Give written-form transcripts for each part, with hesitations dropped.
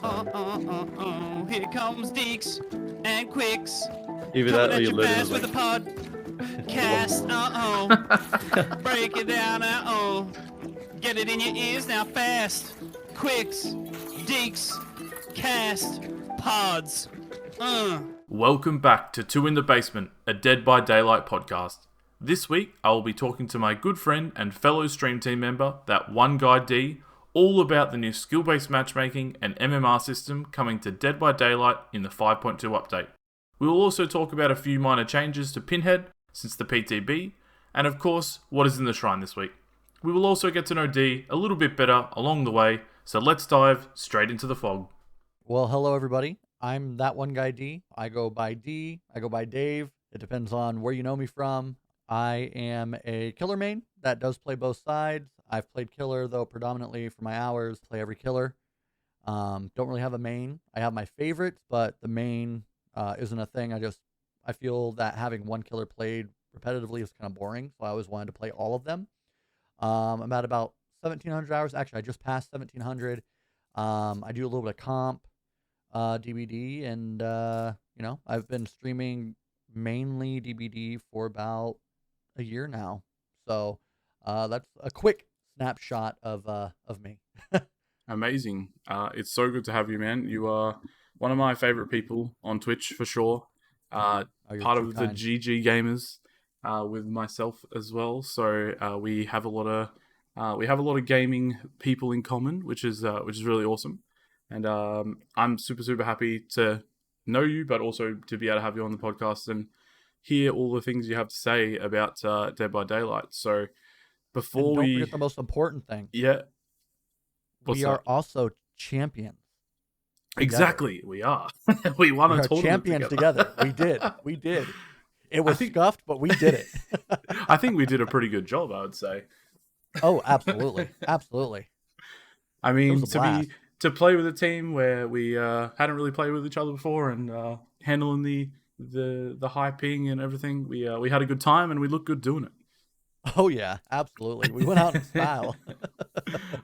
Here comes Deaxz and Quix. Either Coming that or at you you learn fast with a podcast. Break it down. Get it in your ears now fast. Quix, Deaxz, cast, pods. Welcome back to Two in the Basement, a Dead by Daylight podcast. This week, I will be talking to my good friend and fellow stream team member, That1GuyD, all about the new skill-based matchmaking and MMR system coming to Dead by Daylight in the 5.2 update. We will also talk about a few minor changes to Pinhead since the PTB, and of course, what is in the shrine this week. We will also get to know D a little bit better along the way, so let's dive straight into the fog. Well, hello everybody. I'm That1GuyD. I go by D. I go by Dave. It depends on where you know me from. I am a killer main that does play both sides. I've played killer though predominantly for my hours. Play every killer. Don't really have a main. I have my favorites, but the main isn't a thing. I feel that having one killer played repetitively is kind of boring, so I always wanted to play all of them. I'm at about 1,700 hours. Actually, I just passed 1,700. I do a little bit of comp, DBD, and I've been streaming mainly DBD for about a year now. So that's a quick snapshot of me. Amazing. It's so good to have you, man. You are one of my favorite people on Twitch for sure. Part of the GG gamers with myself as well. So we have a lot of gaming people in common, which is really awesome. And I'm super happy to know you, but also to be able to have you on the podcast and hear all the things you have to say about Dead by Daylight. So before don't forget the most important thing. Yeah. We are also champions. Exactly, we are. We won a tournament champions together. We did. It was scuffed, but we did it. I think we did a pretty good job, I would say. Oh, absolutely. I mean, to play with a team where we hadn't really played with each other before and handling the high ping and everything, we had a good time and we looked good doing it. Oh yeah, absolutely. We went out in style.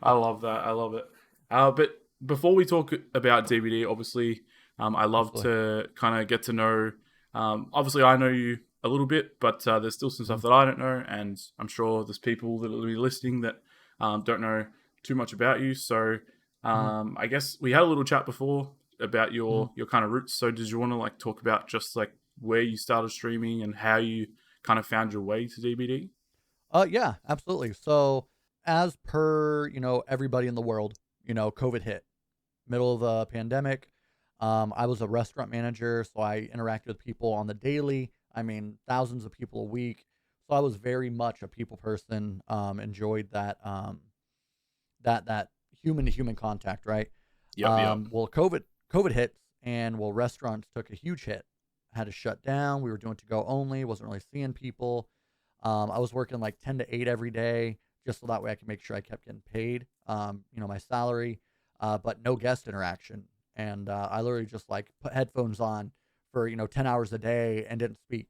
I love that. I love it. But before we talk about DVD, obviously, I love to kind of get to know. Obviously, I know you a little bit, but there's still some stuff that I don't know, and I'm sure there's people that will be listening that don't know too much about you. So I guess we had a little chat before about your kind of roots. So did you want to talk about just where you started streaming and how you kind of found your way to DBD? Yeah, absolutely. So as per, everybody in the world, COVID hit. Middle of the pandemic. I was a restaurant manager, so I interacted with people on the daily. I mean, thousands of people a week. So I was very much a people person. Enjoyed that that human to human contact, right? Yep. Well, COVID hits, and restaurants took a huge hit. Had to shut down. We were doing to go only. Wasn't really seeing people. I was working 10 to 8 every day, just so that way I could make sure I kept getting paid, my salary, but no guest interaction. And I literally just put headphones on for, 10 hours a day and didn't speak.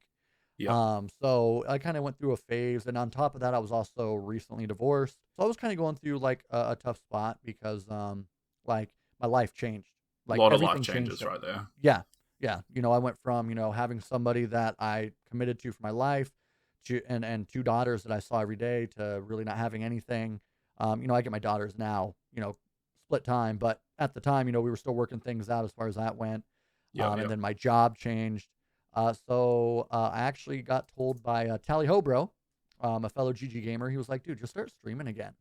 Yep. So I kind of went through a phase. And on top of that, I was also recently divorced. So I was kind of going through a tough spot because my life changed. A lot of life changes right there. Yeah. I went from, having somebody that I committed to for my life and 2 daughters that I saw every day to really not having anything. I get my daughters now, split time, but at the time, we were still working things out as far as that went. And then my job changed. So I actually got told by Tally Hobro, a fellow GG gamer. He was like, dude, just start streaming again.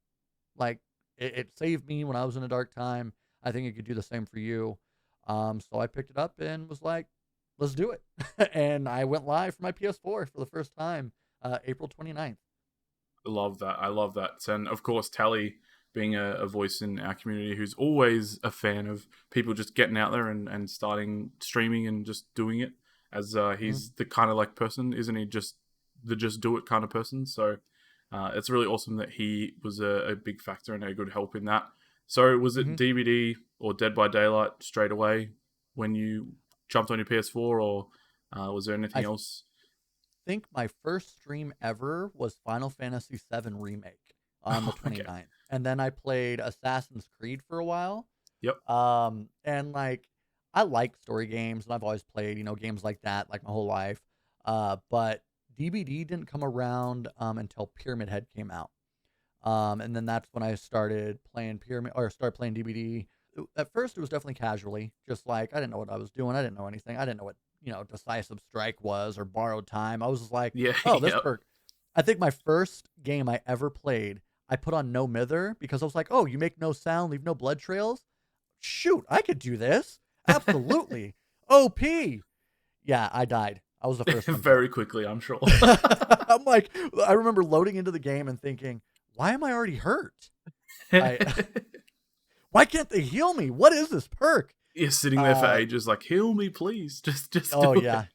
It saved me when I was in a dark time. I think it could do the same for you. So I picked it up and was like, let's do it. And I went live for my PS4 for the first time, April 29th. I love that. And of course, Tally being a voice in our community who's always a fan of people just getting out there and starting streaming and just doing it, as he's the kind of person, isn't he? Just the just do it kind of person. So it's really awesome that he was a big factor and a good help in that. So was it DVD or Dead by Daylight straight away when you jumped on your PS4, or was there anything else? I think my first stream ever was Final Fantasy VII Remake on the 29th. Okay. And then I played Assassin's Creed for a while. Yep. And like I like story games, and I've always played, games like that like my whole life. But DBD didn't come around until Pyramid Head came out. And then that's when I started playing DBD. At first, it was definitely casually, just like I didn't know what I was doing. I didn't know anything. I didn't know what decisive strike was or borrowed time. I was just like, Yeah. oh, this Yep. perk. I think my first game I ever played, I put on no mither because I was like, oh, you make no sound, leave no blood trails. Shoot, I could do this. Absolutely. OP. Yeah, I died. I was the first one. Very quickly, I'm sure. I'm like, I remember loading into the game and thinking, why am I already hurt? Why can't they heal me? What is this perk? You're sitting there for ages, like, heal me, please. Just. Oh do yeah,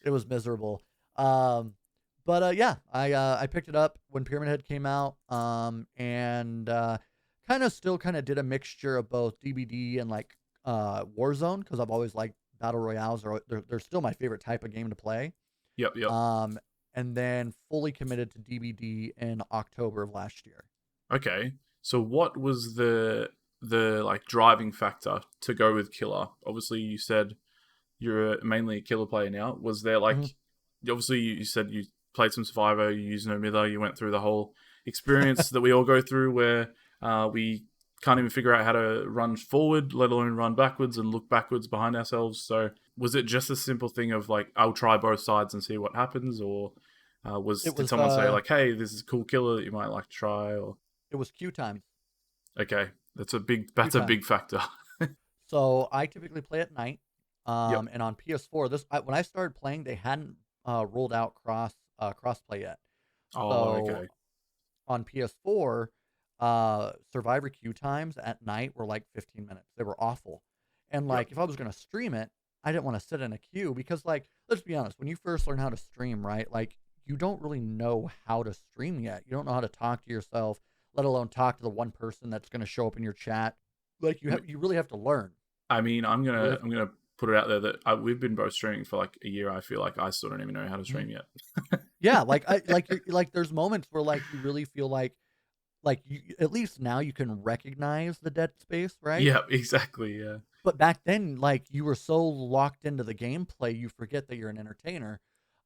it was miserable. But yeah, I picked it up when Pyramid Head came out. And kind of did a mixture of both DBD and like Warzone, because I've always liked battle royales. They're still my favorite type of game to play. Yep. And then fully committed to DBD in October of last year. Okay. So what was the like driving factor to go with killer? Obviously, you said you're mainly a killer player now. Was there like, obviously you said you played some Survivor, you used no mither, you went through the whole experience that we all go through where we can't even figure out how to run forward, let alone run backwards and look backwards behind ourselves. So was it just a simple thing of like, I'll try both sides and see what happens? Or did someone say like, hey, this is a cool killer that you might like to try? Or it was queue time. Okay, that's a big factor. So I typically play at night. Yep. And on PS4, when I started playing, they hadn't rolled out crossplay yet. Oh, okay. On PS4, Survivor queue times at night were like 15 minutes. They were awful. And like, if I was going to stream it, I didn't want to sit in a queue because, like, let's be honest, when you first learn how to stream, right, like, you don't really know how to stream yet. You don't know how to talk to yourself, let alone talk to the one person that's going to show up in your chat. Like, you really have to learn. I mean, I'm gonna put it out there that we've been both streaming for like a year. I feel like I still don't even know how to stream yet. Yeah, like there's moments where like you really feel like you, at least now you can recognize the dead space, right? Yeah, exactly. Yeah. But back then, like, you were so locked into the gameplay, you forget that you're an entertainer.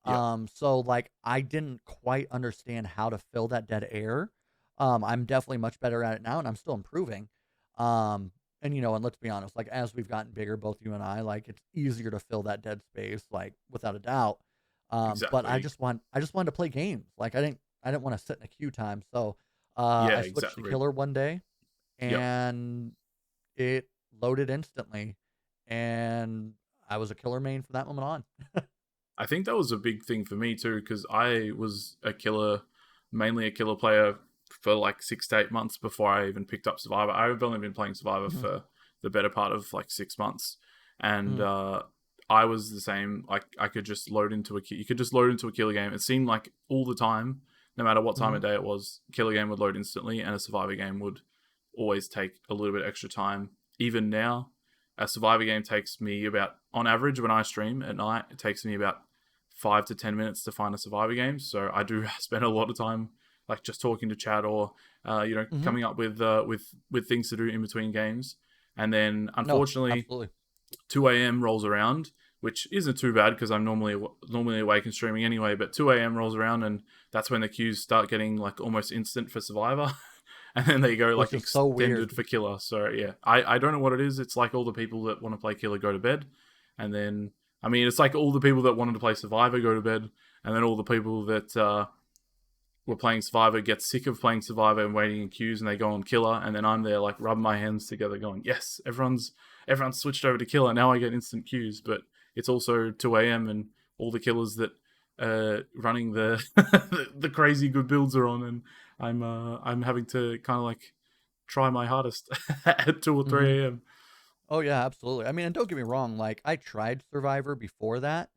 Yep. So like I didn't quite understand how to fill that dead air. I'm definitely much better at it now, and I'm still improving. And and let's be honest, like, as we've gotten bigger, both you and I, like, it's easier to fill that dead space, like, without a doubt. Exactly. But I just wanted to play games. Like, I didn't want to sit in a queue time. So I switched to killer one day, and it loaded instantly, and I was a killer main from that moment on. I think that was a big thing for me too, because I was mainly a killer player for like 6 to 8 months before I even picked up Survivor. I've only been playing Survivor for the better part of like 6 months, and I was the same. Like, I could just load into you could just load into a killer game. It seemed like all the time, no matter what time of day it was, killer game would load instantly, and a Survivor game would always take a little bit extra time. Even now, a Survivor game takes me about, on average, when I stream at night, it takes me about 5 to 10 minutes to find a Survivor game. So I do spend a lot of time like just talking to chat or coming up with things to do in between games. And then unfortunately 2 a.m. rolls around, which isn't too bad because I'm normally awake and streaming anyway, but 2 a.m. rolls around, and that's when the queues start getting like almost instant for Survivor. And then they go like extended for killer. So yeah, I don't know what it is. It's like all the people that want to play killer go to bed, and then I mean, it's like all the people that wanted to play Survivor go to bed, and then all the people that were playing Survivor get sick of playing Survivor and waiting in queues, and they go on killer, and then I'm there like rubbing my hands together going, yes, everyone's switched over to killer. Now I get instant queues, but it's also 2 a.m. and all the killers that running the the crazy good builds are on, and I'm having to kind of like try my hardest at 2 or 3 a.m. Oh yeah, absolutely. I mean, and don't get me wrong, like, I tried Survivor before that,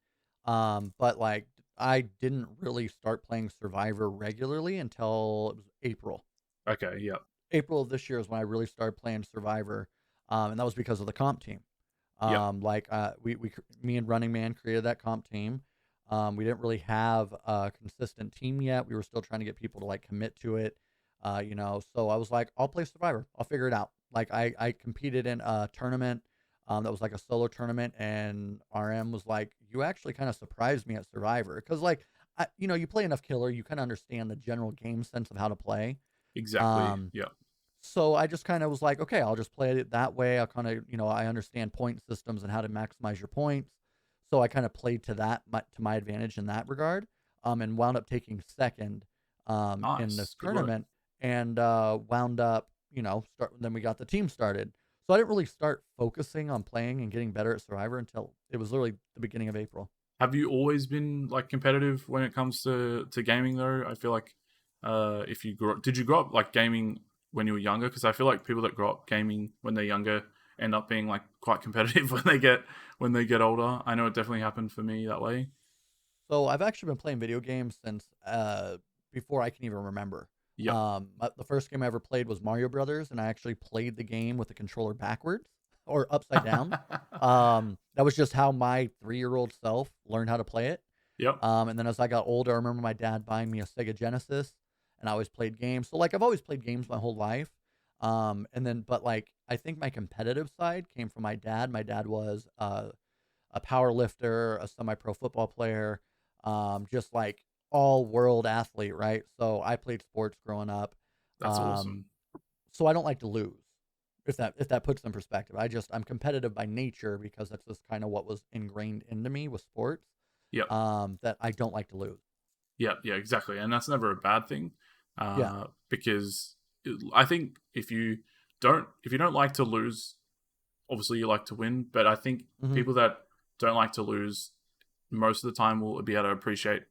but like I didn't really start playing Survivor regularly until it was April. Okay, yeah. April of this year is when I really started playing Survivor, and that was because of the comp team. Like, me and Running Man created that comp team. We didn't really have a consistent team yet. We were still trying to get people to like commit to it, so I was like, I'll play Survivor. I'll figure it out. Like I competed in a tournament that was like a solo tournament, and RM was like, "You actually kind of surprised me at Survivor," because like you play enough Killer, you kind of understand the general game sense of how to play. Exactly. Um, Yeah. so I just kind of was like, okay, I'll just play it that way. I'll kind of, I understand point systems and how to maximize your points. So I kind of played to my advantage in that regard, and wound up taking second in this Nice. Good work. tournament, and wound up, then we got the team started. So I didn't really start focusing on playing and getting better at Survivor until it was literally the beginning of April. Have you always been like competitive when it comes to gaming though? I feel like if you did you grow up like gaming when you were younger? Because I feel like people that grow up gaming when they're younger end up being like quite competitive when they get older. I know it definitely happened for me that way. So I've actually been playing video games since before I can even remember. Yep. The first game I ever played was Mario Brothers, and I actually played the game with the controller backwards or upside down. That was just how my 3-year-old self learned how to play it. Yep. And then as I got older, I remember my dad buying me a Sega Genesis, and I always played games. So like I've always played games my whole life. But like I think my competitive side came from my dad. My dad was a power lifter, a semi-pro football player, just like all world athlete, right? So I played sports growing up. That's awesome. So I don't like to lose. If that puts in perspective, I'm competitive by nature because that's just kind of what was ingrained into me with sports. Yep. That I don't like to lose. Yeah, exactly. And that's never a bad thing. Yeah. Because I think if you don't like to lose, obviously you like to win, but I think people that don't like to lose most of the time will be able to appreciate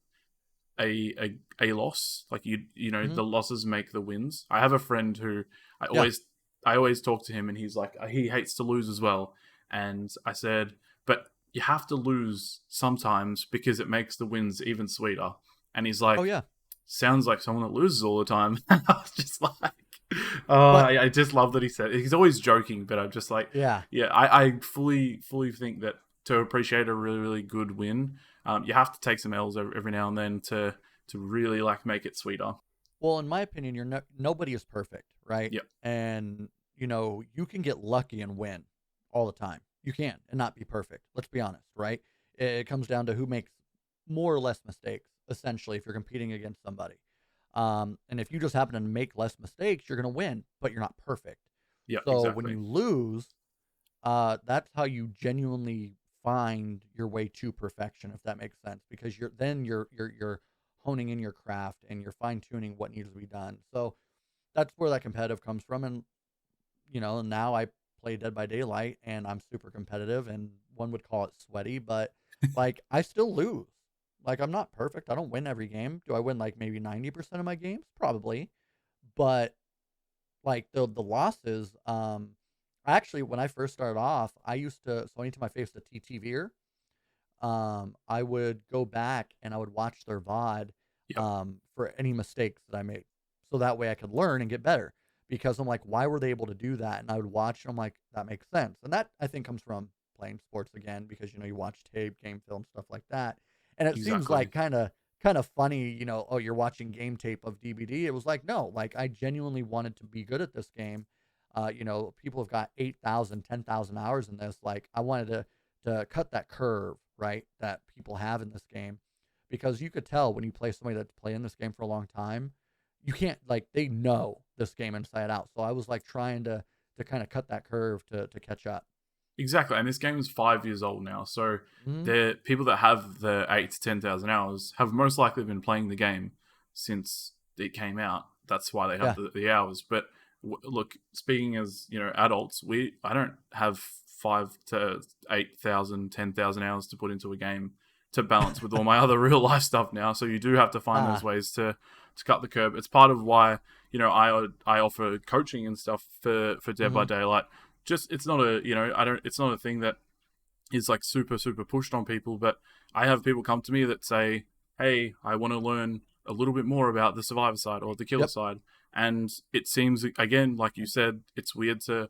a loss. Like the losses make the wins. I have a friend who I always talk to him, and he's like, he hates to lose as well. And I said, but you have to lose sometimes because it makes the wins even sweeter. And he's like, Oh yeah. Sounds like someone that loses all the time. I was just like, I just love that he said it. He's always joking, but I'm just like, I fully think that to appreciate a really, really good win, you have to take some L's every now and then to really like make it sweeter. Well, in my opinion, nobody is perfect, right? Yep. And you can get lucky and win all the time. You can and not be perfect. Let's be honest, right? It comes down to who makes more or less mistakes, essentially, if you're competing against somebody. And if you just happen to make less mistakes, you're going to win, but you're not perfect. Yeah. So exactly. when you lose, that's how you genuinely find your way to perfection, if that makes sense, because you're honing in your craft and you're fine tuning what needs to be done. So that's where that competitive comes from. And now I play Dead by Daylight, and I'm super competitive, and one would call it sweaty, but like I still lose. Like I'm not perfect. I don't win every game. Do I win like maybe 90% of my games? Probably. But like the losses, actually when I first started off, so anytime I faced a TTVer, I would go back and I would watch their VOD for any mistakes that I made. So that way I could learn and get better. Because I'm like, why were they able to do that? And I would watch and I'm like, that makes sense. And that I think comes from playing sports again, because you watch tape, game film, stuff like that. And it seems like kind of funny, you're watching game tape of DBD. It was like, no, like I genuinely wanted to be good at this game. People have got 8,000, 10,000 hours in this. Like I wanted to cut that curve, right, that people have in this game, because you could tell when you play somebody that's playing this game for a long time, you can't, like, they know this game inside out. So I was like trying to kind of cut that curve to catch up. Exactly, and this game is 5 years old now, so the people that have the 8 to 10,000 hours have most likely been playing the game since it came out. That's why they have the hours. But look, speaking as adults, I don't have 5 to 8,000, 10,000 hours to put into a game to balance with all my other real life stuff now. So you do have to find those ways to cut the curb. It's part of why I offer coaching and stuff for Dead by Daylight. Just it's not a thing that is like super pushed on people, but I have people come to me that say, hey, I want to learn a little bit more about the survivor side or the killer side. And it seems, again, like you said, it's weird to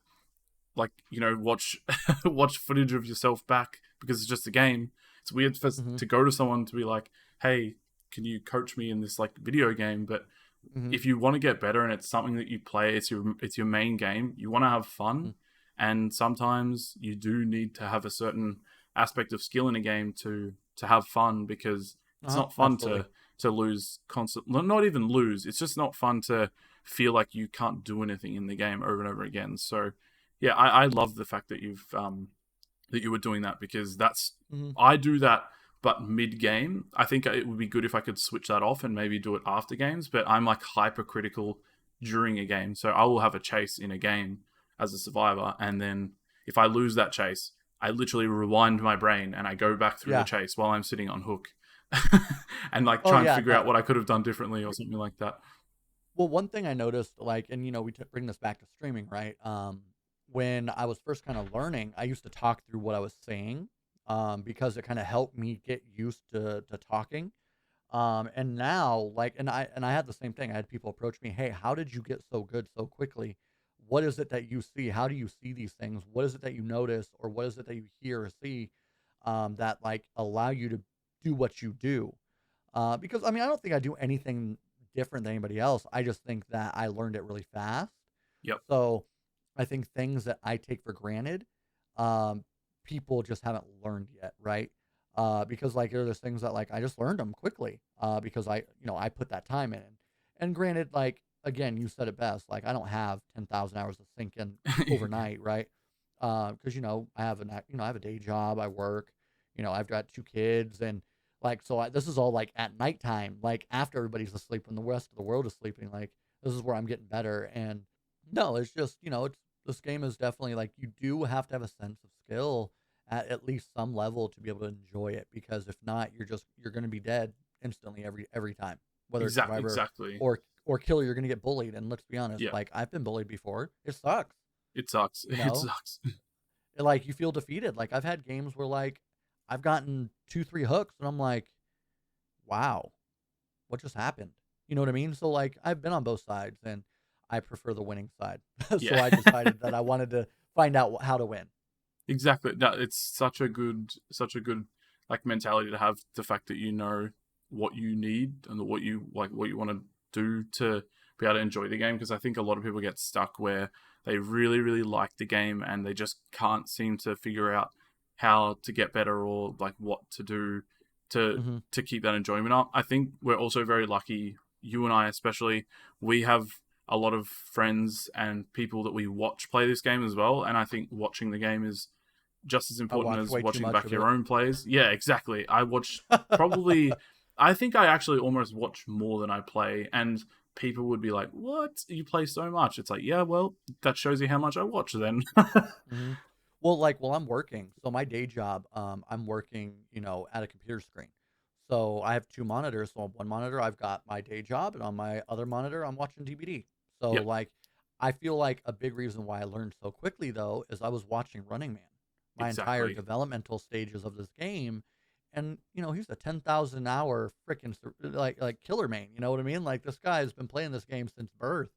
watch footage of yourself back because it's just a game. It's weird to go to someone to be like, hey, can you coach me in this like video game? But if you want to get better and it's something that you play, it's your main game, you want to have fun, and sometimes you do need to have a certain aspect of skill in a game to have fun, because it's not fun to lose constantly. Not even lose. It's just not fun to feel like you can't do anything in the game over and over again. So, yeah, I love the fact that you were doing that, because that's I do that, but mid game. I think it would be good if I could switch that off and maybe do it after games. But I'm like hypercritical during a game, so I will have a chase in a game as a survivor, and then if I lose that chase, I literally rewind my brain and I go back through the chase while I'm sitting on hook, and like try and figure out what I could have done differently or something like that. Well, one thing I noticed, like, and we bring this back to streaming, right? When I was first kind of learning, I used to talk through what I was saying, because it kind of helped me get used to talking. And now, like, and I had the same thing. I had people approach me, "Hey, how did you get so good so quickly? What is it that you see? How do you see these things? What is it that you notice, or what is it that you hear or see, that like allow you to do what you do?" Because I mean, I don't think I do anything different than anybody else. I just think that I learned it really fast. Yep. So I think things that I take for granted, people just haven't learned yet, right? Because like there's things that like I just learned them quickly, because I put that time in. And granted, like again, you said it best. Like I don't have 10,000 hours of thinking overnight, right? Because I have I have a day job, I work, I've got 2 kids, and like so this is all like at nighttime, like after everybody's asleep and the rest of the world is sleeping. Like this is where I'm getting better. And no, it's just it's this game is definitely like you do have to have a sense of skill at least some level to be able to enjoy it, because if not, you're going to be dead instantly every time, whether it's survivor or killer. You're going to get bullied, and let's be honest, like I've been bullied before. It sucks. It sucks. It sucks. Like you feel defeated. Like I've had games where like I've gotten 2-3 hooks and I'm like, wow, what just happened? You know what I mean? So like I've been on both sides, and I prefer the winning side. So I decided that I wanted to find out how to win. Exactly. No, it's such a good like mentality to have, the fact that you know what you need and what you want to do to be able to enjoy the game. Because I think a lot of people get stuck where they really, really like the game and they just can't seem to figure out how to get better, or like what to do to keep that enjoyment up. I think we're also very lucky, you and I especially, we have a lot of friends and people that we watch play this game as well, and I think watching the game is just as important as watching back your own plays. Yeah, exactly. I watch probably I think I actually almost watch more than I play, and people would be like, "What? You play so much?" It's like, "Yeah, well, that shows you how much I watch then." Well, I'm working. So my day job, I'm working, at a computer screen. So I have 2 monitors. So on one monitor, I've got my day job, and on my other monitor, I'm watching DVD. So like, I feel like a big reason why I learned so quickly though is I was watching Running Man, my entire developmental stages of this game, and he's a 10,000 hour freaking like killer main. You know what I mean? Like this guy has been playing this game since birth.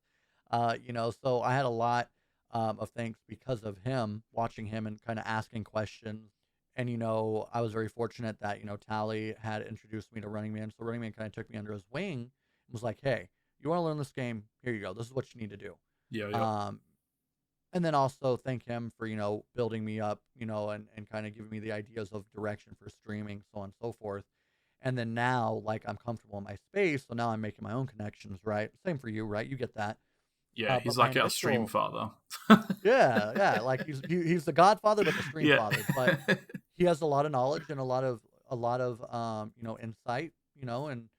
So I had a lot of things because of him, watching him and kind of asking questions. And, I was very fortunate that, Tally had introduced me to Running Man. So Running Man kind of took me under his wing and was like, hey, you want to learn this game? Here you go. This is what you need to do. Yeah. And then also thank him for, building me up, and kind of giving me the ideas of direction for streaming, so on and so forth. And then now, like, I'm comfortable in my space. So now I'm making my own connections, right? Same for you, right? You get that. Yeah, he's like our stream father. yeah. Like he's the godfather, but the stream father. But he has a lot of knowledge and a lot of insight, and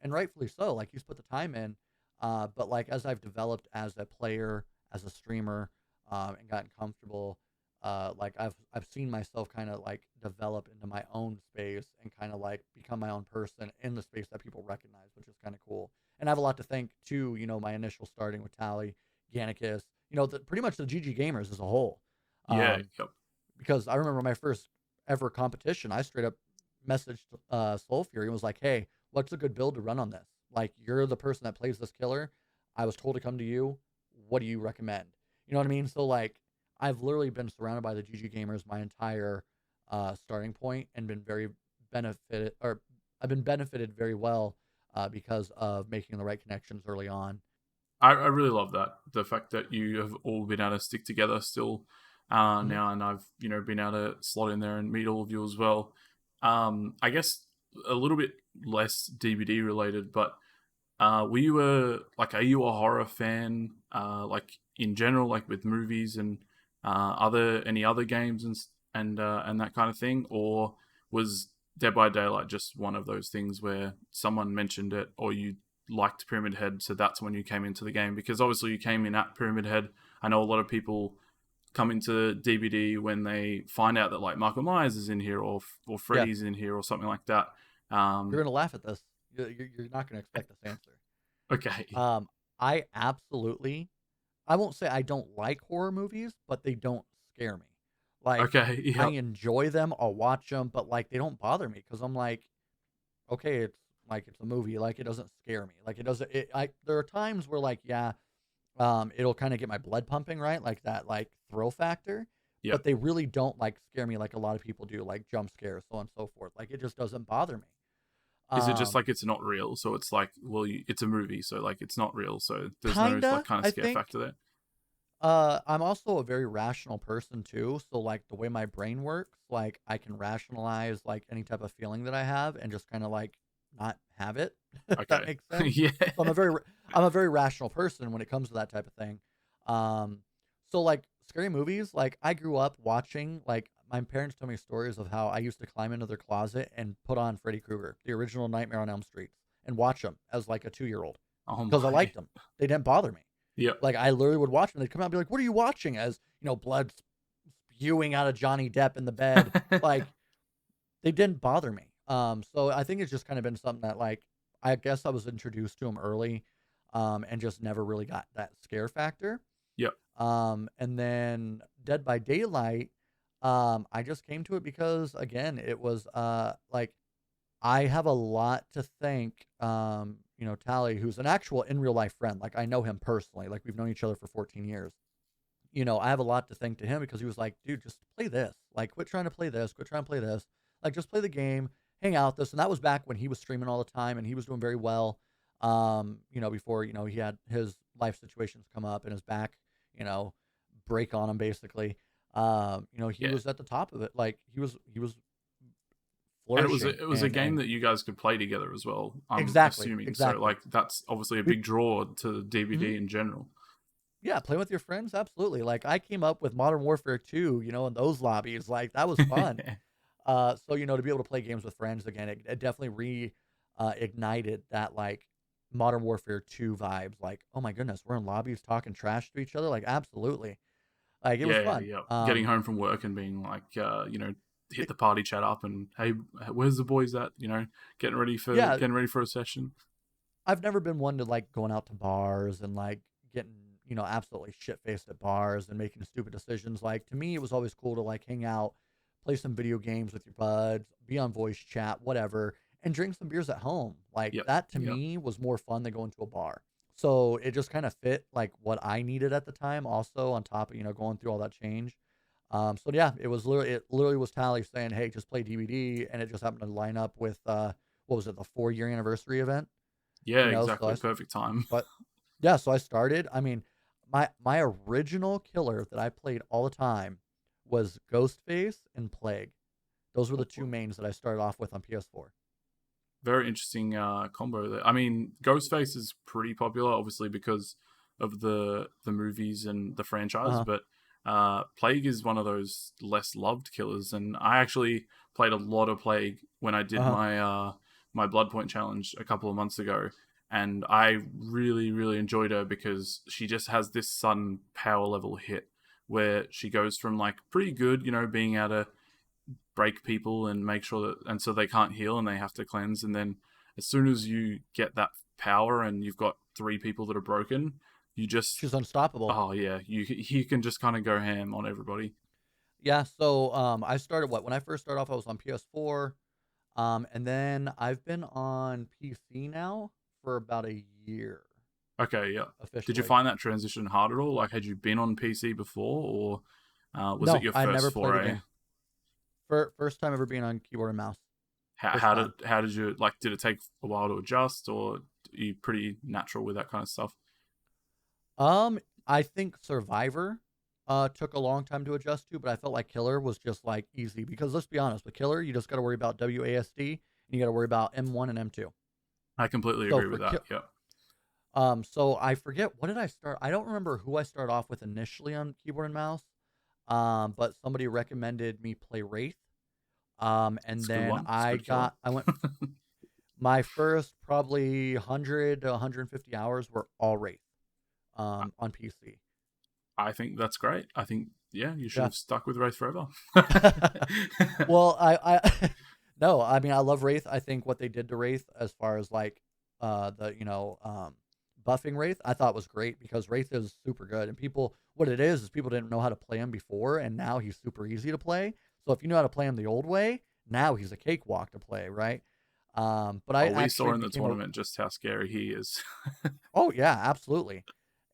rightfully so. Like he's put the time in. But like as I've developed as a player, as a streamer, and gotten comfortable, like I've seen myself kind of like develop into my own space and kind of like become my own person in the space that people recognize, which is kind of cool. And I have a lot to thank too, my initial starting with Tally, Gannicus, pretty much the GG Gamers as a whole. Because I remember my first ever competition, I straight up messaged Soul Fury and was like, hey, what's a good build to run on this? Like, you're the person that plays this killer. I was told to come to you. What do you recommend? You know what I mean? So, like, I've literally been surrounded by the GG Gamers my entire starting point and been very benefited very well because of making the right connections early on. I really love that. The fact that you have all been able to stick together still now, and I've been able to slot in there and meet all of you as well. I guess a little bit less DVD related, but are you a horror fan? Like in general, like with movies and any other games and that kind of thing, or was Dead by Daylight just one of those things where someone mentioned it or you liked Pyramid Head, so that's when you came into the game? Because obviously you came in at Pyramid Head. I know a lot of people come into DVD when they find out that like Michael Myers is in here or Freddy's in here or something like that. You're gonna laugh at this. You're not gonna expect this answer. Okay. I absolutely, I won't say I don't like horror movies, but they don't scare me. Like, Okay. Yeah. I enjoy them, I'll watch them, but like they don't bother me because I'm like, okay, it's a movie, like it doesn't scare me. Like it doesn't. There are times where like it'll kind of get my blood pumping, right? Like that like thrill factor. Yep. But they really don't like scare me like a lot of people do, like jump scares, so on and so forth. Like it just doesn't bother me. Is it just like it's not real? So it's like, well, it's a movie, so like it's not real. So there's no like kind of scare factor there. I'm also a very rational person too. So like the way my brain works, like I can rationalize like any type of feeling that I have and just kind of like not have it. If that makes sense. Yeah. So I'm a very rational person when it comes to that type of thing. So like scary movies, like I grew up watching, like my parents told me stories of how I used to climb into their closet and put on Freddy Krueger, the original Nightmare on Elm Street, and watch them as like a 2-year-old because I liked them. They didn't bother me. Yeah. Like I literally would watch them. They'd come out and be like, "What are you watching?" As blood spewing out of Johnny Depp in the bed. Like they didn't bother me. So I think it's just kind of been something that like I guess I was introduced to them early, and just never really got that scare factor. Yep. And then Dead by Daylight, I just came to it because again, it was like I have a lot to thank Tally, who's an actual in real life friend. Like I know him personally. Like we've known each other for 14 years. I have a lot to thank to him because he was like, dude, just play this. Like quit trying to play this, quit trying to play this. Like just play the game, hang out with this. And that was back when he was streaming all the time and he was doing very well. Before, he had his life situations come up and his back, break on him basically. He was at the top of it. Like he was and it was a game that you guys could play together as well. I'm assuming. Exactly. So like that's obviously a big draw to DVD in general. Yeah, playing with your friends, absolutely. Like I came up with Modern Warfare 2, in those lobbies. Like that was fun. So to be able to play games with friends again, it definitely ignited that like Modern Warfare 2 vibes. Like, oh my goodness, we're in lobbies talking trash to each other. Like absolutely. Like it was fun. Yeah. Getting home from work and being like, hit the party chat up and hey, where's the boys at? Getting ready for a session. I've never been one to like going out to bars and like getting absolutely shit faced at bars and making stupid decisions. Like to me, it was always cool to like hang out, play some video games with your buds, be on voice chat, whatever, and drink some beers at home. Like that to me was more fun than going to a bar. So it just kind of fit like what I needed at the time. Also on top of going through all that change. So yeah, it literally was Tally saying, "Hey, just play DVD," and it just happened to line up with what was it, the 4-year anniversary event? Yeah, exactly. So perfect time. But yeah, so I started. I mean, my original killer that I played all the time was Ghostface and Plague. Those were the two mains that I started off with on PS4. Very interesting combo there. I mean, Ghostface is pretty popular, obviously, because of the movies and the franchise, but Plague is one of those less loved killers, and I actually played a lot of Plague when I did my Bloodpoint challenge a couple of months ago, and I really, really enjoyed her because she just has this sudden power level hit where she goes from like pretty good, being able to break people and make sure that, and so they can't heal and they have to cleanse, and then as soon as you get that power and you've got 3 people that are broken, she's unstoppable. Oh yeah, you can just kind of go ham on everybody. Yeah, so I started when I first started off I was on PS4, and then I've been on PC now for about a year. Okay, yeah. Officially. Did you find that transition hard at all? Like, had you been on PC before, or was it your first I never foray? played the game. First time ever being on keyboard and mouse. was How fun. did you like? Did it take a while to adjust, or are you pretty natural with that kind of stuff? I think Survivor took a long time to adjust to, but I felt like Killer was just like easy because let's be honest, with Killer, you just got to worry about WASD and you got to worry about M1 and M2. I completely So agree with that. Yeah. so I forget what did I start. I don't remember who I started off with initially on keyboard and mouse. But somebody recommended me play Wraith. And It's a good then one. It's a good killer. I went my first probably 100 to 150 hours were all Wraith on PC. I think that's great. I think you should Yeah. have stuck with Wraith forever. Well, I no, I mean I love Wraith. I think what they did to Wraith as far as like the buffing Wraith, I thought was great because Wraith is super good and what it is people didn't know how to play him before and now he's super easy to play. So if you know how to play him the old way, now he's a cakewalk to play, right? But I we actually saw in the became tournament just how scary he is. oh yeah, absolutely.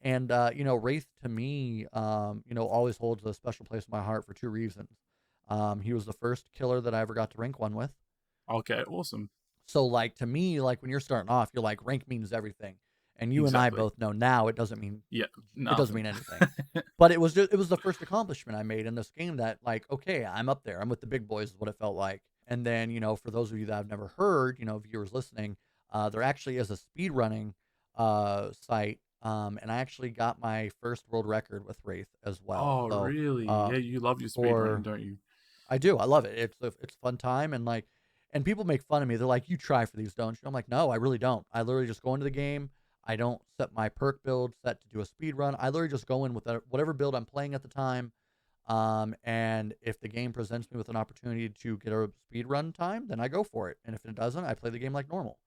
And Wraith to me, always holds a special place in my heart for two reasons. He was the first killer that I ever got to rank 1 with. Okay, awesome. So like to me, like when you're starting off, you're like rank means everything. And you and I Exactly. both know now it doesn't mean Yeah, it doesn't mean anything. But it was the first accomplishment I made in this game that like, okay, I'm up there. I'm with the big boys is what it felt like. And then, for those of you that have never heard, viewers listening, there actually is a speed running site. And I actually got my first world record with Wraith as well. Oh, So really? Yeah, you love your speedrunning, for don't you? I do. I love it. It's a fun time and like and people make fun of me. They're like, "You try for these, don't you?" I'm like, "No, I really don't. I literally just go into the game. I don't set my perk build set to do a speed run. I literally just go in with whatever build I'm playing at the time. And if the game presents me with an opportunity to get a speed run time, then I go for it. And if it doesn't, I play the game like normal.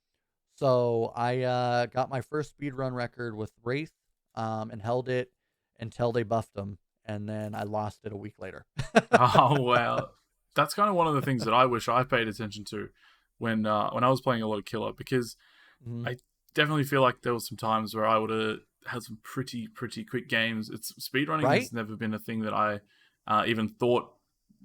So I got my first speed run record with Wraith, and held it until they buffed him, and then I lost it a week later. Oh wow, that's kind of one of the things that I wish I paid attention to when I was playing a lot of killer, because Mhm. I definitely feel like there was some times where I would have had some pretty quick games. It's speedrunning Right? has never been a thing that I even thought.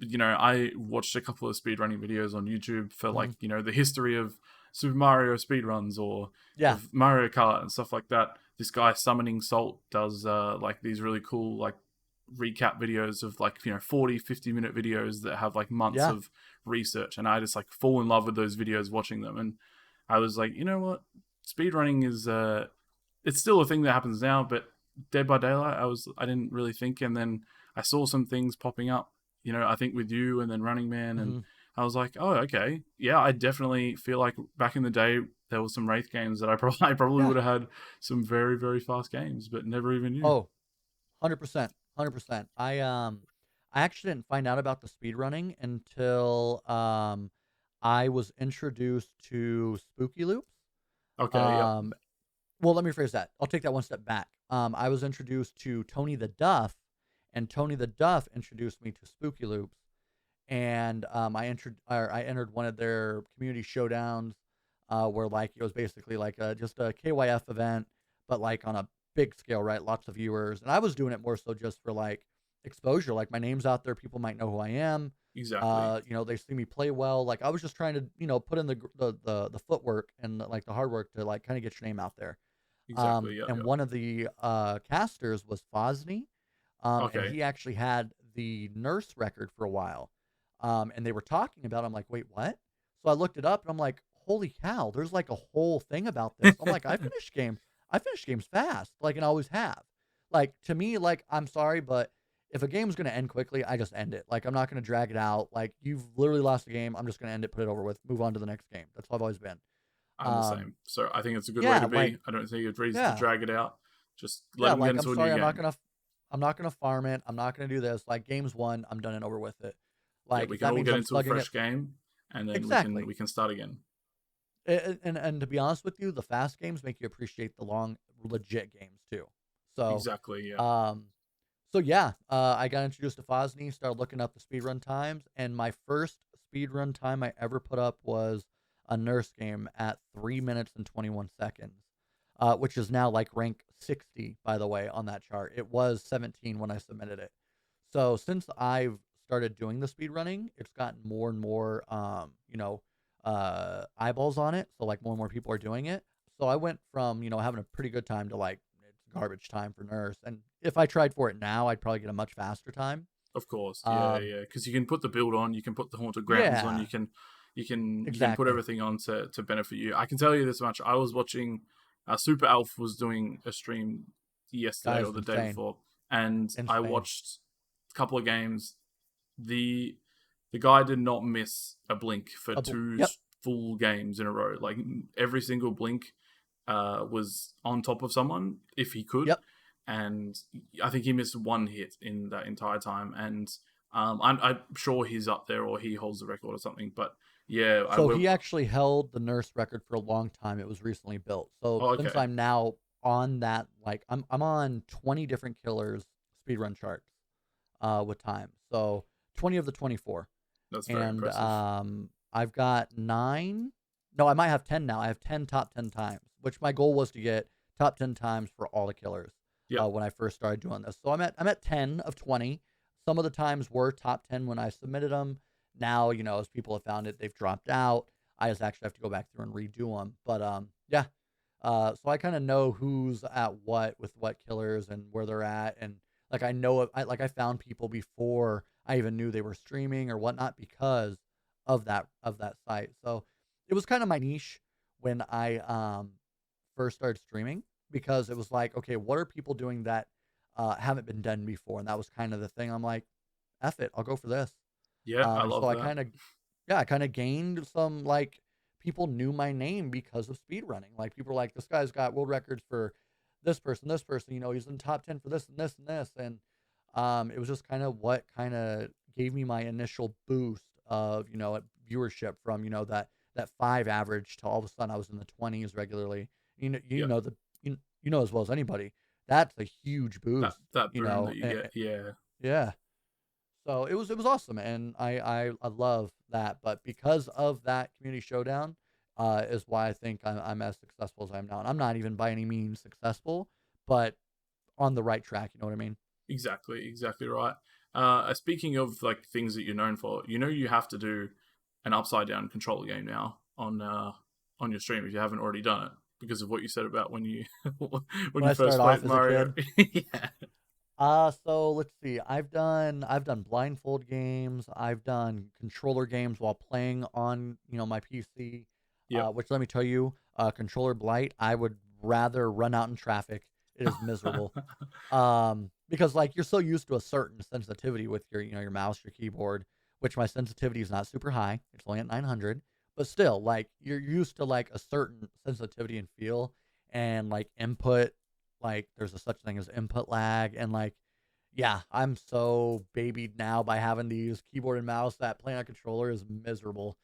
I watched a couple of speedrunning videos on YouTube for like Mhm. the history of Super Mario speedruns or Yeah. of Mario Kart and stuff like that. This guy Summoning Salt does like these really cool like recap videos of like 40-50 minute videos that have like months Yeah. of research, and I just like fall in love with those videos watching them. And I was like, you know what, speedrunning is it's still a thing that happens now, but Dead by Daylight I didn't really think. And then I saw some things popping up, I think with you and then Running Man, and Mhm. I was like, oh, okay, yeah, I definitely feel like back in the day there was some Wraith games that I probably Yeah. would have had some very very fast games, but never even knew. Oh, 100%. 100%. I actually didn't find out about the speed running until I was introduced to Spooky Loops. Okay, yep. Well, let me rephrase that. I'll take that one step back. I was introduced to Tony the Duff, and Tony the Duff introduced me to Spooky Loops. And I entered one of their community showdowns, where like it was basically like just a KYF event, but like on a big scale, right? Lots of viewers, and I was doing it more so just for like exposure. Like my name's out there, people might know who I am. Exactly. They see me play well. Like I was just trying to put in the footwork and like the hard work to like kind of get your name out there. Exactly. Yep. And Yep. one of the casters was Fosney, and Okay. he actually had the nurse record for a while. And they were talking about it. I'm like, wait, what? So I looked it up and I'm like, holy cow, there's like a whole thing about this. I'm like, I finish games fast, like, and I always have. Like, to me, like, I'm sorry, but if a game's going to end quickly, I just end it. Like, I'm not going to drag it out. Like, you've literally lost the game. I'm just going to end it, put it over with, move on to the next game. That's how I've always been. I'm the Um, same. So I think it's a good way yeah, to like, be. I don't think it's reason to yeah, drag it out. Just let yeah, them get like, I'm into a new sorry, game. I'm not gonna farm it. I'm not gonna do this. Like game's won, I'm done and over with it. Yeah, Like we if can that all means get I'm into a slugging it fresh game, and then exactly. we can start again. And to be honest with you, the fast games make you appreciate the long, legit games too. So, Exactly. Yeah. um, yeah, I got introduced to Fosney, started looking up the speedrun times, and my first speedrun time I ever put up was a nurse game at 3 minutes and 21 seconds, which is now like rank 60, by the way, on that chart. It was 17 when I submitted it. So since I've started doing the speedrunning, it's gotten more and more, eyeballs on it. So like more and more people are doing it. So I went from, having a pretty good time to like it's garbage time for nurse. And if I tried for it now, I'd probably get a much faster time. Of course, Um, yeah, because you can put the build on, you can put the haunted grounds on, yeah, you can put exactly. everything on to benefit you. I can tell you this much: I was watching, Super Alf was doing a stream yesterday Guys, or the day insane, before, and I insane. watched a couple of games. The guy did not miss a blink for two Yep, full games in a row. Like every single blink was on top of someone if he could, yep. and I think he missed one hit in that entire time. And I'm sure he's up there or he holds the record or something. But yeah, I So will. he actually held the nurse record for a long time. It was recently built. So Oh, since okay, I'm now on that, like I'm on 20 different killers speedrun charts with time. So 20 of the 24. that's very And impressive. I've got 9. No, I might have 10 now. I have 10 top 10 times, which my goal was to get top 10 times for all the killers Yep. when I first started doing this. So I'm at 10 of 20. Some of the times were top 10 when I submitted them. Now, as people have found it, they've dropped out. I just actually have to go back through and redo them. But yeah. So I kind of know who's at what with what killers and where they're at, and like I know I found people before I even knew they were streaming or whatnot because of that site. So it was kind of my niche when I first started streaming, because it was like, okay, what are people doing that haven't been done before? And that was kind of the thing. I'm like, F it, I'll go for this. Yeah, I And love so that. I kind of gained some, like, people knew my name because of speedrunning. Like people were like, this guy's got world records for this person, he's in top 10 for this and this and this. And it was just kind of what kind of gave me my initial boost of, viewership from, that 5 average to all of a sudden I was in the 20s regularly. You Yep. know, you know as well as anybody, that's a huge That boost, that boom that you and, get. Yeah. yeah. So it was awesome, and I love that. But because of that community showdown, is why I think I'm as successful as I am now. And I'm not even by any means successful, but on the right track. You know what I mean? Exactly right. Speaking of like things that you're known for, you have to do an upside down controller game now on your stream if you haven't already done it because of what you said about when you when When you I first started off played as a Mario. kid, Yeah. so let's see. I've done blindfold games. I've done controller games while playing on my PC. Yep. Which, let me tell you, controller blight. I would rather run out in traffic. It is miserable. Because like you're so used to a certain sensitivity with your mouse, your keyboard, which my sensitivity is not super high. It's only at 900, but still, like, you're used to like a certain sensitivity and feel, and like input, like there's a such thing as input lag, and like, yeah, I'm so babied now by having to use keyboard and mouse that playing on controller is miserable.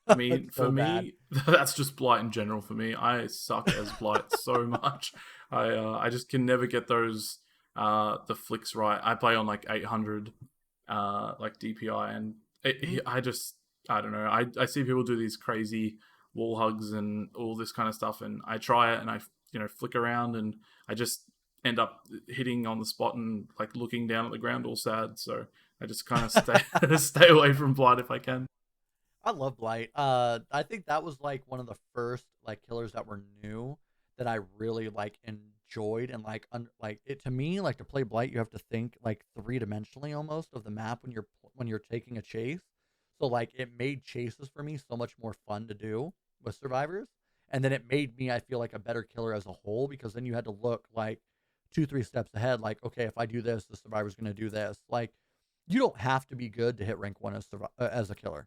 I mean, It's for so bad. me, that's just Blight in general. For me, I suck as Blight so much. I just can never get those the flicks right. I play on like 800 like DPI, and Mhm. I don't know. I see people do these crazy wall hugs and all this kind of stuff, and I try it and I flick around and I just end up hitting on the spot and like looking down at the ground all sad. So I just kind of stay stay away from Blight if I can. I love Blight. I think that was like one of the first like killers that were new that I really like enjoyed, and like like it to me, like, to play Blight you have to think like three-dimensionally almost of the map when you're taking a chase. So like it made chases for me so much more fun to do with survivors, and then it made me, I feel, like a better killer as a whole, because then you had to look like 2 3 steps ahead. Like, okay, if I do this, the survivor's going to do this. Like, you don't have to be good to hit rank 1 as a killer.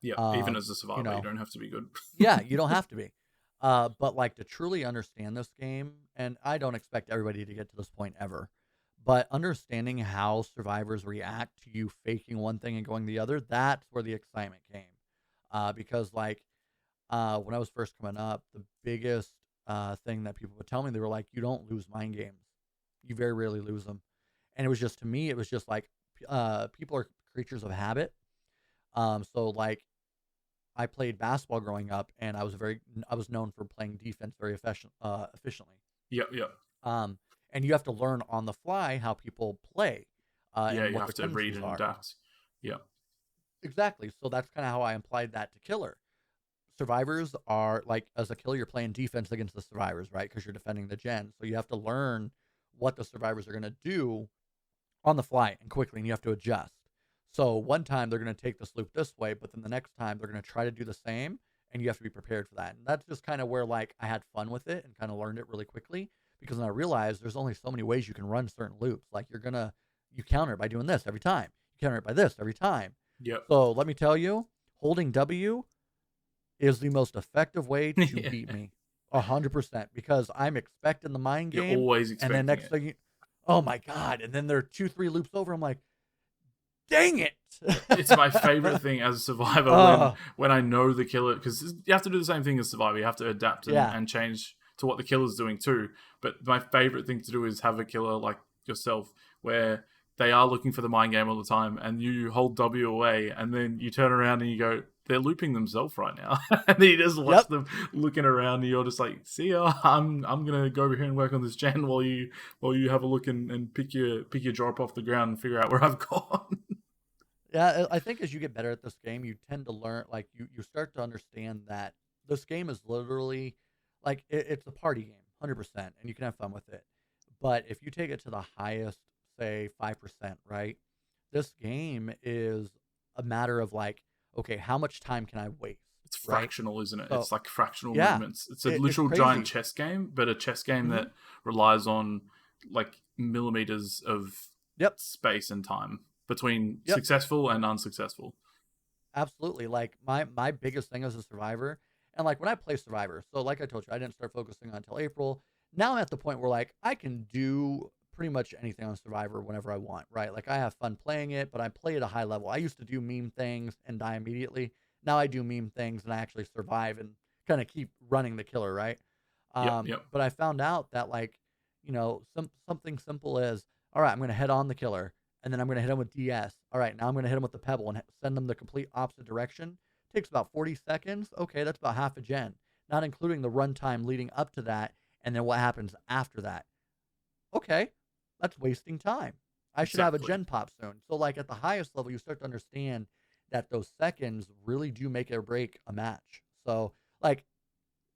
Yeah, even um as a you survivor, you know don't have to be good. yeah, you don't have to be, but like, to truly understand this game, and I don't expect everybody to get to this point ever, but understanding how survivors react to you faking one thing and going the other, that's where the excitement came. Because like, when I was first coming up, the biggest thing that people would tell me, they were like, you don't lose mind games, you very rarely lose them. And it was just, to me, it was just like, people are creatures of habit. So like, I played basketball growing up, and I was known for playing defense very efficiently. Yeah, yeah, Um, and you have to learn on the fly how people play, yeah. and You what their have to read tendencies and are. adapt. Yeah, Exactly. So that's kind of how I applied that to killer. survivors are like, as a killer, you're playing defense against the survivors, right? Because you're defending the gen. So you have to learn what the survivors are going to do on the fly and quickly, and you have to adjust. So one time they're going to take this loop this way, but then the next time they're going to try to do the same, and you have to be prepared for that. And that's just kind of where like I had fun with it and kind of learned it really quickly, because then I realized there's only so many ways you can run certain loops. Like you counter it by doing this every time. You counter it by this every time. Yep. So let me tell you, holding W is the most effective way to beat me. 100%, because I'm expecting the mind game. You're always expecting and then next thing oh my God. And then they're 2-3 loops over. I'm like, dang it. It's my favorite thing as a survivor when I know the killer, because you have to do the same thing as survivor. You have to adapt and change to what the killer's doing too. But my favorite thing to do is have a killer like yourself where they are looking for the mind game all the time, and you hold W away, and then you turn around and you go, they're looping themselves right now. And then you just watch them looking around, and you're just like, see ya, I'm gonna go over here and work on this gen while you have a look and pick your drop off the ground and figure out where I've gone. Yeah, I think as you get better at this game, you tend to learn, like you start to understand that this game is literally like it's a party game, 100%, and you can have fun with it. But if you take it to the highest, say 5%, right? This game is a matter of like, okay, how much time can I waste? It's fractional, isn't it? So, it's like fractional movements. It's a literal giant chess game, but a chess game that relies on like millimeters of space and time between successful and unsuccessful. Absolutely. Like my biggest thing as a survivor, and like when I play survivor, so like I told you, I didn't start focusing on until April. Now I'm at the point where like I can do pretty much anything on survivor whenever I want, right? Like I have fun playing it, but I play at a high level. I used to do meme things and die immediately. Now I do meme things and I actually survive and kind of keep running the killer, right? But I found out that like, something simple as, all right, I'm going to head on the killer, and then I'm going to hit him with DS. All right, now I'm going to hit him with the pebble and send them the complete opposite direction. Takes about 40 seconds. Okay, that's about half a gen, not including the runtime leading up to that, and then what happens after that. Okay, that's wasting time. I should have a gen pop soon. So like at the highest level, you start to understand that those seconds really do make or break a match. So like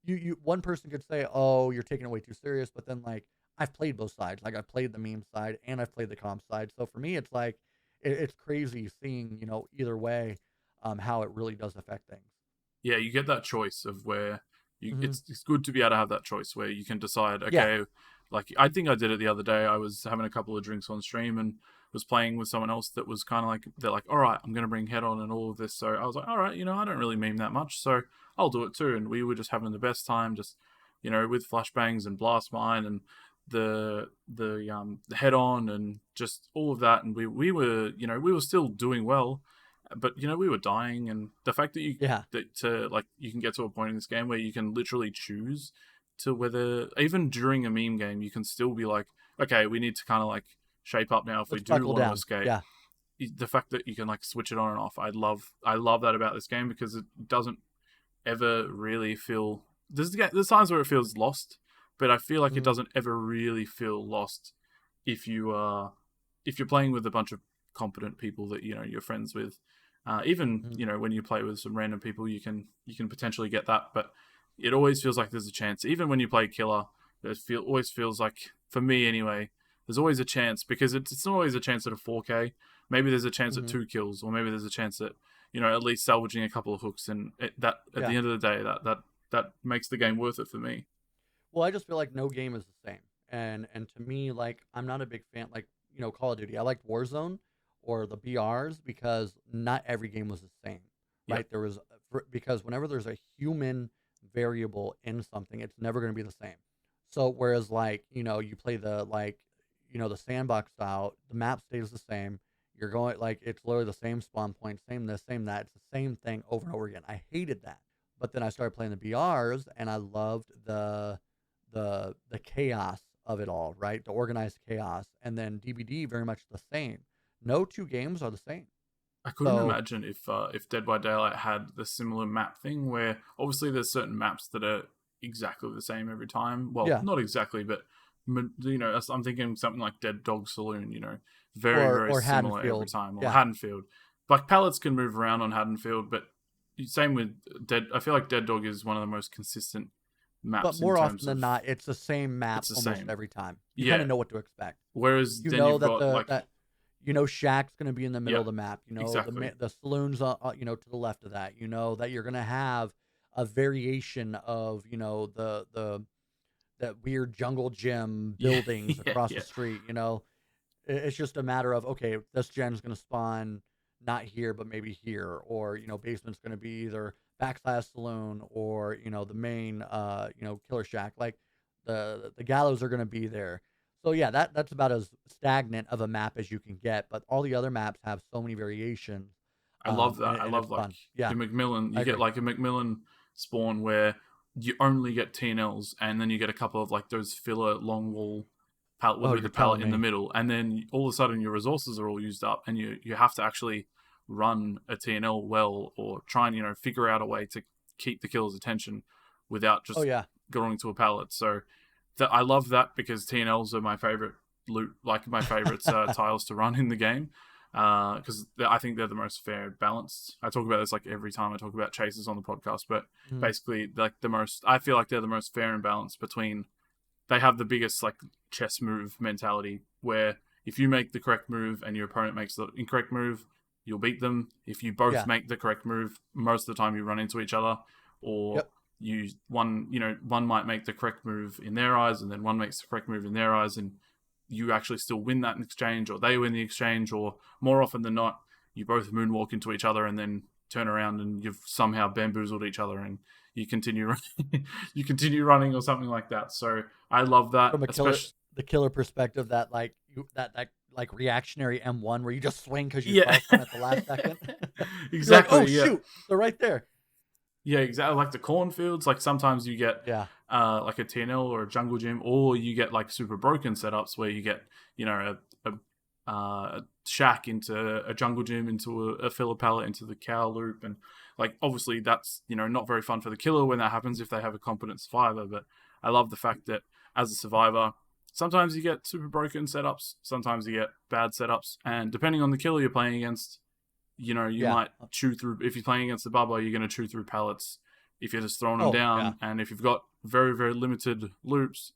you one person could say, oh, you're taking it way too serious, but then like I've played both sides. Like I've played the meme side and I've played the comp side. So for me, it's like it's crazy seeing either way how it really does affect things. Yeah, you get that choice of where it's good to be able to have that choice where you can decide. Okay, like I think I did it the other day. I was having a couple of drinks on stream and was playing with someone else that was kind of like, they're like, all right, I'm going to bring head on and all of this. So I was like, all right, I don't really meme that much, so I'll do it too. And we were just having the best time, just with flashbangs and blast mine and the head on and just all of that. And we were still doing well, but we were dying. And the fact that you can get to a point in this game where you can literally choose to whether, even during a meme game, you can still be like, okay, we need to kind of like shape up now if we do want to escape. Yeah. The fact that you can like switch it on and off, I love that about this game, because it doesn't ever really feel, there's times where it feels lost, but I feel like it doesn't ever really feel lost if you're playing with a bunch of competent people that you're friends with. Even when you play with some random people, you can potentially get that, but it always feels like there's a chance. Even when you play killer, it always feels like, for me anyway, there's always a chance, because it's not always a chance at a 4K. Maybe there's a chance at 2 kills, or maybe there's a chance at at least salvaging a couple of hooks, and at the end of the day, that makes the game worth it for me. Well, I just feel like no game is the same, and to me, like, I'm not a big fan, like, Call of Duty. I liked Warzone or the BRs because not every game was the same, right? There was, because whenever there's a human variable in something, it's never going to be the same. So whereas like you play the the sandbox style, the map stays the same. You're going, like, it's literally the same spawn point, same this, same that. It's the same thing over and over again. I hated that. But then I started playing the BRs, and I loved the chaos of it all, right? The organized chaos. And then DBD, very much the same. No two games are the same. I couldn't imagine if Dead by Daylight had the similar map thing, where obviously there's certain maps that are exactly the same every time. Well, not exactly, but I'm thinking something like Dead Dog Saloon, very similar every time. Or Haddonfield. Like, pallets can move around on Haddonfield, but same with Dead. I feel like Dead Dog is one of the most consistent maps. But more in often terms than of, not, it's the same map it's the almost same. every time. You Yeah. kind of know what to expect. Whereas You then know you've that got that you know Shack's going to be in the middle Yeah, of the map. You know exactly. the saloons, you know, to the left of that. You know that you're going to have a variation of, you know, the that weird jungle gym Yeah, buildings yeah, across yeah. the street. You know, it's just a matter of, okay, this gen's going to spawn not here but maybe here, or you know, basement's going to be either backside of saloon or, you know, the main you know, killer shack. Like the gallows are going to be there. So yeah, that's about as stagnant of a map as you can get, but all the other maps have so many variations. I love that. I And it's love like fun. Yeah, the Macmillan. I You get agree. like a Macmillan spawn where you only get TNLs, and then you get a couple of like those filler long wall pallet Oh, with you're the pallet telling in the me. middle, and then all of a sudden your resources are all used up, and you have to actually run a TNL well, or try and, you know, figure out a way to keep the killer's attention without Oh just yeah. going to a pallet. So I love that because TNLs are my favorite loot, like my favorite tiles to run in the game, because I think they're the most fair and balanced. I talk about this like every time I talk about chases on the podcast, but Mhm. basically, like the most, I feel like they're the most fair and balanced between. They have the biggest like chess move mentality, where if you make the correct move and your opponent makes the incorrect move, you'll beat them. If you both Yeah. make the correct move, most of the time you run into each other, or Yep. one might make the correct move in their eyes, and then one makes the correct move in their eyes, and you actually still win that in exchange, or they win the exchange, or more often than not, you both moonwalk into each other and then turn around and you've somehow bamboozled each other, and you continue you continue running or something like that. So I love that, From a especially the killer perspective, that like that like reactionary M1 where you just swing because you yeah, saw someone at the last second. You're like, oh exactly, yeah. shoot, they're right there. Yeah, exactly. Like the cornfields, like sometimes you get Yeah. like a TNL or a jungle gym, or you get like super broken setups where you get, you know, a shack into a jungle gym, into a filler pallet, into the cow loop, and like obviously that's, you know, not very fun for the killer when that happens if they have a competent survivor. But I love the fact that as a survivor, sometimes you get super broken setups, sometimes you get bad setups, and depending on the killer you're playing against, you know, you Yeah. might chew through. If you're playing against the Bubba, you're going to chew through pallets if you're just throwing them Oh yeah. down. And if you've got very, very limited loops,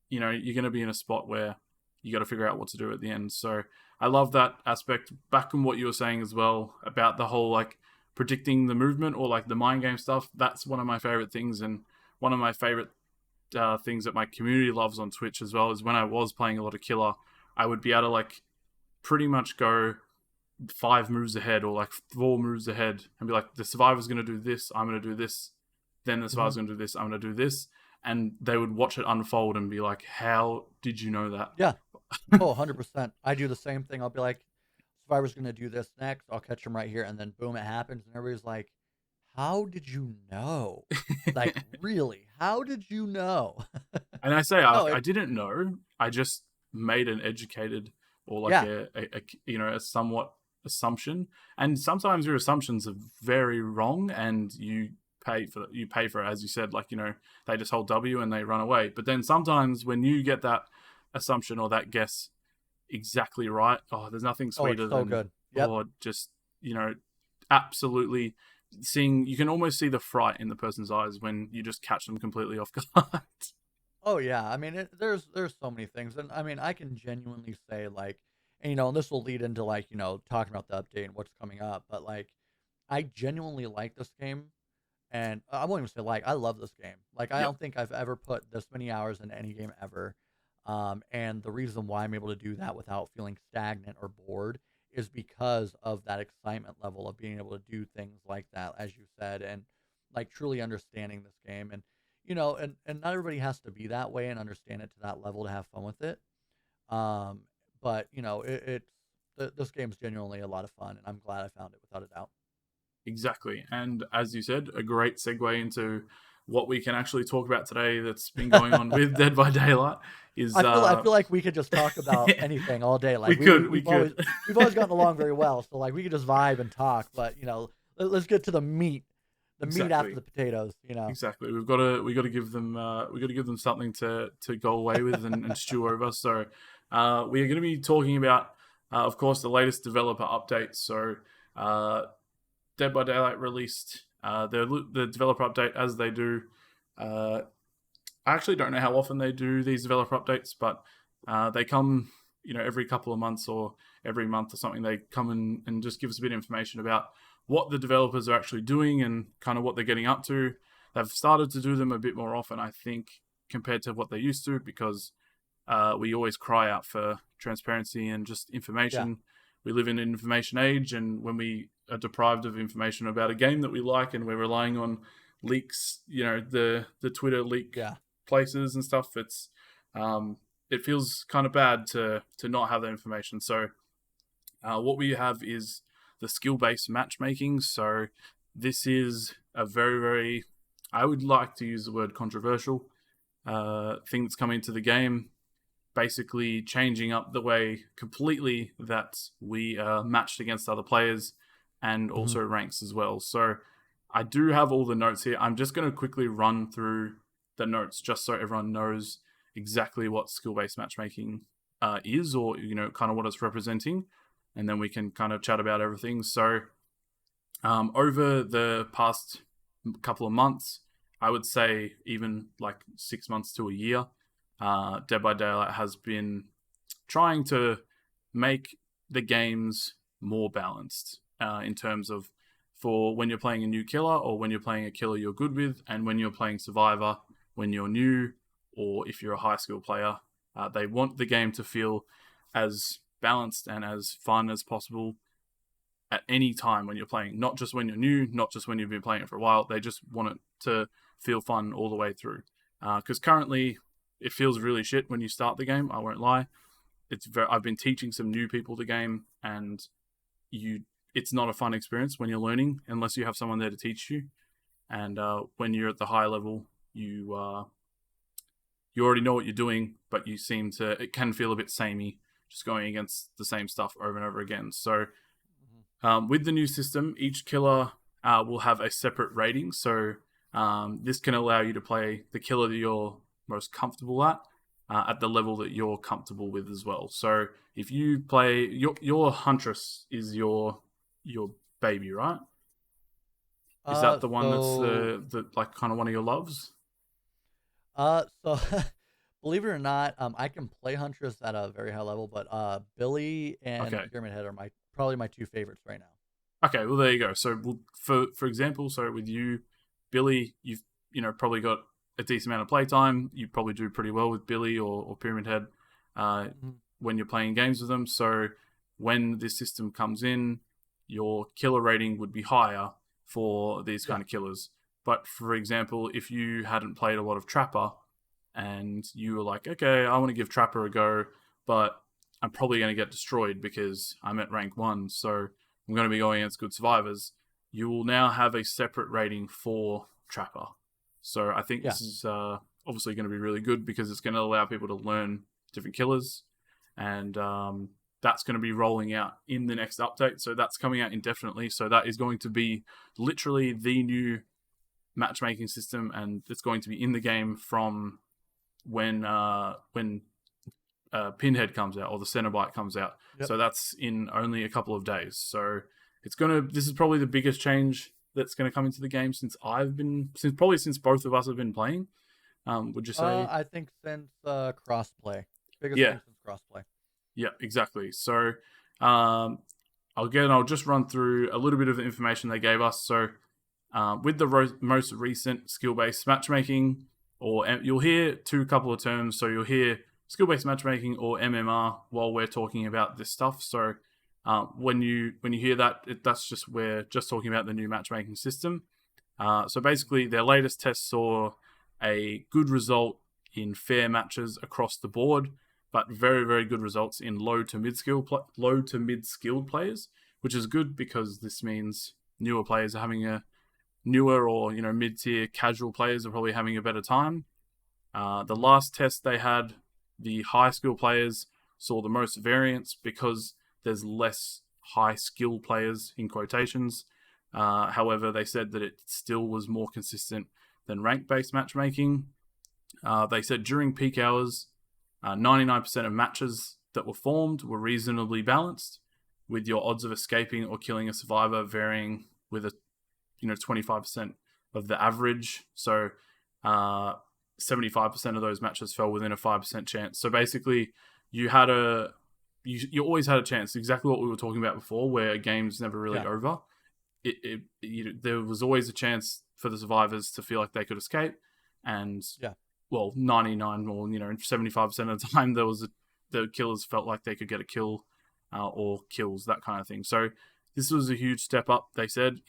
you know, you're going to be in a spot where you got to figure out what to do at the end. So I love that aspect. Back on what you were saying as well about the whole like predicting the movement or like the mind game stuff. That's one of my favorite things, and one of my favorite things that my community loves on Twitch as well is when I was playing a lot of killer, I would be able to like pretty much go 5 moves ahead or like 4 moves ahead and be like, the survivor's going to do this, I'm going to do this, then the survivor's Mhm. going to do this, I'm going to do this, and they would watch it unfold and be like, how did you know that? Yeah. Oh, 100%. I do the same thing. I'll be like, Survivor's gonna do this next. I'll catch him right here, and then boom, it happens, and everybody's like, "How did you know? Like, really? How did you know?" And I say, No, I didn't know, I just made an educated or like yeah. a you know, a somewhat assumption, and sometimes your assumptions are very wrong, and you pay for it, as you said, like, you know, they just hold W and they run away. But then sometimes when you get that assumption or that guess exactly right, oh, there's nothing Oh, it's sweeter so than, good. Yep. or just, you know, absolutely seeing, you can almost see the fright in the person's eyes when you just catch them completely off guard. Oh yeah. I mean, there's so many things, and I mean, I can genuinely say like, and you know, and this will lead into like, you know, talking about the update and what's coming up, but like, I genuinely like this game. And I won't even say like, I love this game. Like, I Yep, don't think I've ever put this many hours into any game ever. And the reason why I'm able to do that without feeling stagnant or bored is because of that excitement level of being able to do things like that, as you said, and like truly understanding this game. And, you know, and not everybody has to be that way and understand it to that level to have fun with it. Um, but, you know, this game's genuinely a lot of fun, and I'm glad I found it without a doubt. exactly. And as you said, a great segue into what we can actually talk about today that's been going on with Dead by Daylight is I feel like we could just talk about anything all day. we Like could, we we've always could. gotten along very well. So like we could just vibe and talk. But you know, let's get to the meat, the meat after Exactly. the potatoes. You know. Exactly. We got to give them we got to give them something to go away with and stew over. So we are going to be talking about of course the latest developer updates. So Dead by Daylight released the developer update as they do. I actually don't know how often they do these developer updates, but they come, every couple of months or every month or something. They come in and just give us a bit of information about what the developers are actually doing and kind of what they're getting up to. They've started to do them a bit more often, I think, compared to what they used to, because we always cry out for transparency and just information. Yeah. We live in an information age, and when we are deprived of information about a game that we like and we're relying on leaks, the Twitter leak places and stuff, it feels kind of bad to not have that information. So what we have is the skill-based matchmaking. So this is a very, very, I would like to use the word controversial thing that's coming into the game, basically changing up the way completely that we are matched against other players and also ranks as well. So I do have all the notes here. I'm just going to quickly run through the notes just so everyone knows exactly what skill-based matchmaking is, or kind of what it's representing, and then we can kind of chat about everything. So over the past couple of months, I would say even like 6 months to a year, Dead by Daylight has been trying to make the games more balanced in terms of, for when you're playing a new killer, or when you're playing a killer you're good with, and when you're playing Survivor when you're new, or if you're a high skill player. They want the game to feel as balanced and as fun as possible at any time when you're playing, not just when you're new, not just when you've been playing it for a while. They just want it to feel fun all the way through. Because currently it feels really shit when you start the game, I won't lie. I've been teaching some new people the game, and it's not a fun experience when you're learning unless you have someone there to teach you. And when you're at the high level, you already know what you're doing, but it can feel a bit samey, just going against the same stuff over and over again. So with the new system, each killer will have a separate rating. So this can allow you to play the killer that you're most comfortable at the level that you're comfortable with as well. So if you play your Huntress is your baby, right? Is that the one that's the like kind of one of your loves? So believe it or not, I can play Huntress at a very high level, but Billy and Pyramid Head are probably my two favorites right now. Okay, well there you go. So for example, so with you, Billy, you've probably got a decent amount of playtime. You probably do pretty well with Billy or Pyramid Head when you're playing games with them. So when this system comes in, your killer rating would be higher for these kind of killers. But for example, if you hadn't played a lot of Trapper and you were like, okay, I want to give Trapper a go, but I'm probably going to get destroyed because I'm at rank 1, so I'm going to be going against good survivors, you will now have a separate rating for Trapper. So I think this is obviously going to be really good, because it's going to allow people to learn different killers, and that's going to be rolling out in the next update. So that's coming out indefinitely. So that is going to be literally the new matchmaking system, and it's going to be in the game from when Pinhead comes out, or the Cenobite comes out. So that's in only a couple of days. So this is probably the biggest change that's going to come into the game since both of us have been playing. Would you say? I think since crossplay. Biggest thing since crossplay. Yeah, exactly. So I'll just run through a little bit of the information they gave us. So with the most recent skill-based matchmaking, or you'll hear a couple of terms. So you'll hear skill-based matchmaking or MMR while we're talking about this stuff. So when you hear that, we're just talking about the new matchmaking system. So basically, their latest test saw a good result in fair matches across the board, but very, very good results in low to mid skilled players, which is good because this means newer players are having or mid-tier casual players are probably having a better time. The last test they had, the high skill players saw the most variance because there's less high skill players in quotations. However, they said that it still was more consistent than rank-based matchmaking. They said during peak hours, 99% of matches that were formed were reasonably balanced, with your odds of escaping or killing a survivor varying with a 25% of the average. So 75% of those matches fell within a 5% chance. So basically, you always had a chance. Exactly what we were talking about before, where a game's never really over. There was always a chance for the survivors to feel like they could escape, and 99 or 75% of the time the killers felt like they could get a kill or kills, that kind of thing. So this was a huge step up, they said,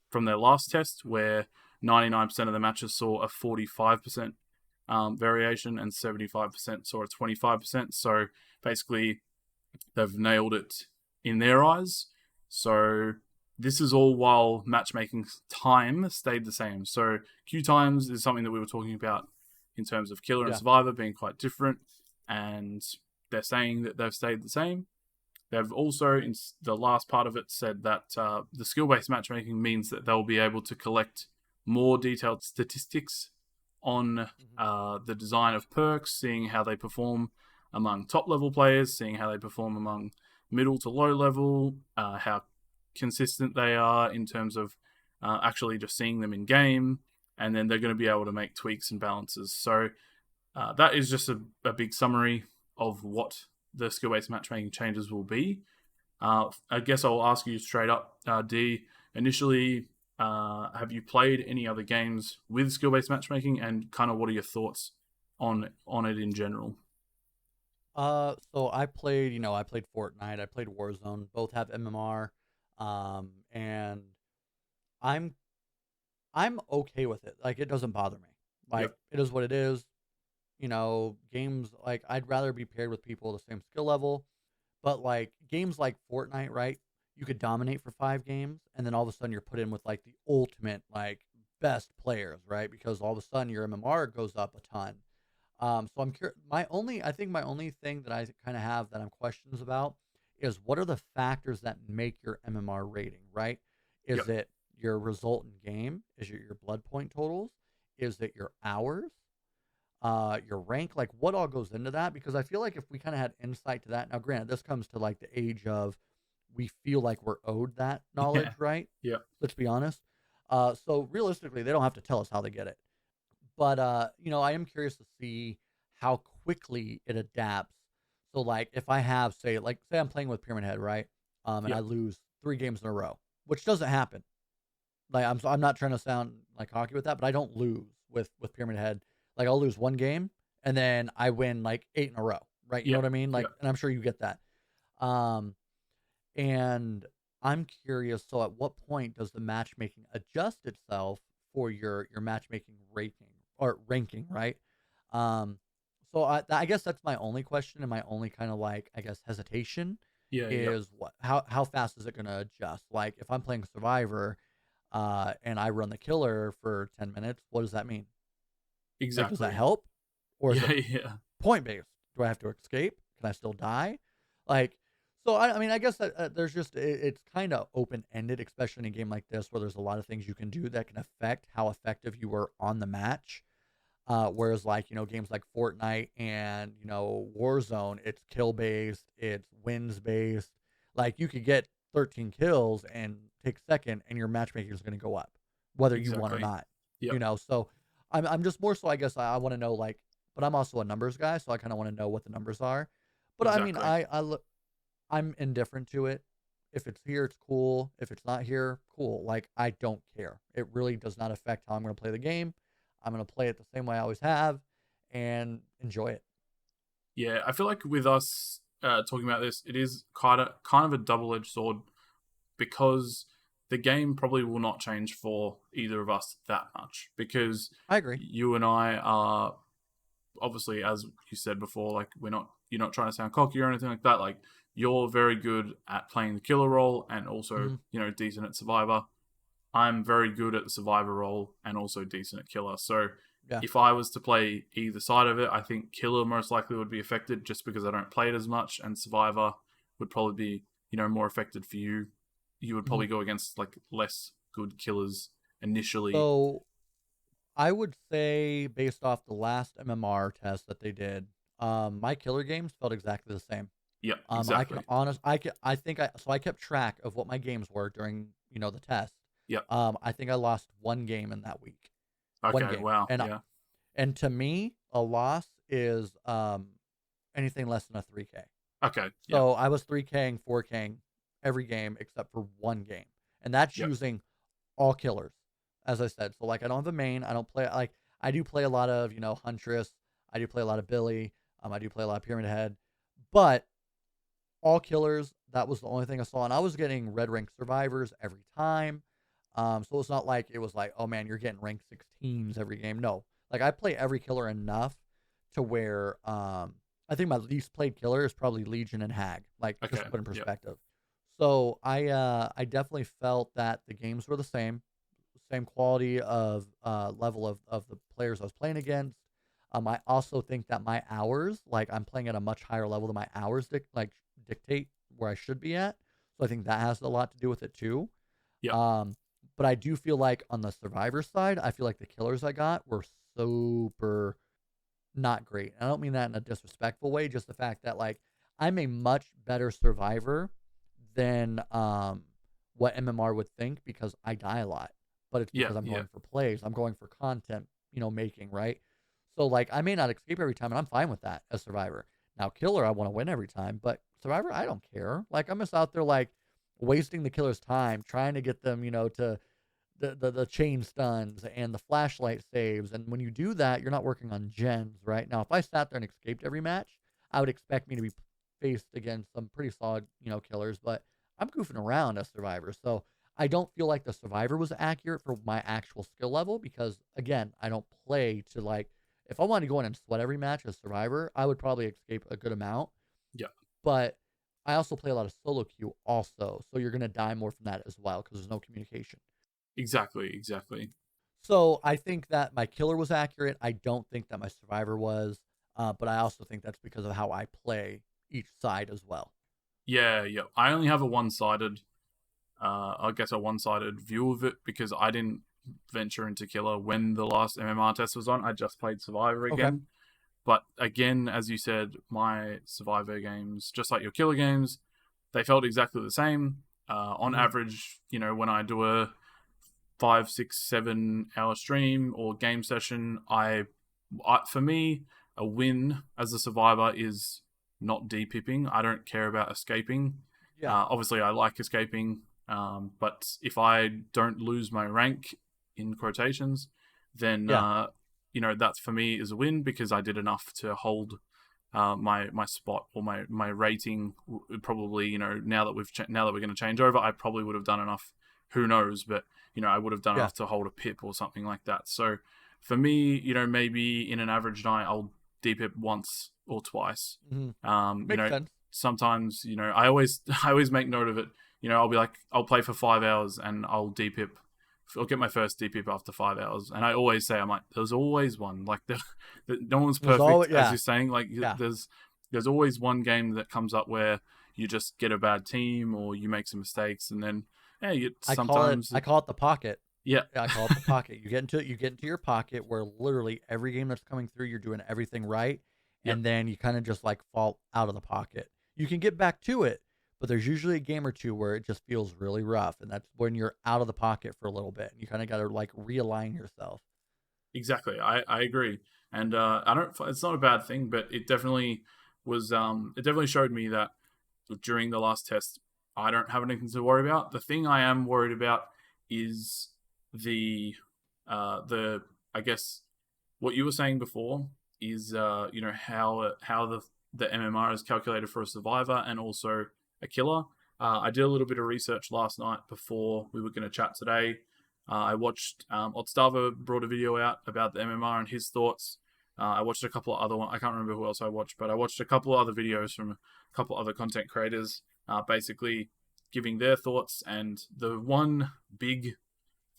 from their last test, where 99% of the matches saw a 45% variation and 75% saw a 25%. So basically, they've nailed it in their eyes. So this is all while matchmaking time stayed the same. So queue times is something that we were talking about in terms of killer and survivor being quite different, and they're saying that they've stayed the same. They've also, in the last part of it, said that the skill-based matchmaking means that they'll be able to collect more detailed statistics on the design of perks, seeing how they perform among top-level players, seeing how they perform among middle to low-level, how consistent they are in terms of actually just seeing them in game, and then they're going to be able to make tweaks and balances. So that is just a big summary of what the skill-based matchmaking changes will be. I guess I'll ask you straight up, D, initially, have you played any other games with skill-based matchmaking, and kind of what are your thoughts on it in general? So I played Fortnite, I played Warzone, both have MMR, and I'm okay with it. Like, it doesn't bother me. Like, it is what it is. Games, like, I'd rather be paired with people the same skill level, but like games like Fortnite, right? You could dominate for 5 games, and then all of a sudden you're put in with like the ultimate, like, best players, right? Because all of a sudden your MMR goes up a ton. So I'm curious. I think my only thing that I kind of have that I'm questions about is what are the factors that make your MMR rating, right? Is it your result in game? Is it your blood point totals? Is it your hours? Your rank? Like, what all goes into that? Because I feel like if we kind of had insight to that, now granted, this comes to like the age of we feel like we're owed that knowledge, right? Yeah. Let's be honest. So realistically, they don't have to tell us how they get it. But I am curious to see how quickly it adapts. So like if I have say I'm playing with Pyramid Head, right? And I lose 3 games in a row, which doesn't happen. Like I'm not trying to sound like cocky with that, but I don't lose with Pyramid Head. Like I'll lose 1 game and then I win like 8 in a row, right? You know what I mean? Like, and I'm sure you get that. And I'm curious. So at what point does the matchmaking adjust itself for your matchmaking ranking, right? So I guess that's my only question and my only kind of like, I guess, hesitation is how fast is it going to adjust? Like if I'm playing Survivor, and I run the killer for 10 minutes, what does that mean? Exactly. Like, does that help? Or is it point based? Do I have to escape? Can I still die? Like, so I mean, I guess that there's just it's kind of open ended, especially in a game like this where there's a lot of things you can do that can affect how effective you were on the match. Whereas like games like Fortnite and Warzone, it's kill based, it's wins based. Like you could get 13 kills and take second, and your matchmaking is going to go up, whether you want or not. So I'm just more so, I guess I want to know, like, but I'm also a numbers guy, so I kind of want to know what the numbers are. But I mean, I'm indifferent to it. If it's here, it's cool. If it's not here, cool. Like, I don't care. It really does not affect how I'm going to play the game. I'm going to play it the same way I always have and enjoy it. Yeah, I feel like with us talking about this, it is kind of a double-edged sword, because the game probably will not change for either of us that much, because I agree. You and I are obviously, as you said before, like you're not trying to sound cocky or anything like that. Like, you're very good at playing the killer role and also decent at survivor. I'm very good at the survivor role and also decent at killer. So if I was to play either side of it, I think killer most likely would be affected just because I don't play it as much, and survivor would probably be more affected for you. You would probably go against like less good killers initially. So I would say, based off the last MMR test that they did, my killer games felt exactly the same. Yeah, exactly. I kept track of what my games were during the test. Yep. I think I lost one game in that week. One Okay. game. Wow. And Yeah. and to me, a loss is anything less than a 3K. Okay. Yep. So I was 3King, 4King every game except for one game. And that's Yep. using all killers, as I said. So like I don't have a main. I don't play like I do play a lot of, Huntress. I do play a lot of Billy. I do play a lot of Pyramid Head. But all killers, that was the only thing I saw. And I was getting red rank survivors every time. So it's not like it was like, oh man, you're getting rank 16s every game. No. Like I play every killer enough to where I think my least played killer is probably Legion and Hag. Like just to put in Yep. perspective. So I definitely felt that the games were the same quality of level of the players I was playing against. I also think that my hours, like I'm playing at a much higher level than my hours dictate where I should be at. So I think that has a lot to do with it too. Yep. But I do feel like on the survivor side, I feel like the killers I got were super not great. I don't mean that in a disrespectful way, just the fact that like I'm a much better survivor than what MMR would think because I die a lot. But it's because I'm going for plays. I'm going for content, making, right? So like I may not escape every time and I'm fine with that as survivor. Now killer I want to win every time, but survivor I don't care. Like I'm just out there like wasting the killer's time trying to get them, to the chain stuns and the flashlight saves. And when you do that, you're not working on gens, right? Now, if I sat there and escaped every match, I would expect me to be faced against some pretty solid, killers, but I'm goofing around as survivor. So I don't feel like the survivor was accurate for my actual skill level because again, I don't play to like, if I wanted to go in and sweat every match as survivor, I would probably escape a good amount. Yeah. But I also play a lot of solo queue also. So you're going to die more from that as well because there's no communication. Exactly. So I think that my killer was accurate. I don't think that my survivor was, but I also think that's because of how I play each side as well. Yeah. I only have a one-sided view of it because I didn't venture into killer when the last MMR test was on. I just played survivor again. Okay. But again, as you said, my survivor games, just like your killer games, they felt exactly the same. On average, when I do a 5, 6, 7 hour stream or game session, for me, a win as a survivor is not depipping. I don't care about escaping. Yeah. Obviously, I like escaping, but if I don't lose my rank, in quotations, then that for me is a win because I did enough to hold my spot or my rating. Probably, now that we're going to change over, I probably would have done enough. Who knows? But I would have done enough to hold a pip or something like that. So for me, maybe in an average night, I'll depip once or twice. Makes sense. Sometimes, I always make note of it. I'll be like, I'll play for 5 hours and I'll depip. I'll get my first depip after 5 hours, and I always say, I'm like, there's always one. Like no one's perfect, as you're saying. Like there's always one game that comes up where you just get a bad team or you make some mistakes, and then sometimes I call it the pocket. Yeah, I call it the pocket. You get into your pocket where literally every game that's coming through, you're doing everything right, and then you kind of just like fall out of the pocket. You can get back to it, but there's usually a game or two where it just feels really rough, and that's when you're out of the pocket for a little bit. And you kind of got to like realign yourself. Exactly, I agree, and I don't. It's not a bad thing, but it definitely was. It definitely showed me that during the last test, I don't have anything to worry about. The thing I am worried about is the I guess what you were saying before is how the MMR is calculated for a survivor and also a killer. I did a little bit of research last night before we were going to chat today. I watched Otstava brought a video out about the MMR and his thoughts. I watched a couple of other ones. I can't remember who else I watched, but I watched a couple of other videos from a couple other content creators, basically giving their thoughts. And the one big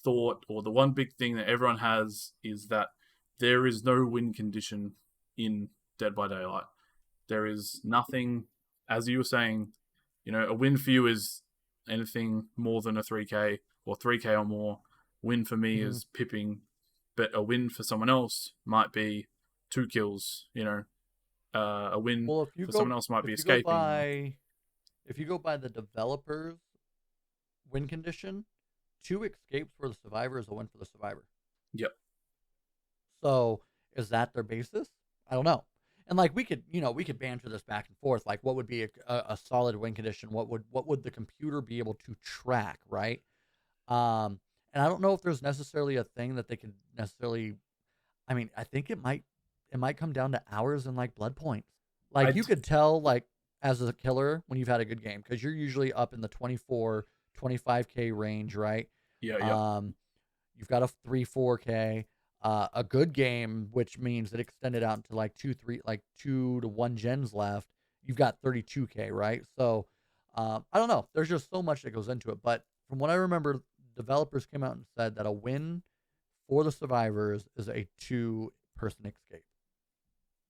thought, or the one big thing that everyone has, is that there is no win condition in Dead by Daylight. There is nothing, as you were saying, a win for you is anything more than a 3K or 3K or more. Win for me is pipping, but a win for someone else might be 2 kills. A win for someone else might be escaping. If you go by the developer's win condition, 2 escapes for the survivor is a win for the survivor. Yep. So is that their basis? I don't know. And like we could banter this back and forth. Like, what would be a solid win condition? What would the computer be able to track, right? And I don't know if there's necessarily a thing that they could necessarily. I mean, I think it might come down to hours and like blood points. Like you could tell, like, as a killer when you've had a good game, because you're usually up in the 24, 25K range, right? Yeah. You've got a 3-4K. A good game, which means it extended out into like 2 to 1 gens left. You've got 32K, right? So I don't know. There's just so much that goes into it. But from what I remember, developers came out and said that a win for the survivors is a 2-person escape.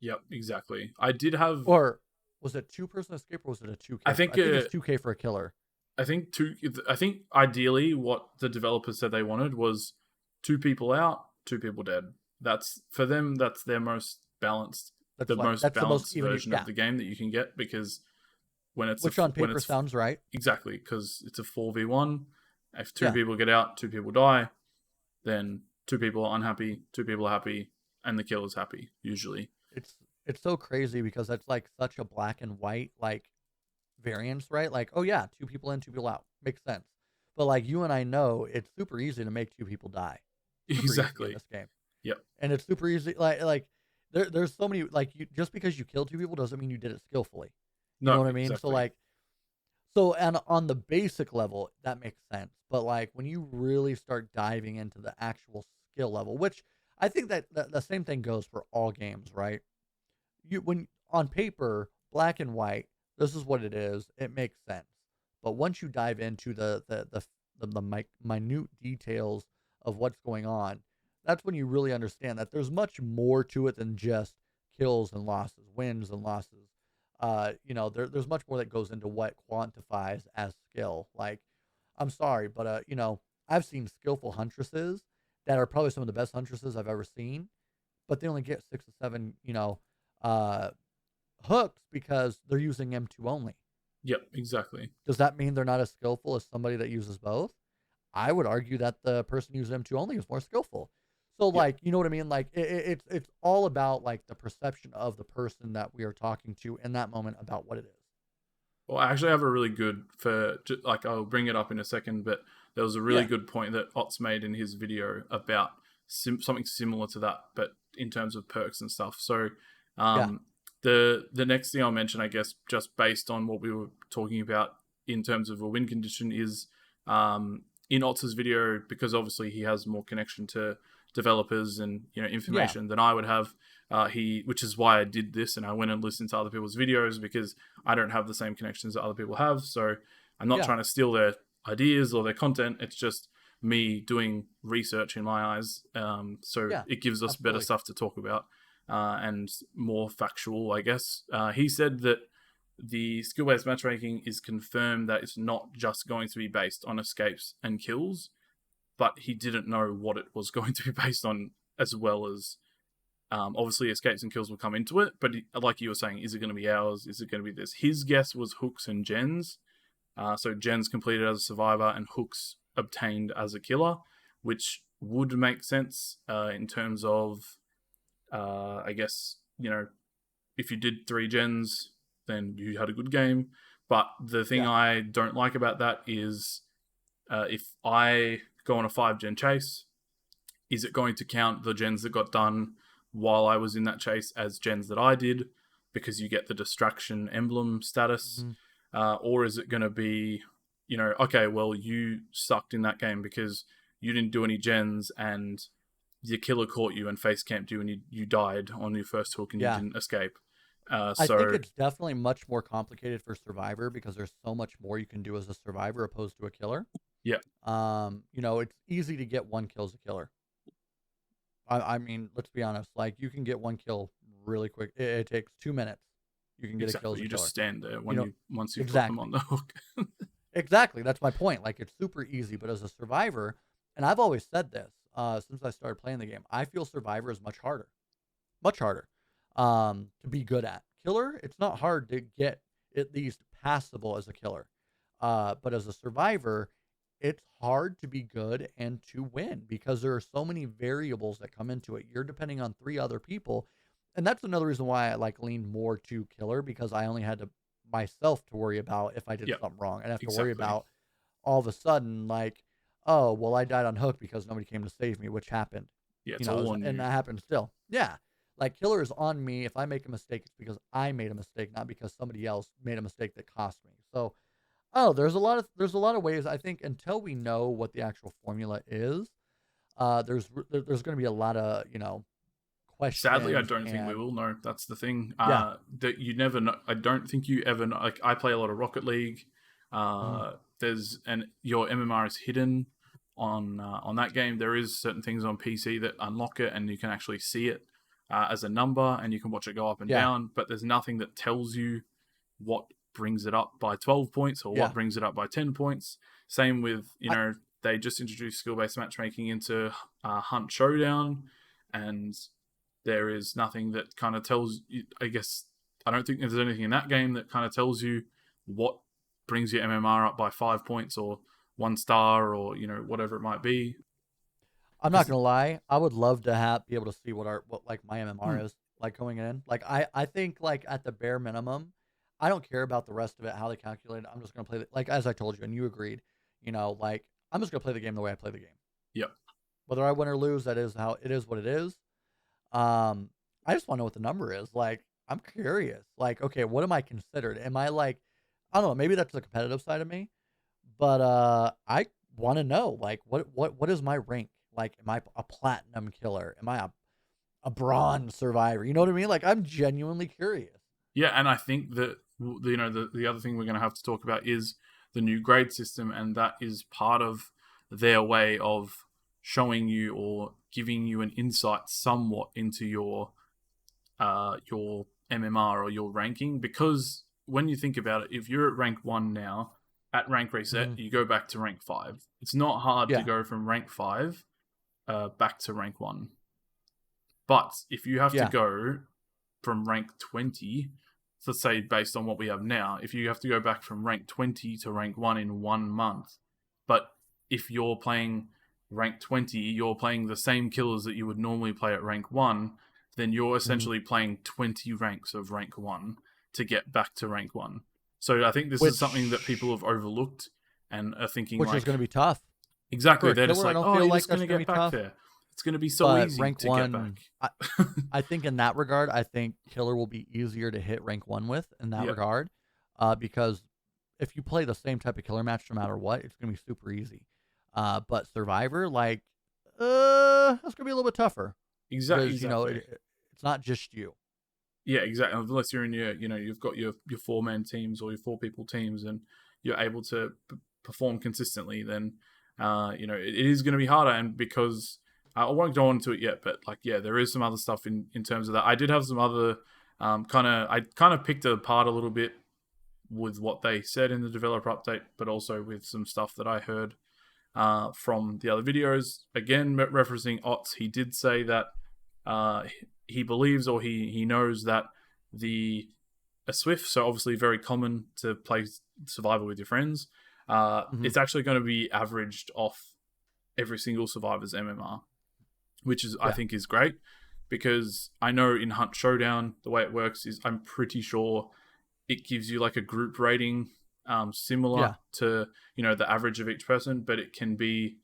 Yep, exactly. I did have. Or was it 2-person escape, or was it a 2K? I think it's 2K for a killer. I think ideally what the developers said they wanted was 2 people out, 2 people dead. That's for them. That's their most balanced, That's the like- most that's the most balanced even- version yeah. of the game that you can get, because when it's Which on paper sounds right. exactly, because it's a 4v1. If 2 Yeah. people get out, 2 people die, then 2 people are unhappy, 2 people are happy, and the killer's happy usually. It's so crazy because that's like such a black and white like variance, right? Like, oh yeah, 2 people in, 2 people out, makes sense. But like you and I know, it's super easy to make 2 people die. Super easy Exactly. in this game. Yep. And it's super easy. Like there's so many, like, you just because you killed 2 people doesn't mean you did it skillfully. You know what I mean? Exactly. And on the basic level, that makes sense. But like when you really start diving into the actual skill level, which I think that the same thing goes for all games, right? When on paper, black and white, this is what it is. It makes sense. But once you dive into the minute details of what's going on, that's when you really understand that there's much more to it than just kills and losses, wins and losses. There's much more that goes into what quantifies as skill. Like, I'm sorry, but I've seen skillful huntresses that are probably some of the best huntresses I've ever seen, but they only get 6 to 7, hooks because they're using M2 only. Yep, exactly. Does that mean they're not as skillful as somebody that uses both? I would argue that the person using M2 only is more skillful. So, like, you know what I mean? Like, it's all about, like, the perception of the person that we are talking to in that moment about what it is. Well, I actually have a really good I'll bring it up in a second, but there was a really good point that Otz made in his video about something similar to that, but in terms of perks and stuff. So, the next thing I'll mention, I guess, just based on what we were talking about in terms of a win condition, is in Otz's video, because obviously he has more connection to developers and information than I would have. Which is why I did this, and I went and listened to other people's videos, because I don't have the same connections that other people have. So I'm not trying to steal their ideas or their content. It's just me doing research in my eyes. It gives us better stuff to talk about and more factual, I guess. He said that the skill-based matchmaking is confirmed that it's not just going to be based on escapes and kills, but he didn't know what it was going to be based on, as well as obviously escapes and kills will come into it. But like you were saying, is it going to be hours? Is it going to be this? His guess was hooks and gens. So gens completed as a survivor and hooks obtained as a killer, which would make sense in terms of, I guess, if you did 3 gens, then you had a good game. But the thing I don't like about that is if I go on a 5-gen chase, is it going to count the gens that got done while I was in that chase as gens that I did, because you get the distraction emblem status? Or is it going to be, okay, well, you sucked in that game because you didn't do any gens and your killer caught you and face camped you and you died on your first hook and you didn't escape. I think it's definitely much more complicated for Survivor because there's so much more you can do as a Survivor opposed to a killer. Yeah. It's easy to get 1 kill as a killer. I mean, let's be honest. Like, you can get 1 kill really quick. It takes 2 minutes. You can get a kill as a killer. You just stand there once you put them on the hook. Exactly. That's my point. Like, it's super easy. But as a Survivor, and I've always said this since I started playing the game, I feel Survivor is much harder. Much harder to be good at. Killer, it's not hard to get at least passable as a killer. But as a Survivor, it's hard to be good and to win because there are so many variables that come into it. You're depending on 3 other people. And that's another reason why I like leaned more to killer, because I only had to myself to worry about if I did Yep, something wrong. I'd have to worry exactly. about all of a sudden, like, oh, well, I died on hook because nobody came to save me, which happened. Yeah, it's all on And you. that happens still. Yeah. Like killer is on me. If I make a mistake, it's because I made a mistake, not because somebody else made a mistake that cost me. So, oh, there's a lot of ways. I think until we know what the actual formula is, there's going to be a lot of Sadly, I questions don't think we and will know. That's the thing. yeah. That you never know. I don't think you ever know. Like I play a lot of Rocket League. Mhm. Your MMR is hidden on that game. There is certain things on PC that unlock it, and you can actually see it as a number, and you can watch it go up and Yeah. down. But there's nothing that tells you what brings it up by 12 points or what Yeah. brings it up by 10 points. Same with I, they just introduced skill-based matchmaking into Hunt Showdown, and there is nothing that kind of tells you, I guess, I don't think there's anything in that game that kind of tells you what brings your MMR up by 5 points or 1 star or, whatever it might be. I'm not Because, gonna lie. I would love to be able to see what like my hmm, MMR is like going in. Like I think like at the bare minimum, I don't care about the rest of it, how they calculate it. I'm just gonna play like as I told you and you agreed. Like I'm just gonna play the game the way I play the game. yep. Whether I win or lose, that is how it is. What it is. I just want to know what the number is. Like I'm curious. Like okay, what am I considered? Am I like I don't know. Maybe that's the competitive side of me. But I want to know like what is my rank? Like, am I a platinum killer? Am I a bronze survivor? You know what I mean? Like, I'm genuinely curious. Yeah, and I think that, the other thing we're going to have to talk about is the new grade system, and that is part of their way of showing you or giving you an insight somewhat into your MMR or your ranking. Because when you think about it, if you're at rank 1 now, at rank reset, Hmm. you go back to rank 5. It's not hard to Yeah, go from rank 5 back to rank 1. But if you have to yeah. go from rank 20, so let's say based on what we have now, if you have to go back from rank 20 to rank 1 in 1 month, but if you're playing rank 20, you're playing the same killers that you would normally play at rank 1, then you're Hmm. essentially playing 20 ranks of rank 1 to get back to rank 1. So I think this is something that people have Which overlooked and are thinking which is like, going to be tough exactly, for a they're just killer. I like, don't oh, feel you're like just going that's to going to get be back tough. there. It's going to be so But easy rank to get one, back. I think in that regard, I think killer will be easier to hit rank one with in that Yeah. regard, because if you play the same type of killer match no matter what, it's going to be super easy. But survivor, like, that's going to be a little bit tougher because Exactly. it's not just you. Yeah, exactly. Unless you're in you've got your 4-man teams or your 4-people teams, and you're able to perform consistently, then it is going to be harder. And because I won't go into it yet, but like, yeah, there is some other stuff in terms of that. I did have some other I kind of picked it apart a little bit with what they said in the developer update, but also with some stuff that I heard from the other videos. Again, referencing Otts, he did say that uh, he believes or he knows that the a Swift, so obviously very common to play Survivor with your friends, Hmm. it's actually going to be averaged off every single survivor's MMR, which is I Yeah, think is great, because I know in Hunt Showdown the way it works is I'm pretty sure it gives you like a group rating similar yeah. to the average of each person, but it can be,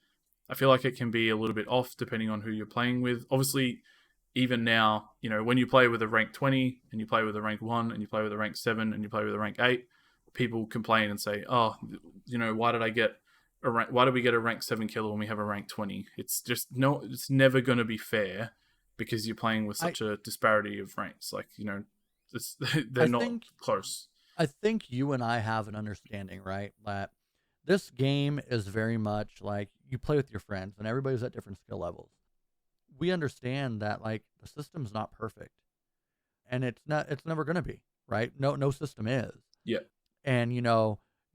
I feel like it can be a little bit off depending on who you're playing with. Obviously, even now, when you play with a rank 20 and you play with a rank 1 and you play with a rank 7 and you play with a rank 8, people complain and say, oh, why did I get why did we get a rank 7 killer when we have a rank 20? It's just, no, it's never going to be fair, because you're playing with I such a disparity of ranks. Like, they're I not think close. I think you and I have an understanding, right? That this game is very much like you play with your friends and everybody's at different skill levels. We understand that like the system's not perfect and it's never going to be, right? No system is. Yeah. And you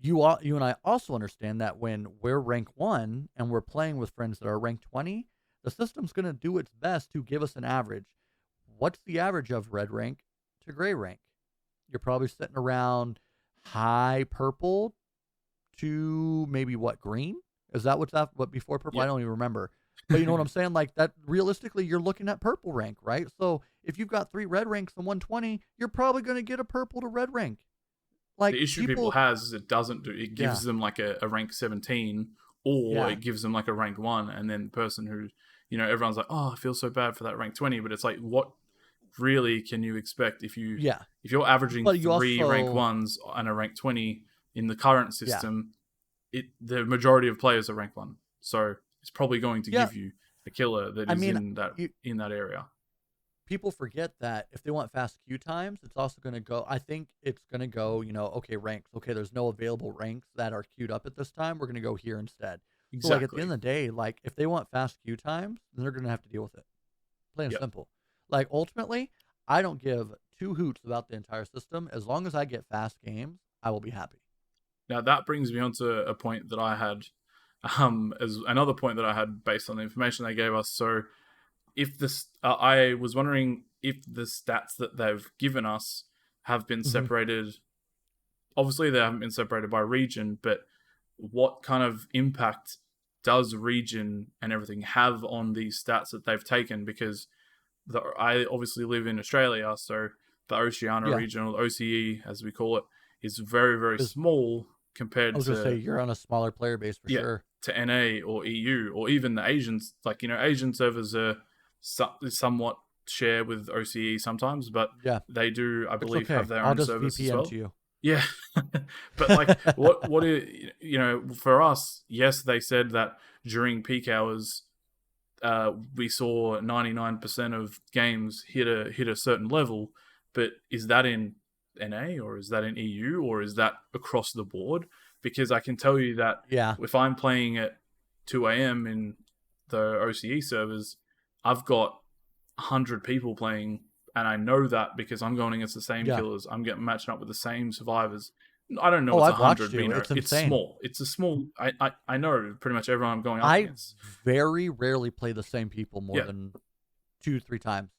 and I also understand that when we're rank 1 and we're playing with friends that are rank 20, the system's going to do its best to give us an average. What's the average of red rank to gray rank? You're probably sitting around high purple to maybe what, green? Is that what before purple? Yeah. I don't even remember. But you know what I'm saying? Like that, realistically, you're looking at purple rank, right? So if you've got 3 red ranks and 120, you're probably going to get a purple to red rank. Like The issue people has is it doesn't do. It gives them like a rank 17, or it gives them like a rank 1, and then the person who, everyone's like, oh, I feel so bad for that rank 20, but it's like, what really can you expect if you're averaging 3 rank 1s and a rank 20 in the current system? The majority of players are rank 1, so it's probably going to give you a killer that is in that area. People forget that if they want fast queue times, it's also going to go, I think it's going to go, okay, ranks. Okay, there's no available ranks that are queued up at this time. We're going to go here instead. Exactly. So, like, at the end of the day, like, if they want fast queue times, then they're going to have to deal with it. Plain and simple. Like, ultimately, I don't give 2 hoots about the entire system. As long as I get fast games, I will be happy. Now, that brings me on to a point that I had, as another point that I had based on the information they gave us. So, if this, I was wondering if the stats that they've given us have been separated. Obviously, they haven't been separated by region, but what kind of impact does region and everything have on these stats that they've taken? Because I obviously live in Australia, so the Oceania region, or the OCE as we call it, is very, very small compared to... I was going to say, you're on a smaller player base for sure. To NA or EU, or even the Asians. Like, Asian servers are somewhat share with OCE sometimes, but they do, I believe, have their own service as well. To you. Yeah, but like, what is, for us? Yes, they said that during peak hours, we saw 99% of games hit a certain level. But is that in NA, or is that in EU, or is that across the board? Because I can tell you that if I'm playing at 2 a.m. in the OCE servers, I've got 100 people playing. And I know that because I'm going against the same killers. I'm matching up with the same survivors. I don't know what's 100 being. It's small. It's a small... I know pretty much everyone I'm going up against. I very rarely play the same people more than 2-3 times.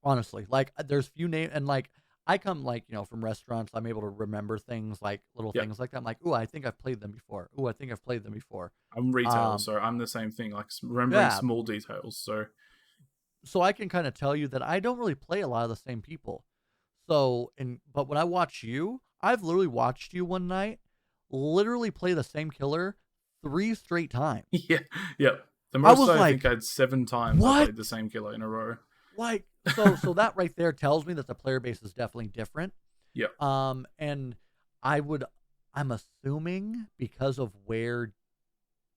Honestly. Like, there's few names... And, like, I come, like, from restaurants. I'm able to remember things, like, little things like that. I'm like, ooh, I think I've played them before. Ooh, I think I've played them before. I'm retail, so I'm the same thing. Like, remembering small details, So I can kind of tell you that I don't really play a lot of the same people. So, but when I watch you, I've literally watched you one night literally play the same killer 3 straight times. Yeah. The most I think I had 7 times I played the same killer in a row. Like, so that right there tells me that the player base is definitely different. Yeah. And I'm assuming because of where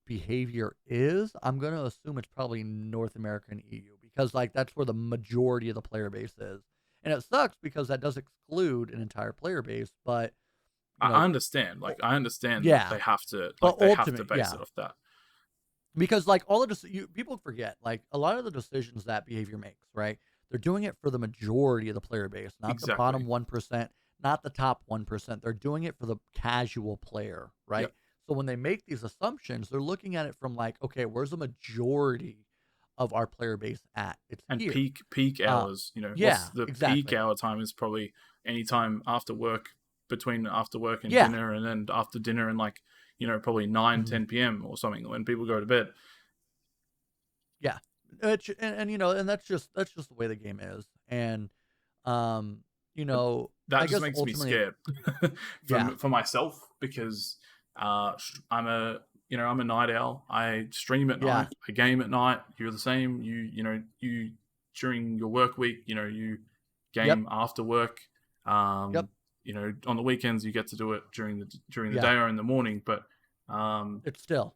behavior is, I'm going to assume it's probably North America and EU, because like that's where the majority of the player base is. And it sucks because that does exclude an entire player base, but I understand. Like, I understand that they have to, like, they have to base it off that. Because like all of this, people forget, like a lot of the decisions that behavior makes, right? They're doing it for the majority of the player base, not the bottom 1%, not the top 1%. They're doing it for the casual player, right? Yep. So when they make these assumptions, they're looking at it from like, okay, where's the majority of our player base at? It's and here. peak hours, what's the peak hour time is probably any time after work, between after work and dinner, and then after dinner and like, probably 10 p.m. or something when people go to bed. Yeah. And that's just the way the game is. And, that just makes me scared for myself, because I'm a night owl. I stream at night, I game at night. You're the same. You during your work week, you game after work. On the weekends you get to do it during the day or in the morning. But it's still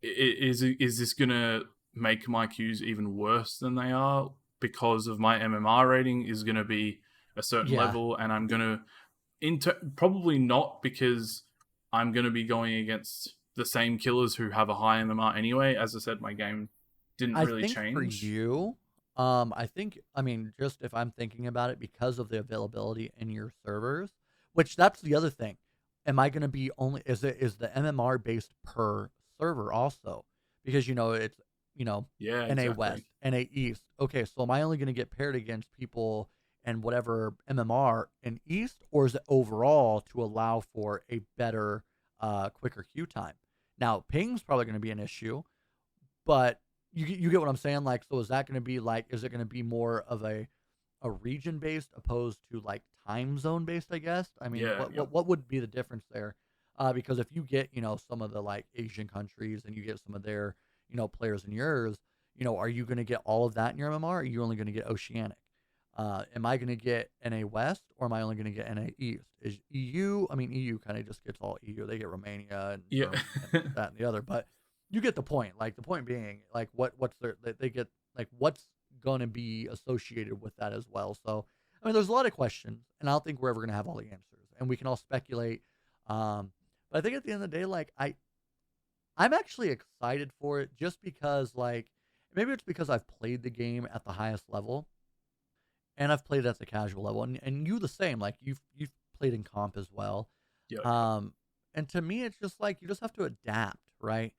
is this gonna make my queues even worse than they are, because of my MMR rating is gonna be a certain level, and I'm gonna probably not, because I'm gonna be going against the same killers who have a high MMR anyway. As I said, my game didn't really change. For you, just if I'm thinking about it, because of the availability in your servers, which that's the other thing. Am I going to be is the MMR based per server also? Because, it's, NA West, NA East. Okay, so am I only going to get paired against people and whatever MMR in East, or is it overall to allow for a better, quicker queue time? Now, ping's probably going to be an issue, but you get what I'm saying? Like, so is that going to be like, is it going to be more of a region based opposed to like time zone based, I guess? I mean, Yeah, what would be the difference there? Because if you get, some of the like Asian countries and you get some of their, players in yours, are you going to get all of that in your MMR? Or are you only going to get Oceanic? Am I going to get NA West or am I only going to get NA East? Is EU? I mean, EU kind of just gets all EU. They get Romania and, Yeah. and that and the other, but you get the point. Like the point being, like what's their they get like what's going to be associated with that as well. So I mean, there's a lot of questions, and I don't think we're ever going to have all the answers, and we can all speculate. But I think at the end of the day, like I'm actually excited for it just because like maybe it's because I've played the game at the highest level and I've played at the casual level, and you the same. Like you've played in comp as well. Yeah. And to me, it's just like you just have to adapt, right?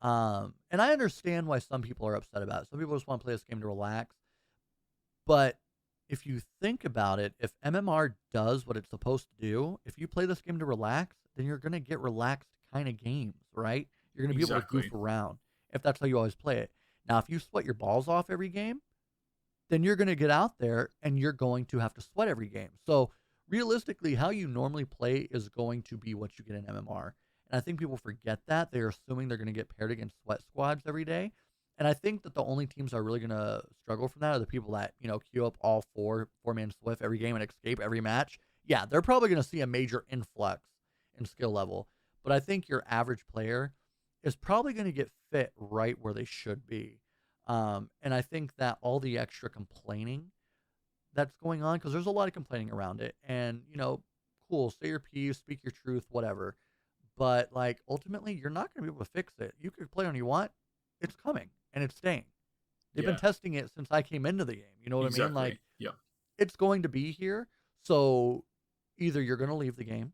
And I understand why some people are upset about it. Some people just want to play this game to relax. But if you think about it, if MMR does what it's supposed to do, if you play this game to relax, then you're going to get relaxed kind of games, right? You're going to be able to goof around if that's how you always play it. Now, if you sweat your balls off every game, then you're going to get out there and you're going to have to sweat every game. So realistically, how you normally play is going to be what you get in MMR. And I think people forget that. They're assuming they're going to get paired against sweat squads every day. And I think that the only teams that are really going to struggle from that are the people that, queue up all four-man Swift every game and escape every match. Yeah, they're probably going to see a major influx in skill level. But I think your average player is probably going to get fit right where they should be. And I think that all the extra complaining that's going on, because there's a lot of complaining around it. And, cool, say your piece, speak your truth, whatever. But, like, ultimately, you're not going to be able to fix it. You could play on you want. It's coming, and it's staying. They've been testing it since I came into the game. You know what I mean? Like, it's going to be here. So either you're going to leave the game,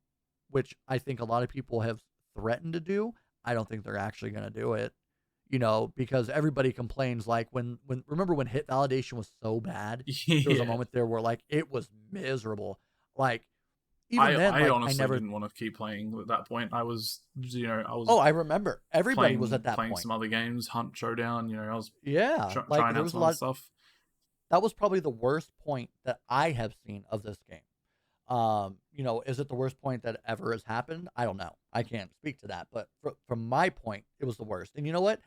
which I think a lot of people have threatened to do. I don't think they're actually going to do it, because everybody complains. Like, remember when hit validation was so bad? There was a moment there where, like, it was miserable. Even then, I like, honestly I never didn't want to keep playing at that point. I was. Oh, I remember. Everybody was at that playing point. some other games, Hunt Showdown. I was like trying there out was some a lot other stuff. That was probably the worst point that I have seen of this game. Is it the worst point that ever has happened? I don't know. I can't speak to that. But from my point, it was the worst. And you know what?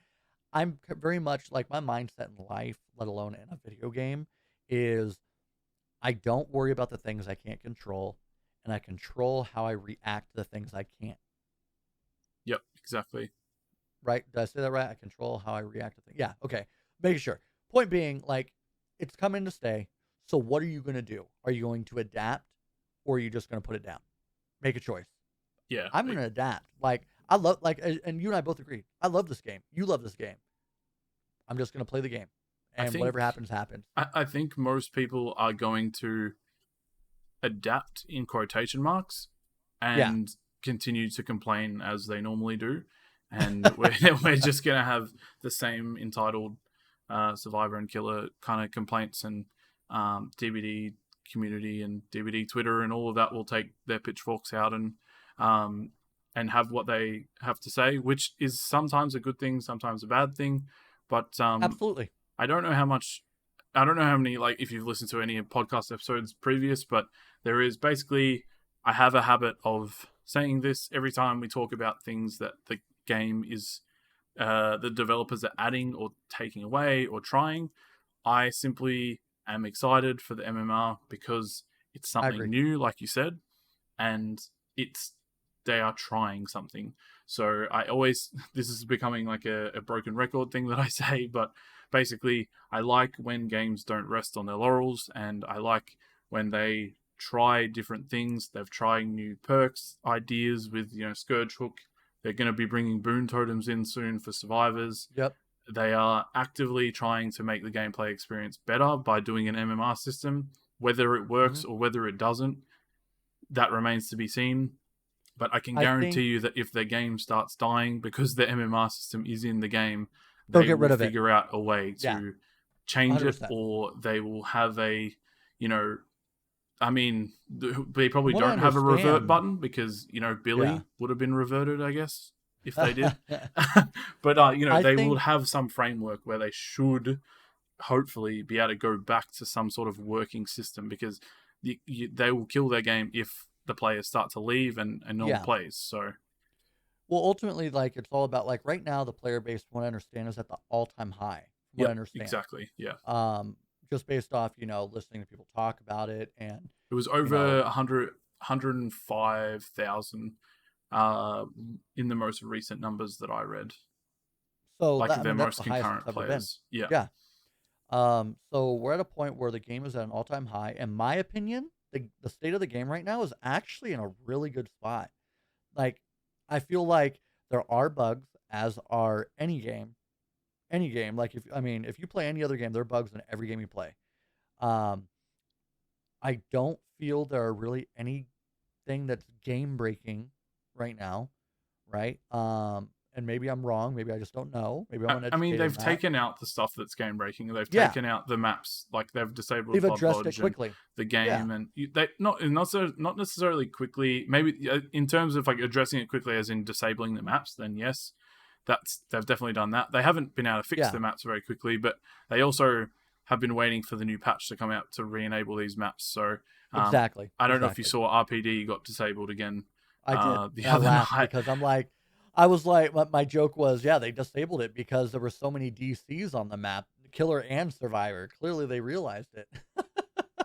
I'm very much like my mindset in life, let alone in a video game, is I don't worry about the things I can't control, and I control how I react to the things I can't. Yep, exactly. Right? Did I say that right? I control how I react to things. Yeah, okay. Making sure. Point being, like, it's coming to stay. So what are you going to do? Are you going to adapt, or are you just going to put it down? Make a choice. Yeah. I'm going to adapt. Like, I love, like, and you and I both agree. I love this game. You love this game. I'm just going to play the game. And whatever happens, happens. I think most people are going to adapt in quotation marks and continue to complain as they normally do. And we're just going to have the same entitled survivor and killer kind of complaints, and DBD community and DBD Twitter and all of that will take their pitchforks out and have what they have to say, which is sometimes a good thing, sometimes a bad thing. But absolutely, I don't know how many, like, if you've listened to any podcast episodes previous, but there is basically, I have a habit of saying this every time we talk about things that the game is, the developers are adding or taking away or trying. I simply am excited for the MMR because it's something new, like you said, and they are trying something. So this is becoming like a broken record thing that I say, but basically I like when games don't rest on their laurels, and I like when they try different things. They've tried new perks, ideas with, Scourge Hook. They're going to be bringing boon totems in soon for survivors. Yep. They are actively trying to make the gameplay experience better by doing an MMR system. Whether it works or whether it doesn't, that remains to be seen. But I can guarantee you that if their game starts dying because the MMR system is in the game, they'll get rid of it. Figure out a way to change 100%. it, or they will have a, I mean, they probably don't have a revert button because, Billy would have been reverted, I guess. if they did. But I they think will have some framework where they should hopefully be able to go back to some sort of working system, because they will kill their game if the players start to leave and no one yeah. plays. So Well, ultimately, like it's all about like right now the player base, from what I understand, is at the all-time high. From what I yep, understand, exactly, yeah. just based off listening to people talk about it, and It was you know, over 105,000 in the most recent numbers that I read, so like that I their mean that's most the highest it's concurrent ever been. players. Yeah. Yeah. So we're at a point where the game is at an all-time high. In my opinion, the state of the game right now is actually in a really good spot. Like, I feel like there are bugs, as are any game. Any game. Like, if you play any other game, there are bugs in every game you play. Um, I don't feel there are really anything that's game breaking right now, right? And maybe I'm wrong. Maybe I just don't know. Maybe I'm I mean, uneducated in they've that. taken out the stuff that's game breaking. They've Yeah, taken out the maps, like they've disabled they've Blood addressed it Lodge and quickly. the Yeah, game, and they not necessarily quickly. Maybe in terms of like addressing it quickly, as in disabling the maps, then yes, they've definitely done that. They haven't been able to fix yeah, the maps very quickly, but they also have been waiting for the new patch to come out to re-enable these maps. So exactly, I don't know if you exactly. saw RPD got disabled again I did, the and I other laughed night. because I was like, my joke was, yeah, they disabled it because there were so many DCs on the map, killer and survivor. Clearly, they realized it.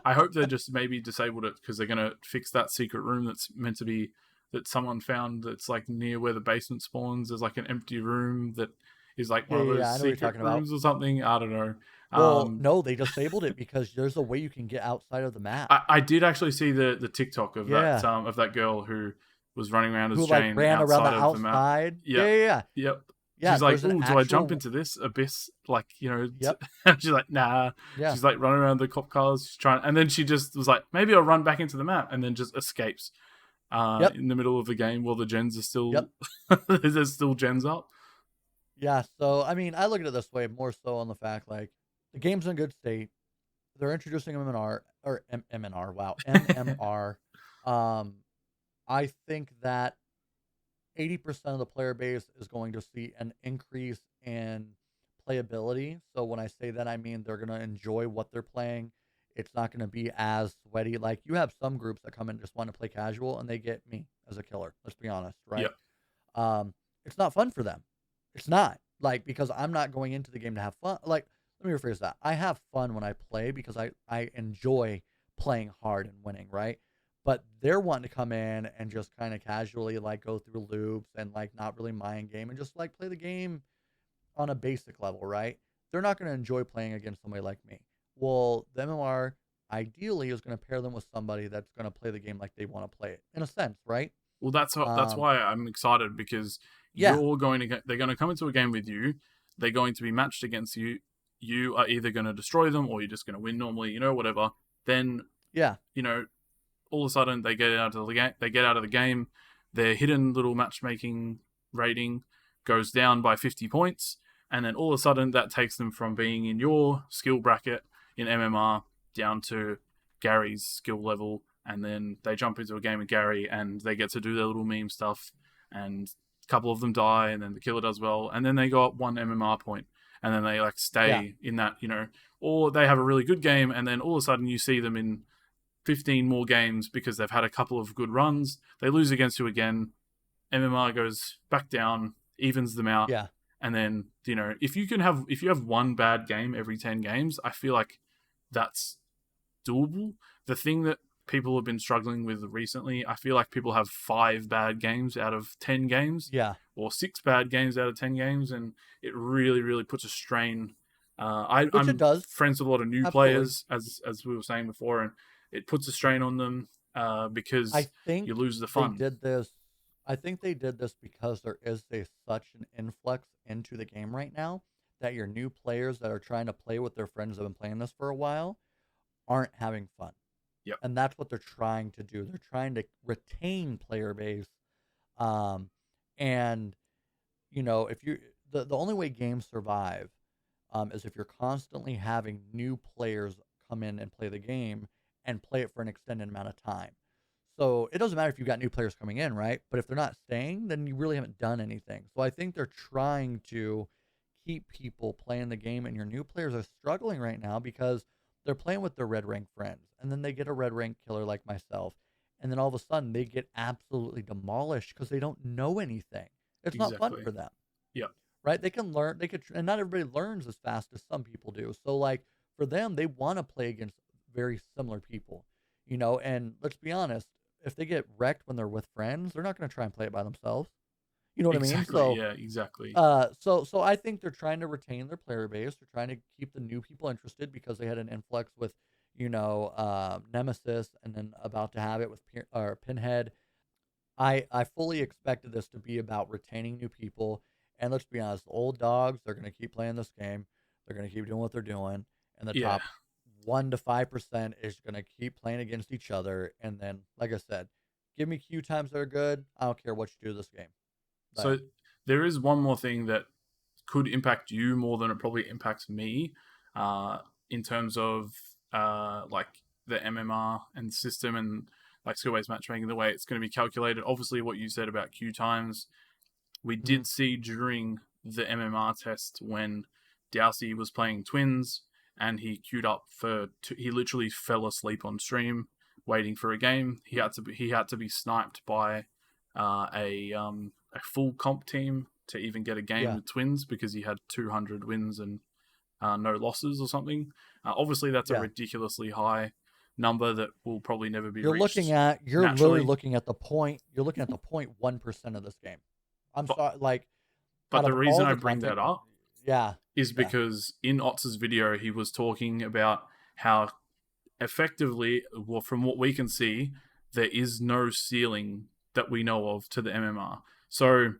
I hope they just maybe disabled it because they're gonna fix that secret room that's meant to be, that someone found, that's like near where the basement spawns. There's like an empty room that is like Yeah, one of yeah, those yeah. I know what you're secret talking about. rooms or something. I don't know. Well, no, they disabled it because there's a way you can get outside of the map. I did actually see the TikTok Yeah, of that girl who was running around as who like Jane ran around the outside of the map. outside. Yeah, Yep, yeah, yeah. yep. Yeah, She's like, there's an "Oh, do I jump actual. into this abyss?" Like, Yep. she's like, "Nah." Yeah. She's like running around the cop cars. She's trying, and then she just was like, "Maybe I'll run back into the map," and then just escapes Yep. in the middle of the game while the gens are Yep. still there's still gens up. Yeah. So I mean, I look at it this way more so on the fact like the game's in good state. They're introducing MMR or MMR. Wow, MMR. Um, I think that 80% of the player base is going to see an increase in playability. So when I say that, I mean they're going to enjoy what they're playing. It's not going to be as sweaty. Like you have some groups that come in and just want to play casual and they get me as a killer. Let's be honest, right? Yep. It's not fun for them. It's not like because I'm not going into the game to have fun. Like let me rephrase that. I have fun when I play because I enjoy playing hard and winning, right? But they're wanting to come in and just kind of casually like go through loops and like not really mind game and just like play the game on a basic level, right? They're not going to enjoy playing against somebody like me. Well, the MMR ideally is going to pair them with somebody that's going to play the game like they want to play it in a sense, right? Well, that's Um, why I'm excited, because yeah, they're going to come into a game with you. They're going to be matched against you. You are either going to destroy them or you're just going to win normally, whatever. Then, yeah, all of a sudden they get out of the game. They get out of the game. Their hidden little matchmaking rating goes down by 50 points, and then all of a sudden that takes them from being in your skill bracket in MMR down to Gary's skill level, and then they jump into a game with Gary and they get to do their little meme stuff, and a couple of them die, and then the killer does well, and then they go up 1 MMR point, and then they like yeah, stay in that, or they have a really good game, and then all of a sudden you see them in 15 more games because they've had a couple of good runs. They lose against you again. MMR goes back down, evens them out, yeah. and then if you have one bad game every 10 games, I feel like that's doable. The thing that people have been struggling with recently, I feel like people have 5 bad games out of 10 games, Yeah. or 6 bad games out of 10 games, and it really, really puts a strain. Which it I'm does. friends with a lot of new Absolutely. players, as we were saying before, and it puts a strain on them I because think you lose the they fun. did this. I think they did this because there is such an influx into the game right now that your new players that are trying to play with their friends that have been playing this for a while aren't having fun. Yep. And that's what they're trying to do. They're trying to retain player base. Um, and if you the only way games survive is if you're constantly having new players come in and play the game and play it for an extended amount of time. So it doesn't matter if you've got new players coming in, right? But if they're not staying, then you really haven't done anything. So I think they're trying to keep people playing the game, and your new players are struggling right now because they're playing with their red rank friends, and then they get a red rank killer like myself, and then all of a sudden they get absolutely demolished because they don't know anything. It's not fun for them. Yeah. Right? They can learn, and not everybody learns as fast as some people do. So like for them, they want to play against very similar people, and let's be honest, if they get wrecked when they're with friends, they're not going to try and play it by themselves. You know what I mean? So yeah, exactly. So I think they're trying to retain their player base. They're trying to keep the new people interested because they had an influx with, Nemesis, and then about to have it with Pinhead. I fully expected this to be about retaining new people. And let's be honest, old dogs, they're going to keep playing this game. They're going to keep doing what they're doing. And the top 1 to 5% is going to keep playing against each other. And then, like I said, give me queue times that are good. I don't care what you do this game. But, so there is one more thing that could impact you more than it probably impacts me, in terms of like the MMR and system and like skill-based matchmaking, the way it's going to be calculated. Obviously, what you said about queue times, we did see during the MMR test when Deaxz was playing twins and he queued up he literally fell asleep on stream waiting for a game. He had to be sniped by a full comp team to even get a game with twins because he had 200 wins and no losses or something. Obviously, that's a ridiculously high number that will probably never be reached. You're literally looking at the point. You're looking at the 0.1% of this game. But the reason I bring that up, is Yeah. because in Otz's video, he was talking about how effectively, well, from what we can see, there is no ceiling that we know of to the MMR. So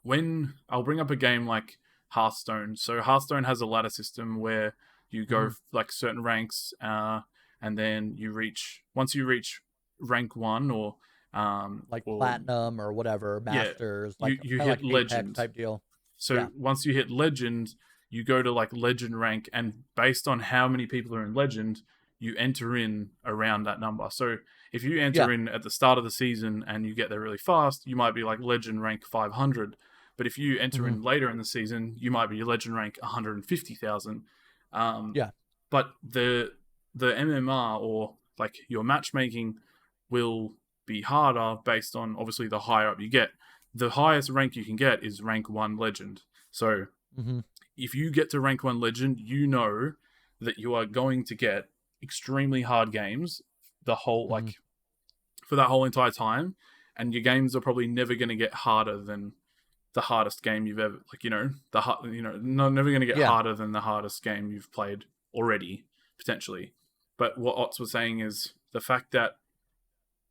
when I'll bring up a game like Hearthstone. So Hearthstone has a ladder system where you go like certain ranks, and then once you reach rank 1 or platinum or whatever, masters, you hit legend type deal. So once you hit legend, you go to like legend rank, and based on how many people are in legend, you enter in around that number. So if you enter in at the start of the season and you get there really fast, you might be like legend rank 500. But if you enter in later in the season, you might be legend rank 150,000. But the MMR or like your matchmaking will be harder based on obviously the higher up you get. The highest rank you can get is rank 1 legend. So if you get to rank 1 legend, you know that you are going to get extremely hard games the whole for that whole entire time, and your games are probably never going to get harder than the hardest game you've ever never going to get harder than the hardest game you've played already potentially. But what Otz was saying is the fact that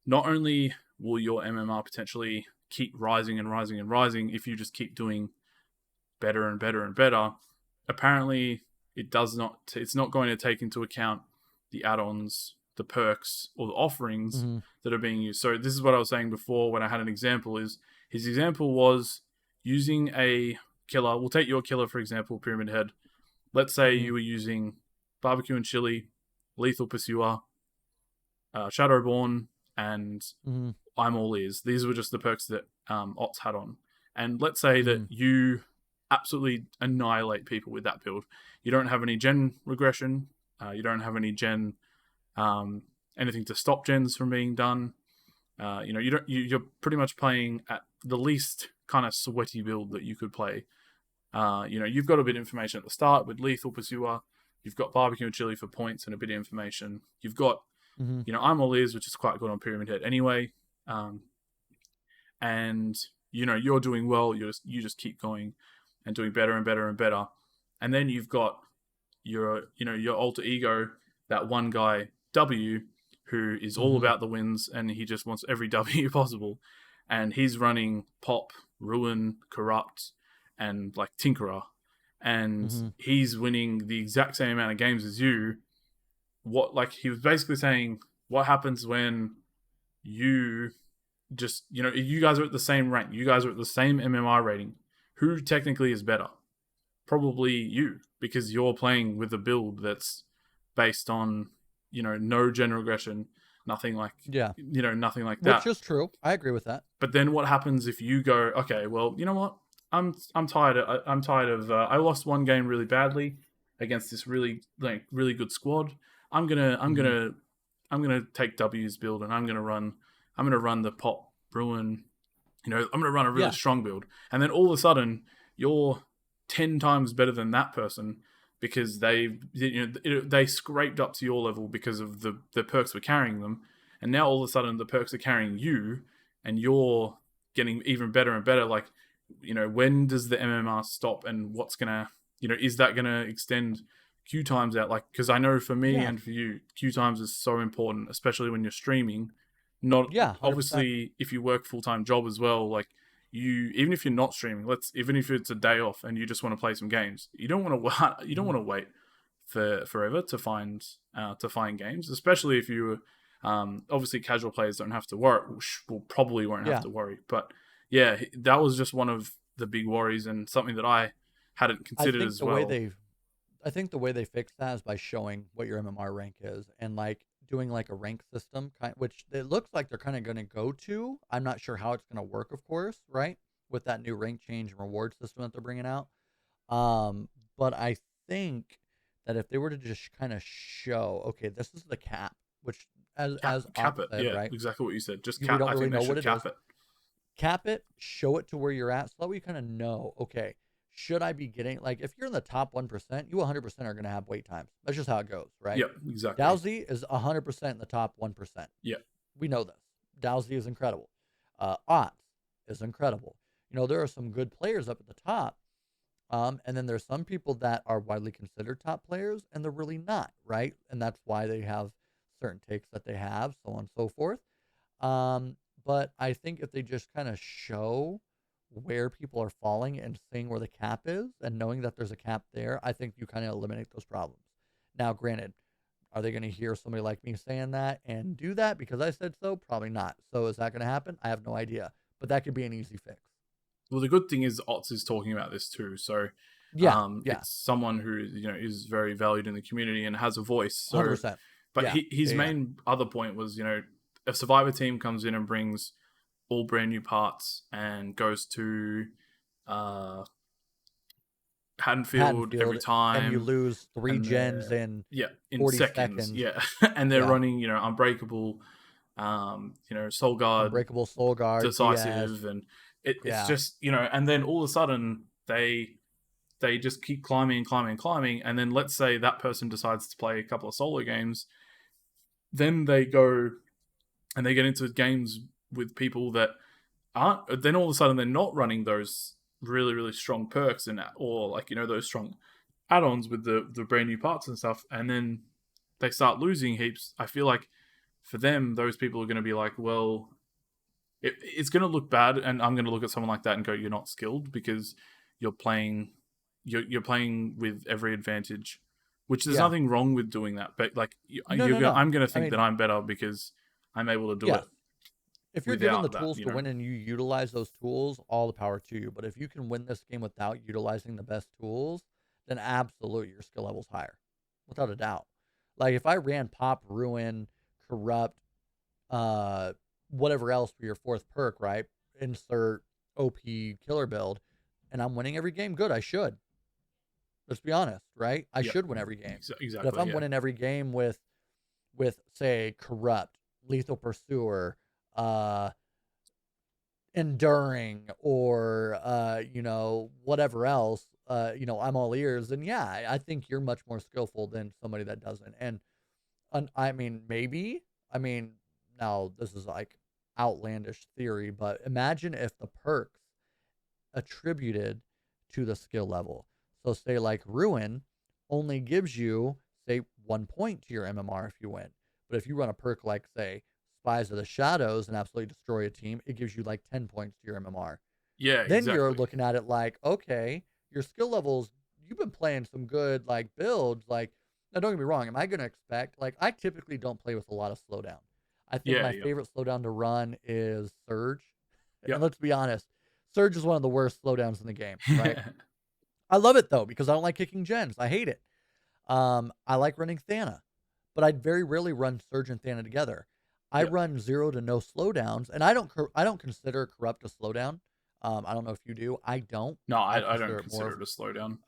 not only will your MMR potentially keep rising and rising and rising if you just keep doing better and better and better, apparently it's not going to take into account the add-ons, the perks, or the offerings that are being used. So this is what I was saying before when I had an example. Is his example was using a killer. We'll take your killer for example, Pyramid Head. Let's say you were using Barbecue and Chili, Lethal Pursuer, Shadowborn, and I'm All Ears. These were just the perks that Otz had on. And let's say that you absolutely annihilate people with that build. You don't have any gen regression. You don't have any gen anything to stop gens from being done. You're pretty much playing at the least kind of sweaty build that you could play. You've got a bit of information at the start with Lethal Pursuer. You've got Barbecue and Chili for points and a bit of information. You've got I'm All Ears, which is quite good on Pyramid Head anyway. And you're doing well. You just keep going and doing better and better and better. And then you've got your alter ego, that one guy W, who is all about the wins, and he just wants every W possible. And he's running Pop, Ruin, Corrupt, and like Tinkerer, and he's winning the exact same amount of games as you. He was basically saying, what happens when you just, you guys are at the same rank, you guys are at the same MMR rating. Who technically is better? Probably you, because you're playing with a build that's based on, no gen regression, nothing like Yeah. nothing like that. Which is true. I agree with that. But then what happens if you go, okay, well, you know what? I'm tired of I lost one game really badly against this really good squad. I'm gonna take W's build and I'm gonna run the pop ruin. I'm gonna run a really strong build, and then all of a sudden you're 10 times better than that person because they scraped up to your level because of the perks were carrying them, and now all of a sudden the perks are carrying you, and you're getting even better and better. Like, when does the MMR stop, and what's gonna, is that gonna extend queue times out? Like, because I know for me and for you, queue times is so important, especially when you're streaming. Not 100%. Obviously, if you work full-time job as well, like even if you're not streaming, even if it's a day off and you just want to play some games, you don't want to wait for forever to find games, especially if you obviously casual players don't have to worry, probably won't have to worry. But yeah, that was just one of the big worries and something that I hadn't considered as well. I think the way they fix that is by showing what your MMR rank is, and like doing like a rank system, which it looks like they're kind of going to go to. I'm not sure how it's going to work, of course, right? With that new rank change and reward system that they're bringing out. But I think that if they were to just kind of show, okay, this is the cap, which as cap it, said, yeah, right? exactly what you said. Just We cap. don't I really think know they what should it cap is. it. Cap it, show it to where you're at, so that way you kind of know, okay, should I be getting, like, if you're in the top 1%, you 100% are going to have wait times. That's just how it goes, right? Yep, exactly. Dowsy is 100% in the top 1%. Yeah. We know this. Dowsy is incredible. Ott is incredible. There are some good players up at the top. And then there's some people that are widely considered top players, and they're really not, right? And that's why they have certain takes that they have, so on and so forth. But I think if they just kind of show where people are falling and seeing where the cap is and knowing that there's a cap there, I think you kind of eliminate those problems. Now, granted, are they going to hear somebody like me saying that and do that because I said so? Probably not. So is that going to happen? I have no idea. But that could be an easy fix. Well, the good thing is Otz is talking about this too. So it's someone who is very valued in the community and has a voice. So, 100%. But his main other point was, a Survivor team comes in and brings all brand new parts and goes to Haddonfield every time, and you lose 3 gens in 40 seconds. Yeah, and they're running Unbreakable, Soul Guard, Unbreakable Soul Guard, Decisive, and it's just and then all of a sudden they just keep climbing, and then let's say that person decides to play a couple of solo games, then they go and they get into games with people that aren't, then all of a sudden they're not running those really, really strong perks or those strong add-ons with the brand new parts and stuff, and then they start losing heaps. I feel like for them, those people are going to be like, well, it's going to look bad, and I'm going to look at someone like that and go, you're not skilled because you're playing with every advantage, which there's nothing wrong with doing that, but I'm going to think that I'm better because I'm able to do it. If you're given the tools to win and you utilize those tools, all the power to you. But if you can win this game without utilizing the best tools, then absolutely your skill level's higher, without a doubt. Like if I ran Pop, Ruin, Corrupt, whatever else for your 4th perk, right? Insert OP killer build, and I'm winning every game. Good, I should. Let's be honest, right? I should win every game. Exactly. But if I'm winning every game with say Corrupt, Lethal Pursuer, Enduring, or whatever else, I'm all ears, then I think you're much more skillful than somebody that doesn't. And I mean, maybe, now this is like outlandish theory, but imagine if the perks attributed to the skill level. So say like Ruin only gives you, say, 1 point to your MMR if you win. But if you run a perk like, say, Spies of the Shadows and absolutely destroy a team, it gives you like 10 points to your MMR. Yeah, then you're looking at it like, okay, your skill levels, you've been playing some good like builds. Like, now don't get me wrong, am I going to expect, like, I typically don't play with a lot of slowdown. I think my favorite slowdown to run is Surge. And let's be honest, Surge is one of the worst slowdowns in the game, right? I love it though, because I don't like kicking gens. I hate it. I like running Thana, but I'd very rarely run Surge and Thana together. I run 0 to no slowdowns, and I don't consider corrupt a slowdown. I don't know if you do. I don't. No, I don't consider it more consider of, it a slowdown.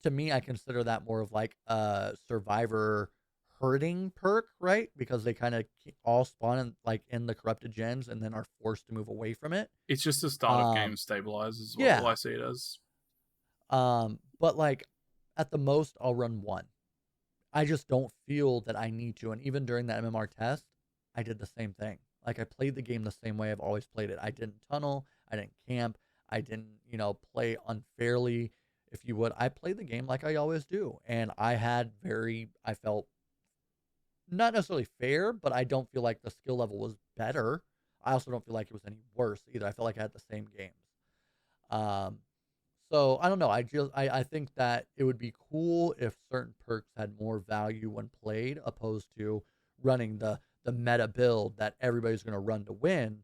to me, I consider that more of like a survivor hurting perk, right? Because they kind of all spawn in, like in the corrupted gens and then are forced to move away from it. It's just the start of game stabilize is what Yeah. I see it as. But like at the most, I'll run 1. I just don't feel that I need to. And even during that MMR test, I did the same thing. Like I played the game the same way I've always played it. I didn't tunnel. I didn't camp. I didn't, play unfairly. If you would, I played the game like I always do. And I felt not necessarily fair, but I don't feel like the skill level was better. I also don't feel like it was any worse either. I felt like I had the same games. So I don't know. I think that it would be cool if certain perks had more value when played, opposed to running the meta build that everybody's going to run to win.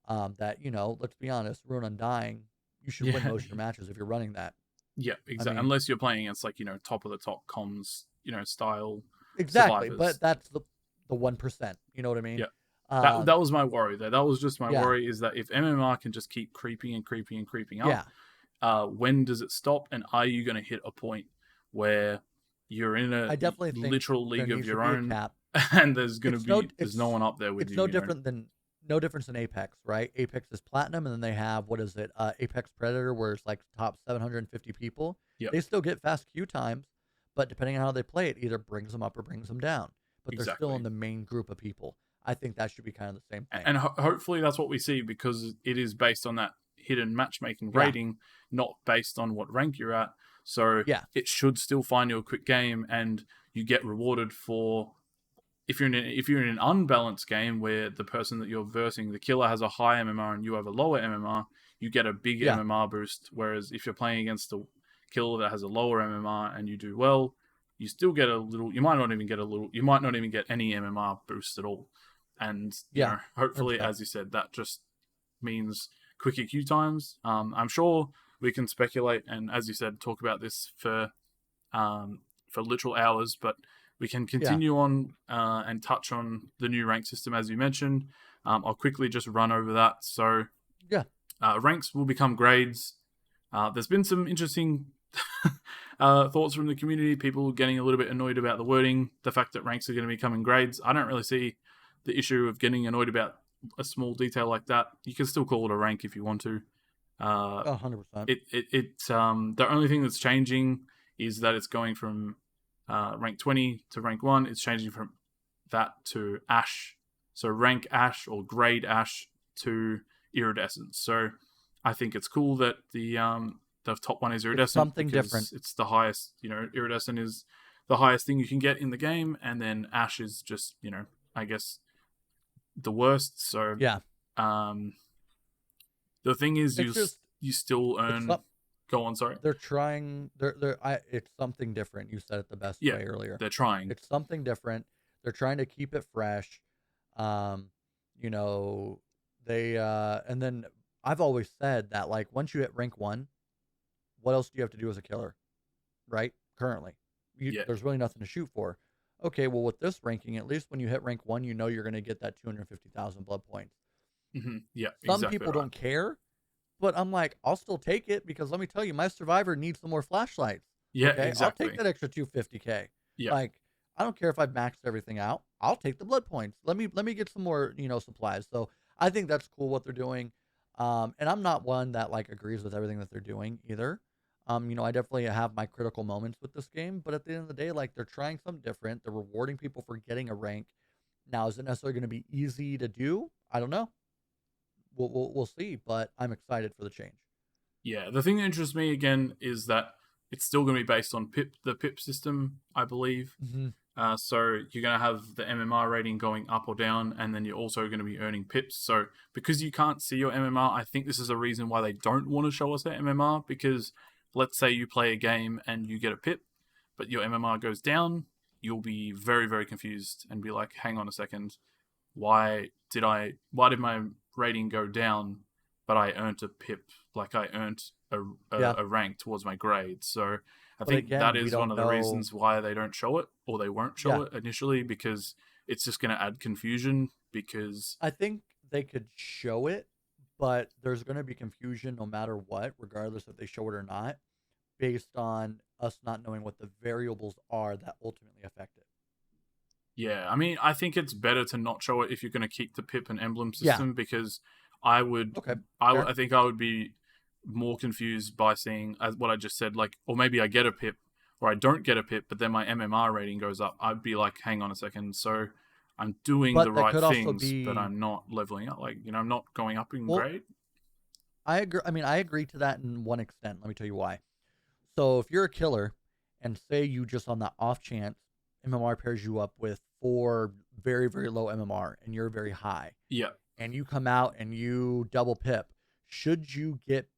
That let's be honest, Ruin Undying, you should win most of your matches if you're running that. Yeah, exactly. Unless you're playing against like top of the top comms, style. Exactly, survivors. but that's the 1%. You know what I mean? Yeah. That was my worry there. That was just my Yeah. worry, is that if MMR can just keep creeping up, when does it stop? And are you going to hit a point where you're in a I definitely think literal league there of needs your to be a own, cap. and there's going to It's be no- there's no one up there with It's you. no different than Apex, right? Apex is platinum, and then they have Apex Predator, where it's like top 750 people. Yep. They still get fast queue times, but depending on how they play it, either brings them up or brings them down. But they're still in the main group of people. I think that should be kind of the same thing. And hopefully that's what we see, because it is based on that hidden matchmaking rating, not based on what rank you're at. So it should still find you a quick game, and you get rewarded for, if you're in an unbalanced game where the person that you're versing, the killer, has a high MMR and you have a lower MMR, you get a big MMR boost. Whereas if you're playing against a killer that has a lower MMR and you do well, you still get a little. You might not even get any MMR boost at all. And hopefully, 100%. As you said, that just means quicker queue times. I'm sure we can speculate and, as you said, talk about this for literal hours, but we can continue on and touch on the new rank system, as you mentioned. I'll quickly just run over that. So ranks will become grades. There's been some interesting thoughts from the community, people getting a little bit annoyed about the wording, the fact that ranks are going to become in grades. I don't really see the issue of getting annoyed about a small detail like that. You can still call it a rank if you want to. 100%. The only thing that's changing is that it's going from rank 20 to rank 1. It's changing from that to Ash. So rank Ash or grade Ash to Iridescent. So I think it's cool that the top one is Iridescent. It's something different. It's the highest, Iridescent is the highest thing you can get in the game, and then Ash is just, I guess, the worst. So the thing is, you still earn. Go on, sorry. They're trying. It's something different. You said it the best way earlier. They're trying. It's something different. They're trying to keep it fresh. They and then I've always said that, like, once you hit rank 1, what else do you have to do as a killer, right? Currently, there's really nothing to shoot for. Okay, well, with this ranking, at least when you hit rank 1, you're going to get that 250,000 blood points. Mm-hmm. Yeah, some people don't care, but I'm like, I'll still take it, because let me tell you, my survivor needs some more flashlights. Yeah, okay? exactly. I'll take that extra 250K. Yeah. Like, I don't care if I've maxed everything out. I'll take the blood points. Let me get some more, supplies. So I think that's cool what they're doing. And I'm not one that like agrees with everything that they're doing either. I definitely have my critical moments with this game, but at the end of the day, like, they're trying something different. They're rewarding people for getting a rank. Now, is it necessarily going to be easy to do? I don't know. We'll see, but I'm excited for the change. Yeah, the thing that interests me again is that it's still going to be based on the pip system, I believe. Mm-hmm. So you're going to have the MMR rating going up or down, and then you're also going to be earning pips. So because you can't see your MMR, I think this is a reason why they don't want to show us that MMR, because let's say you play a game and you get a pip, but your MMR goes down, you'll be very, very confused and be like, hang on a second, why did my rating go down, but I earned a pip, like I earned a rank towards my grade. So I think that is one of the reasons why they don't show it, or they won't show it initially, because it's just going to add confusion because I think they could show it, but there's going to be confusion no matter what, regardless if they show it or not, based on us not knowing what the variables are that ultimately affect it. yeah, I mean, I think it's better to not show it if you're going to keep the pip and emblem Yeah. system, because I would, Okay. I think I would be more confused by seeing as what I just said, like, or maybe I get a pip or I don't get a pip, but then my MMR rating goes up. I'd be like, hang on a second, so I'm doing the But that right could also things, but be, I'm not leveling up. Like, I'm not going up in well, grade. I agree. I mean, I agree to that in one extent. Let me tell you why. So if you're a killer and say you just on that off chance MMR pairs you up with 4 very, very low MMR and you're very high, Yeah, and you come out and you double pip, should you get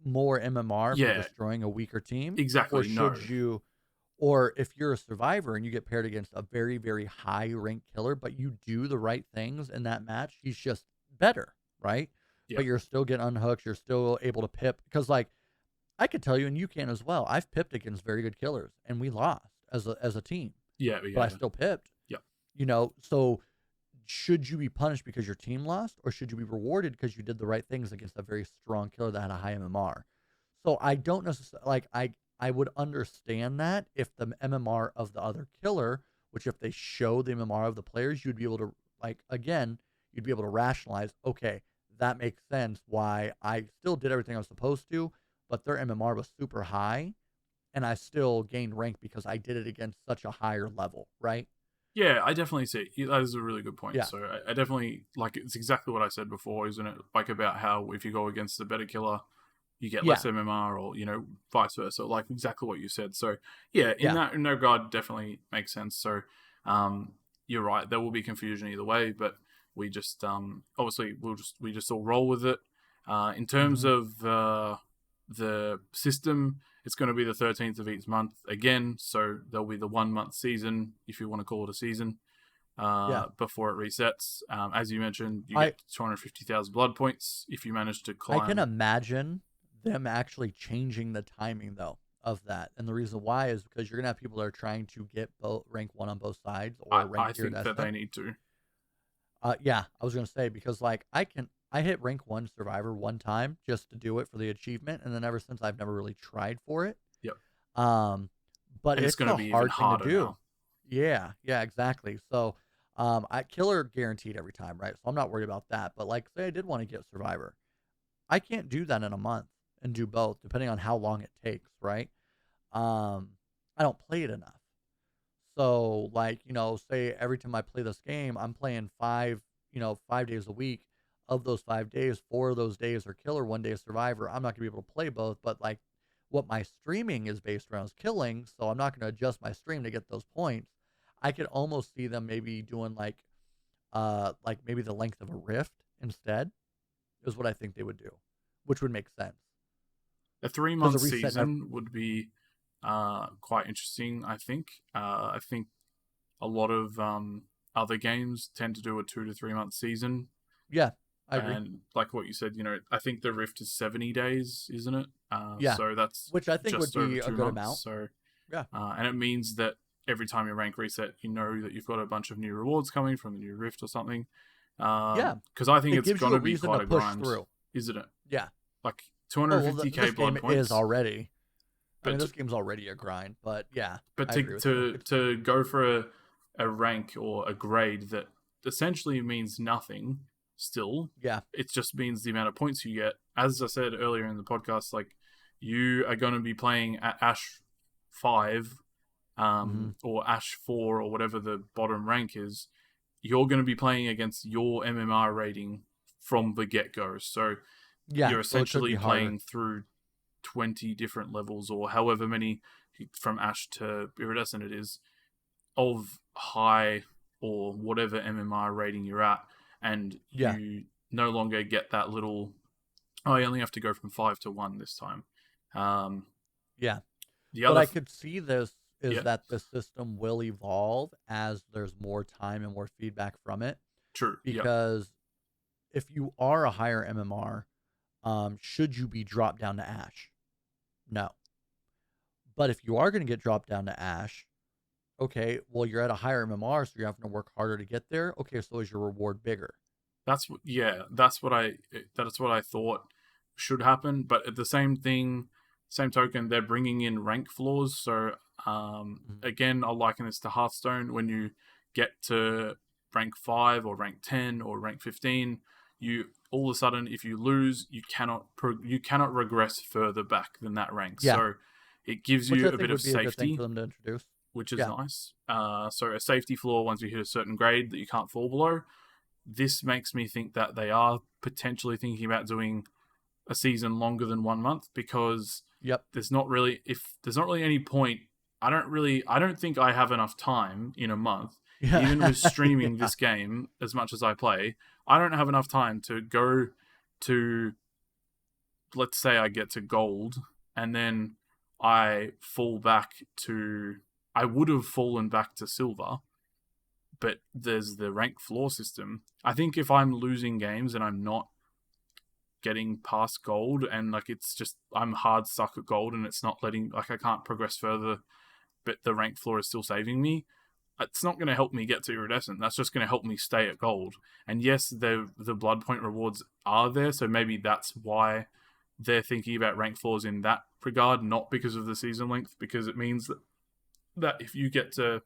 more MMR for Yeah. destroying a weaker team? exactly. Or No. should you, or if you're a survivor and you get paired against a very, very high ranked killer, but you do the right things in that match, he's just better, right? Yeah. But you're still getting unhooked, you're still able to pip. Because, like, I could tell you, and you can as well, I've pipped against very good killers, and we lost as a team, Yeah, but I still pipped. Yeah. So should you be punished because your team lost, or should you be rewarded because you did the right things against a very strong killer that had a high MMR? So I don't necessarily, like, I would understand that if the MMR of the other killer, which if they show the MMR of the players, you'd be able to, like, again, you'd be able to rationalize, okay, that makes sense why I still did everything I was supposed to, but their MMR was super high, and I still gained rank because I did it against such a higher level, right? Yeah, I definitely see. That is a really good point. Yeah. So I definitely, like, it's exactly what I said before, isn't it? Like, about how if you go against the better killer, you get less MMR, or vice versa. Like, exactly what you said. So yeah, in that regard, definitely makes sense. So you're right. There will be confusion either way, but we just obviously we just all roll with it. In terms of the system, it's going to be the 13th of each month again, so there'll be the 1 month season, if you want to call it a season, before it resets. As you mentioned, you get 250,000 blood points if you manage to climb. I can imagine them actually changing the timing, though, of that, and the reason why is because you're gonna have people that are trying to get both rank 1 on both sides, or rank I think that they need to. Yeah, I was gonna say, because, like, I hit rank 1 survivor one time just to do it for the achievement, and then ever since I've never really tried for it. Yep. But and it's going to a be hard even thing harder to do. now. Yeah, exactly. So, I killer guaranteed every time, right? So I'm not worried about that. But, like, say I did want to get survivor, I can't do that in a month and do both, depending on how long it takes, right? I don't play it enough. So, like, say every time I play this game, I'm playing 5 days a week. Of those 5 days, 4 of those days are killer, 1 day is survivor. I'm not gonna be able to play both, but, like, what my streaming is based around is killing, so I'm not gonna adjust my stream to get those points. I could almost see them maybe doing like maybe the length of a rift instead, is what I think they would do, which would make sense. A 3-month season would be quite interesting, I think. I think a lot of other games tend to do a 2 to 3 month season. Yeah, I agree. And like what you said, I think the Rift is 70 days, isn't it? Yeah. So that's Which I think would just be over a 2 good months. amount. So Yeah. and it means that every time your rank reset, you know that you've got a bunch of new rewards coming from the new Rift or something. Yeah. Because I think It it's gives going you to a be reason quite to a push grind, through. isn't it? Yeah. Like Oh, well, 250k this game blood points is already. I But mean, to- this game's already a grind, but yeah. But I agree with you. to go for a rank or a grade that essentially means nothing still, Yeah. it just means the amount of points you get. As I said earlier in the podcast, like, you are going to be playing at Ash 5 or Ash 4 or whatever the bottom rank is. You're going to be playing against your MMR rating from the get-go. So Yeah. you're so it could essentially be harder. playing through 20 different levels, or however many from Ash to Iridescent it is, of high or whatever MMR rating you're at, and Yeah. you no longer get that little, oh, I only have to go from 5 to 1 this time. Yeah. The But other I could see this is Yeah. that the system will evolve as there's more time and more feedback from it. True. Yep. Because if you are a higher MMR, should you be dropped down to Ash? No. But if you are going to get dropped down to Ash, Okay, well, you're at a higher MMR, so you're having to work harder to get there. Okay, so is your reward bigger? That's what I thought should happen. But at the same token, they're bringing in rank floors. So again, I'll liken this to Hearthstone. When you get to rank 5 or rank 10 or rank 15, you all of a sudden, if you lose, you cannot regress further back than that rank. Yeah. So it gives Which you I a think bit of would be a good thing safety, for them to introduce. which is Yeah. nice. So a safety floor once you hit a certain grade that you can't fall below. This makes me think that they are potentially thinking about doing a season longer than 1 month, because Yep. there's not really any point. I don't think I have enough time in a month, Yeah. even with streaming Yeah. this game as much as I play. I don't have enough time to go to, let's say I get to gold and then I fall back to, I would have fallen back to silver, but there's the rank floor system. I think if I'm losing games and I'm not getting past gold, and like it's just I'm hard stuck at gold and it's not letting, like I can't progress further, but the rank floor is still saving me, it's not going to help me get to iridescent. That's just going to help me stay at gold. And yes, the blood point rewards are there, so maybe that's why they're thinking about rank floors in that regard, not because of the season length, because it means that if you get to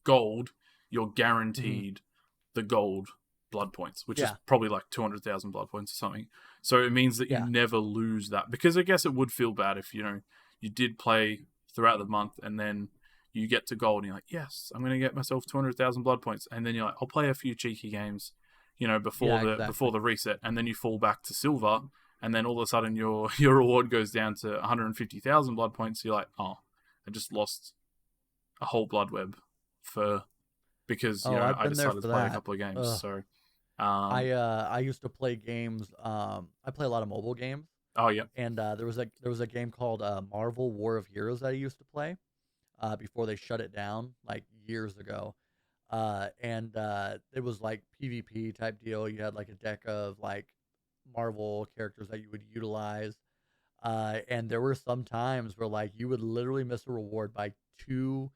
gold, you're guaranteed the gold blood points, which is probably like 200,000 blood points or something. So it means that you never lose that, because I guess it would feel bad if, you know, you did play throughout the month and then you get to gold and you're like, yes, I'm going to get myself 200,000 blood points. And then you're like, I'll play a few cheeky games, you know, before the reset. And then you fall back to silver. And then all of a sudden your reward goes down to 150,000 blood points. You're like, oh, I just lost a whole blood web because you know, I decided to play a couple of games. Ugh. So I used to play games. I play a lot of mobile games. Oh yeah. And there was a game called Marvel War of Heroes that I used to play before they shut it down like years ago. And it was like PvP type deal. You had like a deck of like Marvel characters that you would utilize. And there were some times where like you would literally miss a reward by 2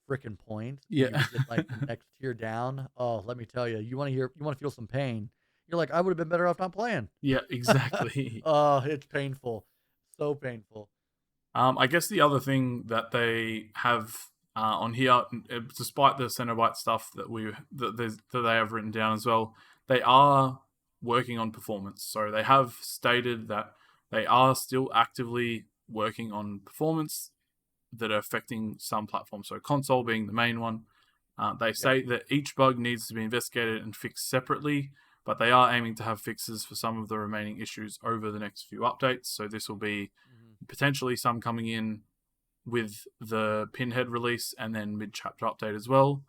freaking points. Yeah. You would get like the next tier down. Oh, let me tell you, you want to feel some pain. You're like, I would have been better off not playing. Yeah, exactly. Oh, it's painful. So painful. I guess the other thing that they have on here, despite the Cenobite stuff that they have written down as well, they are working on performance. So they have stated that they are still actively working on performance that are affecting some platforms. So console being the main one. They say that each bug needs to be investigated and fixed separately, but they are aiming to have fixes for some of the remaining issues over the next few updates. So this will be potentially some coming in with the Pinhead release and then mid-chapter update as well.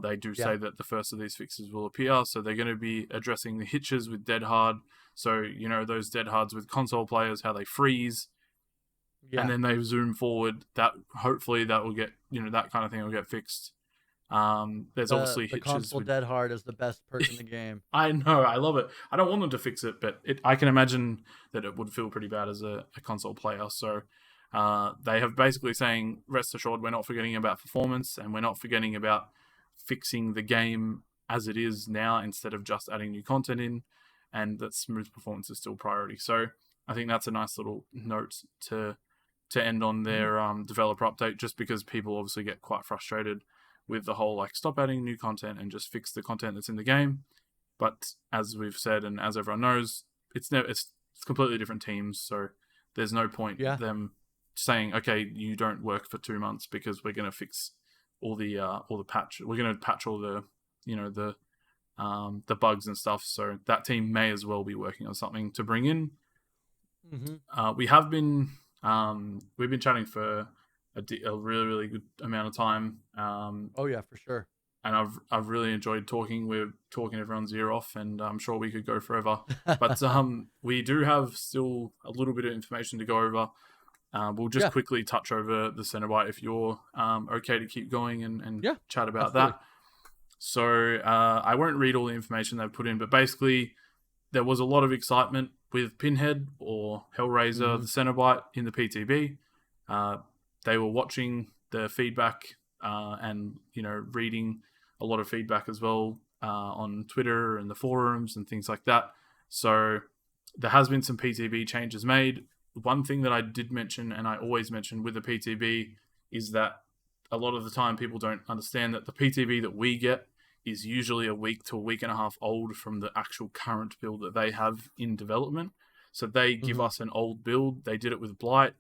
They do say that the first of these fixes will appear, so they're going to be addressing the hitches with Dead Hard. So, you know, those Dead Hards with console players, how they freeze, and then they zoom forward. That hopefully that will get, you know, that kind of thing will get fixed. There's obviously the hitches console with... Dead Hard is the best perk in the game. I know, I love it. I don't want them to fix it, but I can imagine that it would feel pretty bad as a console player. So they have basically saying, rest assured, we're not forgetting about performance, and we're not forgetting about fixing the game as it is now instead of just adding new content in, and that smooth performance is still priority. So I think that's a nice little note to end on their developer update, just because people obviously get quite frustrated with the whole like stop adding new content and just fix the content that's in the game. But as we've said, and as everyone knows, it's completely different teams, so there's no point them saying, okay, you don't work for 2 months because we're going to fix all the patch. We're going to patch all the, you know, the bugs and stuff. So that team may as well be working on something to bring in. We have been we've been chatting for a really, really good amount of time. Oh yeah, for sure. And I've really enjoyed talking. We're talking everyone's ear off, and I'm sure we could go forever. But we do have still a little bit of information to go over. We'll just quickly touch over the Cenobite if you're okay to keep going and chat about that. So I won't read all the information they've put in, but basically there was a lot of excitement with Pinhead or Hellraiser, the Cenobite in the PTB. They were watching the feedback and reading a lot of feedback as well on Twitter and the forums and things like that. So there has been some PTB changes made. One thing that I did mention, and I always mention with the PTB, is that a lot of the time people don't understand that the PTB that we get is usually a week to a week and a half old from the actual current build that they have in development. So they give us an old build. They did it with Blight.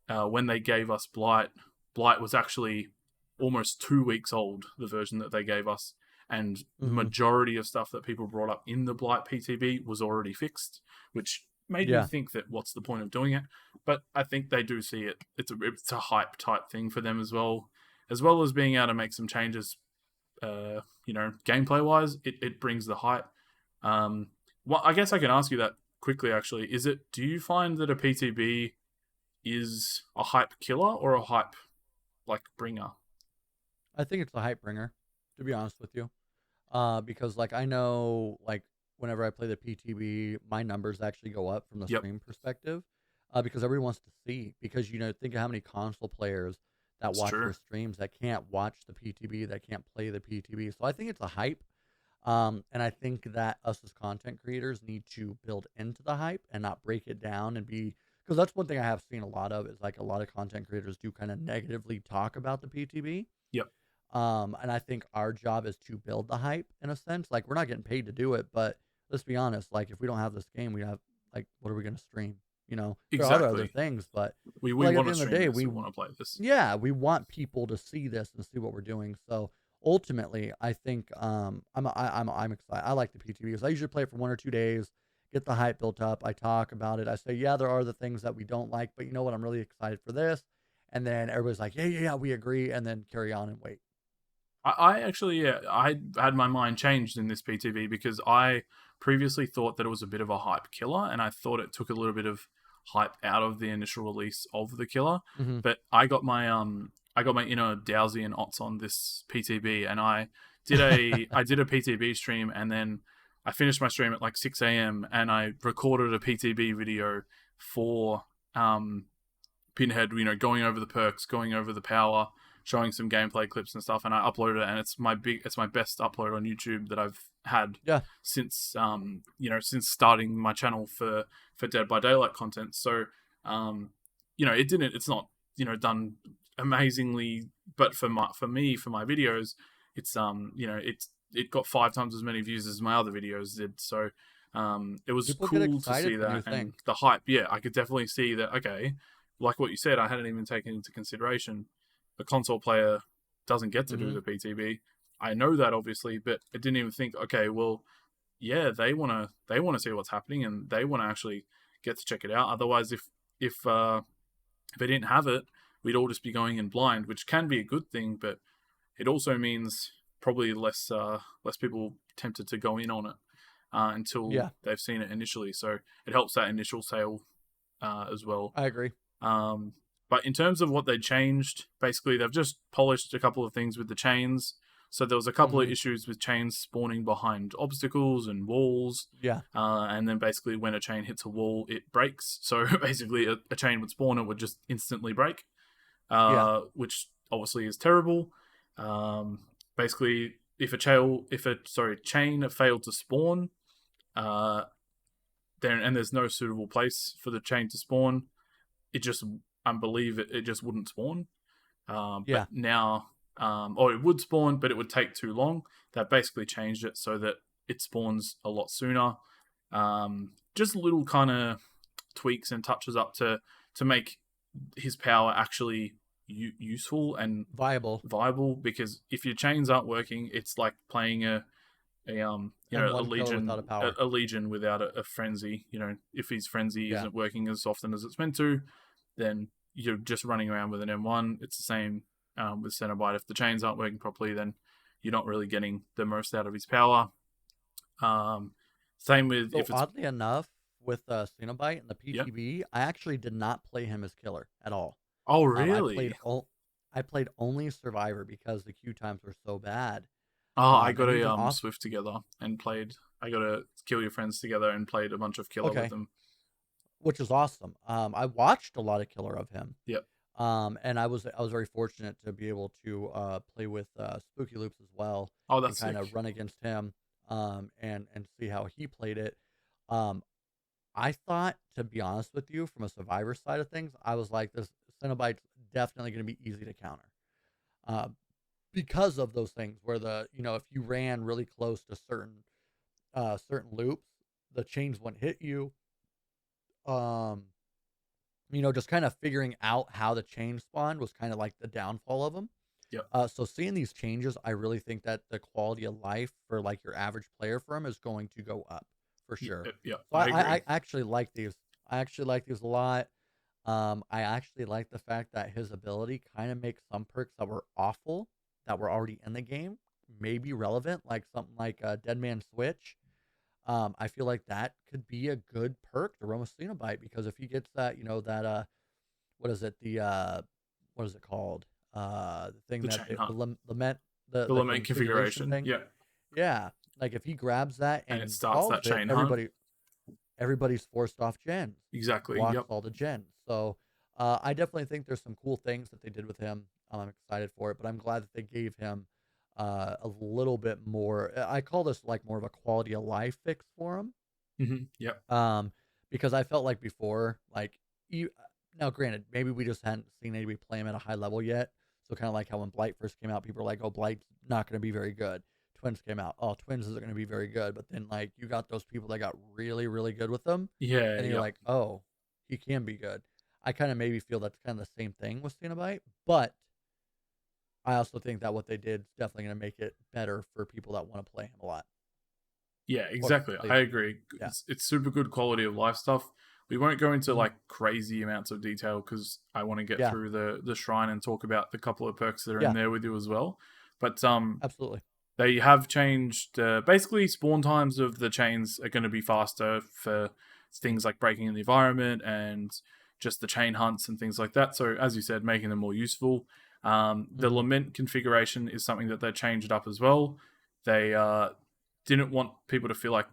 When they gave us Blight was actually almost 2 weeks old, the version that they gave us. And the majority of stuff that people brought up in the Blight PTB was already fixed, which made me think that what's the point of doing it? But I think they do see it. It's a hype type thing for them as well as being able to make some changes, gameplay wise. It brings the hype. Well, I guess I can ask you that quickly. Actually, do you find that a PTB is a hype killer or a hype bringer? I think it's a hype bringer, to be honest with you. Because I know whenever I play the PTB, my numbers actually go up from the stream perspective. Because everyone wants to see. Because think of how many console players that watch your streams that can't watch the PTB, that can't play the PTB. So I think it's a hype. And I think that us as content creators need to build into the hype and not break it down and because that's one thing I have seen a lot of is a lot of content creators do kind of negatively talk about the PTB. Yep. And I think our job is to build the hype in a sense. We're not getting paid to do it, but let's be honest. If we don't have this game, we have what are we going to stream? There are other things, but we want to stream this. We want to play this. Yeah, we want people to see this and see what we're doing. So ultimately, I think I'm excited. I like the PTB because I usually play it for 1 or 2 days, get the hype built up. I talk about it. I say, yeah, there are the things that we don't like, but you know what? I'm really excited for this. And then everybody's like, yeah, we agree, and then carry on and wait. I actually, I had my mind changed in this PTB because I previously thought that it was a bit of a hype killer, and I thought it took a little bit of hype out of the initial release of the killer. But I got my inner Dowsy and Ots on this PTB, and I did a PTB stream, and then I finished my stream at 6 a.m. and I recorded a PTB video for Pinhead, going over the perks, going over the power, showing some gameplay clips and stuff, and I uploaded it, and it's my best upload on YouTube that I've had since since starting my channel for Dead by Daylight content. So it's not done amazingly, but for my videos, it's it got 5 times as many views as my other videos did. So it was People cool to see that, and the hype. Yeah, I could definitely see that. Okay, like what you said, I hadn't even taken into consideration. A console player doesn't get to do the PTB. I know that obviously, but I didn't even think, okay, well, yeah, they want to see what's happening and they want to actually get to check it out. Otherwise, if they didn't have it, we'd all just be going in blind, which can be a good thing, but it also means probably less people tempted to go in on it until they've seen it initially. So it helps that initial sale as well. I agree. But in terms of what they changed, basically they've just polished a couple of things with the chains. So there was a couple of issues with chains spawning behind obstacles and walls. Yeah. And then basically when a chain hits a wall, it breaks. So basically a chain would spawn, it would just instantly break, which obviously is terrible. Basically, if a chain failed to spawn, then and there's no suitable place for the chain to spawn, it just it just wouldn't spawn. But now, or it would spawn, but it would take too long. They've basically changed it so that it spawns a lot sooner. Just little kind of tweaks and touches up to make his power actually useful and viable. Because if your chains aren't working, it's like playing a legion without a frenzy. If his frenzy isn't working as often as it's meant to, then you're just running around with an M1. It's the same with Cenobite. If the chains aren't working properly, then you're not really getting the most out of his power. Same with... So oddly enough, with Cenobite and the PTB, I actually did not play him as killer at all. Oh, really? I played only Survivor because the queue times were so bad. I got a Swift together and played... I got to kill your friends together and played a bunch of killer with them. Which is awesome. I watched a lot of killer of him. Yep. And I was very fortunate to be able to play with Spooky Loops as well, Oh, and that's kind sick. of run against him, and see how he played it. Um, I thought, to be honest with you, from a survivor side of things, I was like, this Cenobite's definitely going to be easy to counter, uh, because of those things where if you ran really close to certain loops, the chains wouldn't hit you. Um, just kind of figuring out how the chain spawned was kind of like the downfall of them. Yep. So seeing these changes, I really think that the quality of life for like your average player for him is going to go up for sure. Yep. So I agree. I actually like these. I actually like these a lot. I actually like the fact that his ability kind of makes some perks that were awful, that were already in the game, maybe relevant, like something like Dead Man Switch. I feel like that could be a good perk to Roma Cenobite, because if he gets that, what is it? What is it called? The thing The that chain hunt. lament, The like lament configuration configuration. thing. Yeah. Yeah, like if he grabs that And it and starts that solves it, chain hunt. everybody's forced off gens, Exactly. blocks Yep. all the gens. So I definitely think there's some cool things that they did with him. I'm excited for it, but I'm glad that they gave him a little bit more. I call this like more of a quality of life fix for him. Yep. Because I felt like before, like you. Now, granted, maybe we just hadn't seen anybody play him at a high level yet. So kind of like how when Blight first came out, people were like, "Oh, Blight's not going to be very good." Twins came out, "Oh, Twins isn't going to be very good." But then like you got those people that got really, really good with them, Yeah. and you're Yep. like, "Oh, he can be good." I kind of maybe feel that's kind of the same thing with Cenobite, but I also think that what they did is definitely going to make it better for people that want to play him a lot. Yeah, Or exactly. play I them. agree. Yeah. It's super good quality of life stuff. We won't go into Mhm. like crazy amounts of detail because I want to get Yeah. through the shrine and talk about the couple of perks that are in Yeah. there with you as well. But Absolutely. they have changed. Basically, spawn times of the chains are going to be faster for things like breaking in the environment and just the chain hunts and things like that. So, as you said, making them more useful. The Mhm. lament configuration is something that they changed up as well. They didn't want people to feel like,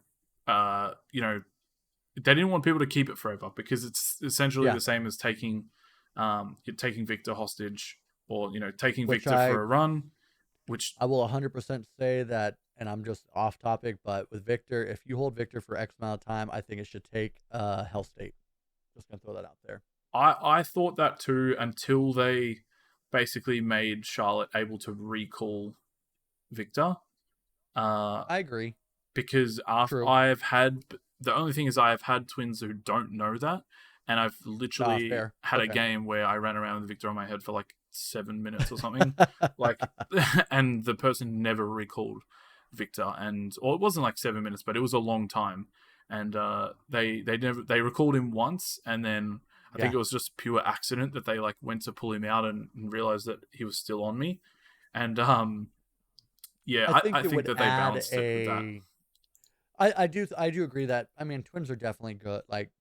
they didn't want people to keep it forever because it's essentially Yeah. the same as taking Victor hostage or taking Which Victor for a run, which I will 100% say that, and I'm just off topic, but with Victor, if you hold Victor for X amount of time, I think it should take Hell State. Just gonna throw that out there. I thought that too until they basically made Charlotte able to recall Victor. I agree. Because True. I've had the only thing is I have had twins who don't know that, and I've literally Fair. had a Okay. game where I ran around with Victor on my head for like 7 minutes or something, like, and the person never recalled Victor, or it wasn't like 7 minutes, but it was a long time, and they recalled him once, and then I think Yeah. it was just pure accident that they like went to pull him out and realized that he was still on me, and yeah, I think I it think would that they add balanced it with that. I do agree that, I mean, twins are definitely good. Like,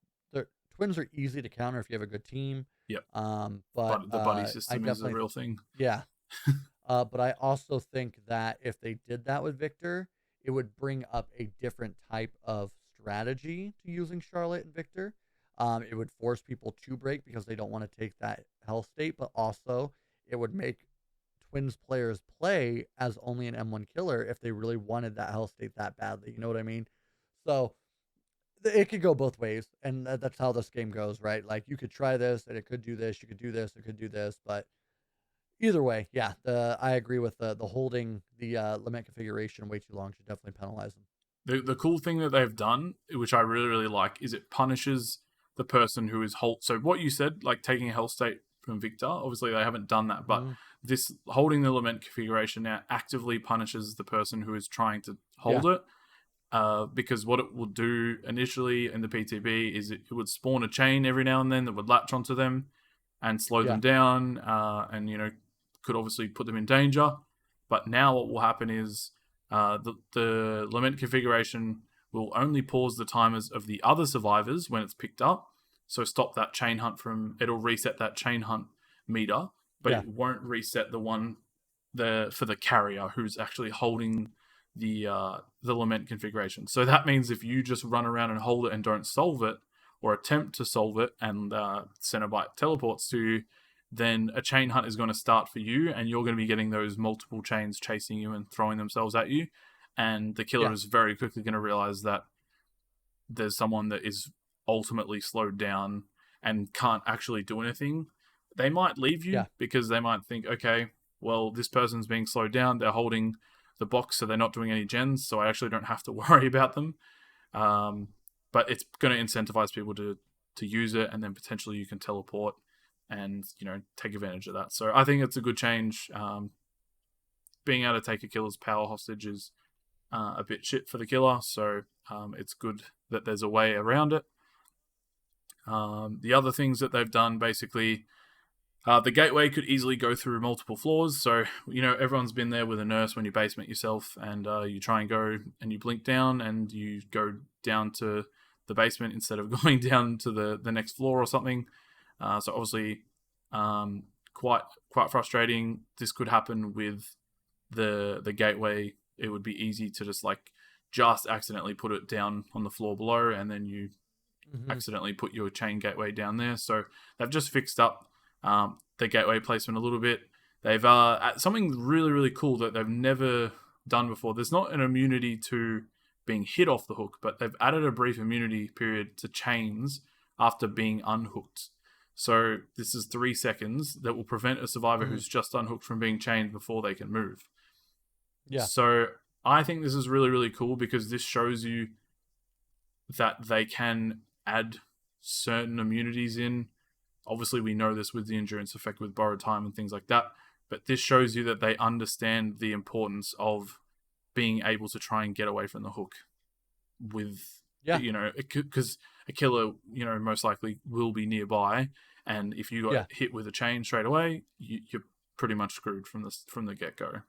twins are easy to counter if you have a good team. Yep. But But the buddy I system is a definitely real thing. yeah. But I also think that if they did that with Victor, it would bring up a different type of strategy to using Charlotte and Victor. It would force people to break because they don't want to take that hell state, but also it would make Twins players play as only an M1 killer if they really wanted that hell state that badly. You know what I mean? So it could go both ways, and that's how this game goes, right? Like, you could try this, and it could do this. You could do this, it could do this, but either way, yeah, I agree with the holding the lament configuration way too long should definitely penalize them. The cool thing that they've done, which I really, really like, is it punishes the person who is hold. So what you said, like taking a health state from Victor, obviously they haven't done that, but Mhm. this holding the lament configuration now actively punishes the person who is trying to hold Yeah, it. Because what it will do initially in the PTB is it would spawn a chain every now and then that would latch onto them and slow yeah, them down, and could obviously put them in danger. But now what will happen is the lament configuration will only pause the timers of the other survivors when it's picked up. So stop that chain hunt it'll reset that chain hunt meter, but yeah, it won't reset for the carrier who's actually holding the lament configuration. So that means if you just run around and hold it and don't solve it, or attempt to solve it, and Cenobite teleports to you, then a chain hunt is going to start for you, and you're going to be getting those multiple chains chasing you and throwing themselves at you. And the killer is very quickly going to realize that there's someone that is ultimately slowed down and can't actually do anything. They might leave you because they might think, okay, well, this person's being slowed down. They're holding the box, so they're not doing any gens, so I actually don't have to worry about them. But it's going to incentivize people to use it, and then potentially you can teleport and, you know, take advantage of that. So I think it's a good change. Being able to take a killer's power hostage is a bit shit for the killer, so it's good that there's a way around it. The other things that they've done, basically, the gateway could easily go through multiple floors. So, you know, everyone's been there with a nurse when you basement yourself, and you try and go and you blink down and you go down to the basement instead of going down to the next floor or something. So obviously, quite frustrating. This could happen with the gateway. It would be easy to just accidentally put it down on the floor below, and then you accidentally put your chain gateway down there. So they've just fixed up the gateway placement a little bit. They've something really, really cool that they've never done before. There's not an immunity to being hit off the hook, but they've added a brief immunity period to chains after being unhooked. So this is 3 seconds that will prevent a survivor who's just unhooked from being chained before they can move. Yeah. So I think this is really, really cool because this shows you that they can add certain immunities in. Obviously, we know this with the endurance effect with borrowed time and things like that, but this shows you that they understand the importance of being able to try and get away from the hook with, you know, because a killer, you know, most likely will be nearby, and if you got hit with a chain straight away, you're pretty much screwed from the get-go.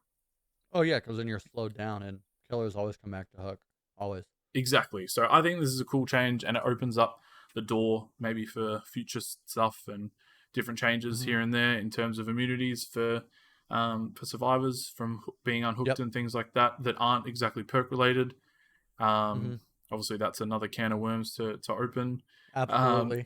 Oh, yeah, because then you're slowed down, and killers always come back to hook. Always. Exactly. So I think this is a cool change, and it opens up the door maybe for future stuff and different changes here and there in terms of immunities for survivors from being unhooked and things like that aren't exactly perk related. Obviously, that's another can of worms to open. Absolutely.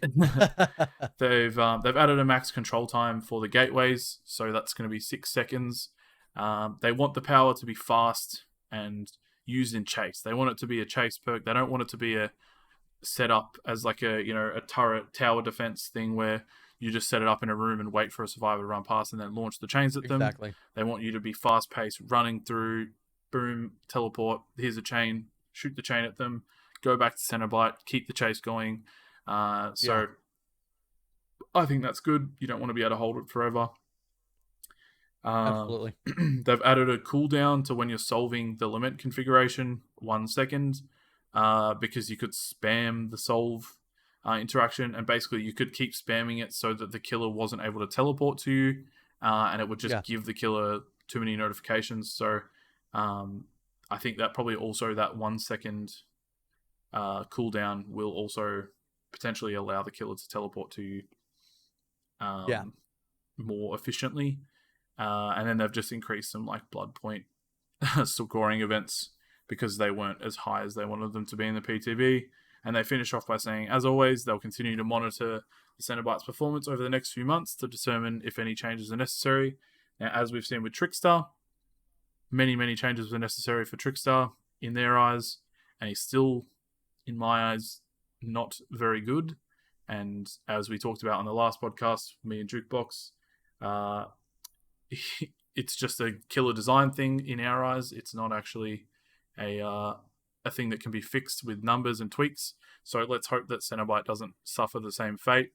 They've added a max control time for the gateways, so that's going to be 6 seconds. They want the power to be fast and used in chase. They want it to be a chase perk. They don't want it to be a set up as like a turret tower defense thing where you just set it up in a room and wait for a survivor to run past and then launch the chains at them. Exactly. They want you to be fast paced, running through, boom, teleport, here's a chain, shoot the chain at them, go back to Cenobite, keep the chase going. So I think that's good. You don't want to be able to hold it forever. Absolutely. They've added a cooldown to when you're solving the lament configuration, 1 second, because you could spam the solve interaction, and basically you could keep spamming it so that the killer wasn't able to teleport to you, and it would just give the killer too many notifications. So I think that probably also that 1 second cooldown will also potentially allow the killer to teleport to you more efficiently. And then they've just increased some like blood point scoring events because they weren't as high as they wanted them to be in the PTB. And they finish off by saying, as always, they'll continue to monitor the Cenobite's performance over the next few months to determine if any changes are necessary. Now, as we've seen with Trickstar, many changes were necessary for Trickstar in their eyes, and he's still, in my eyes, not very good. And as we talked about on the last podcast, me and Jukebox, it's just a killer design thing in our eyes. It's not actually a thing that can be fixed with numbers and tweaks. So let's hope that Cenobite doesn't suffer the same fate.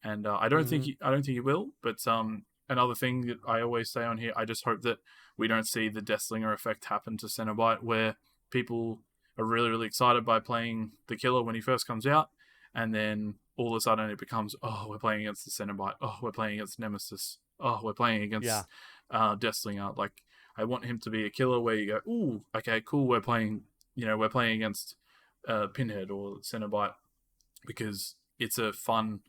And I don't think he will. But another thing that I always say on here, I just hope that we don't see the Deathslinger effect happen to Cenobite, where people are really, really excited by playing the killer when he first comes out, and then all of a sudden it becomes, oh, we're playing against the Cenobite. Oh, we're playing against Nemesis. Oh, we're playing against Deathslinger. Like, I want him to be a killer where you go, ooh, okay, cool, we're playing against Pinhead or Cenobite, because it's a fun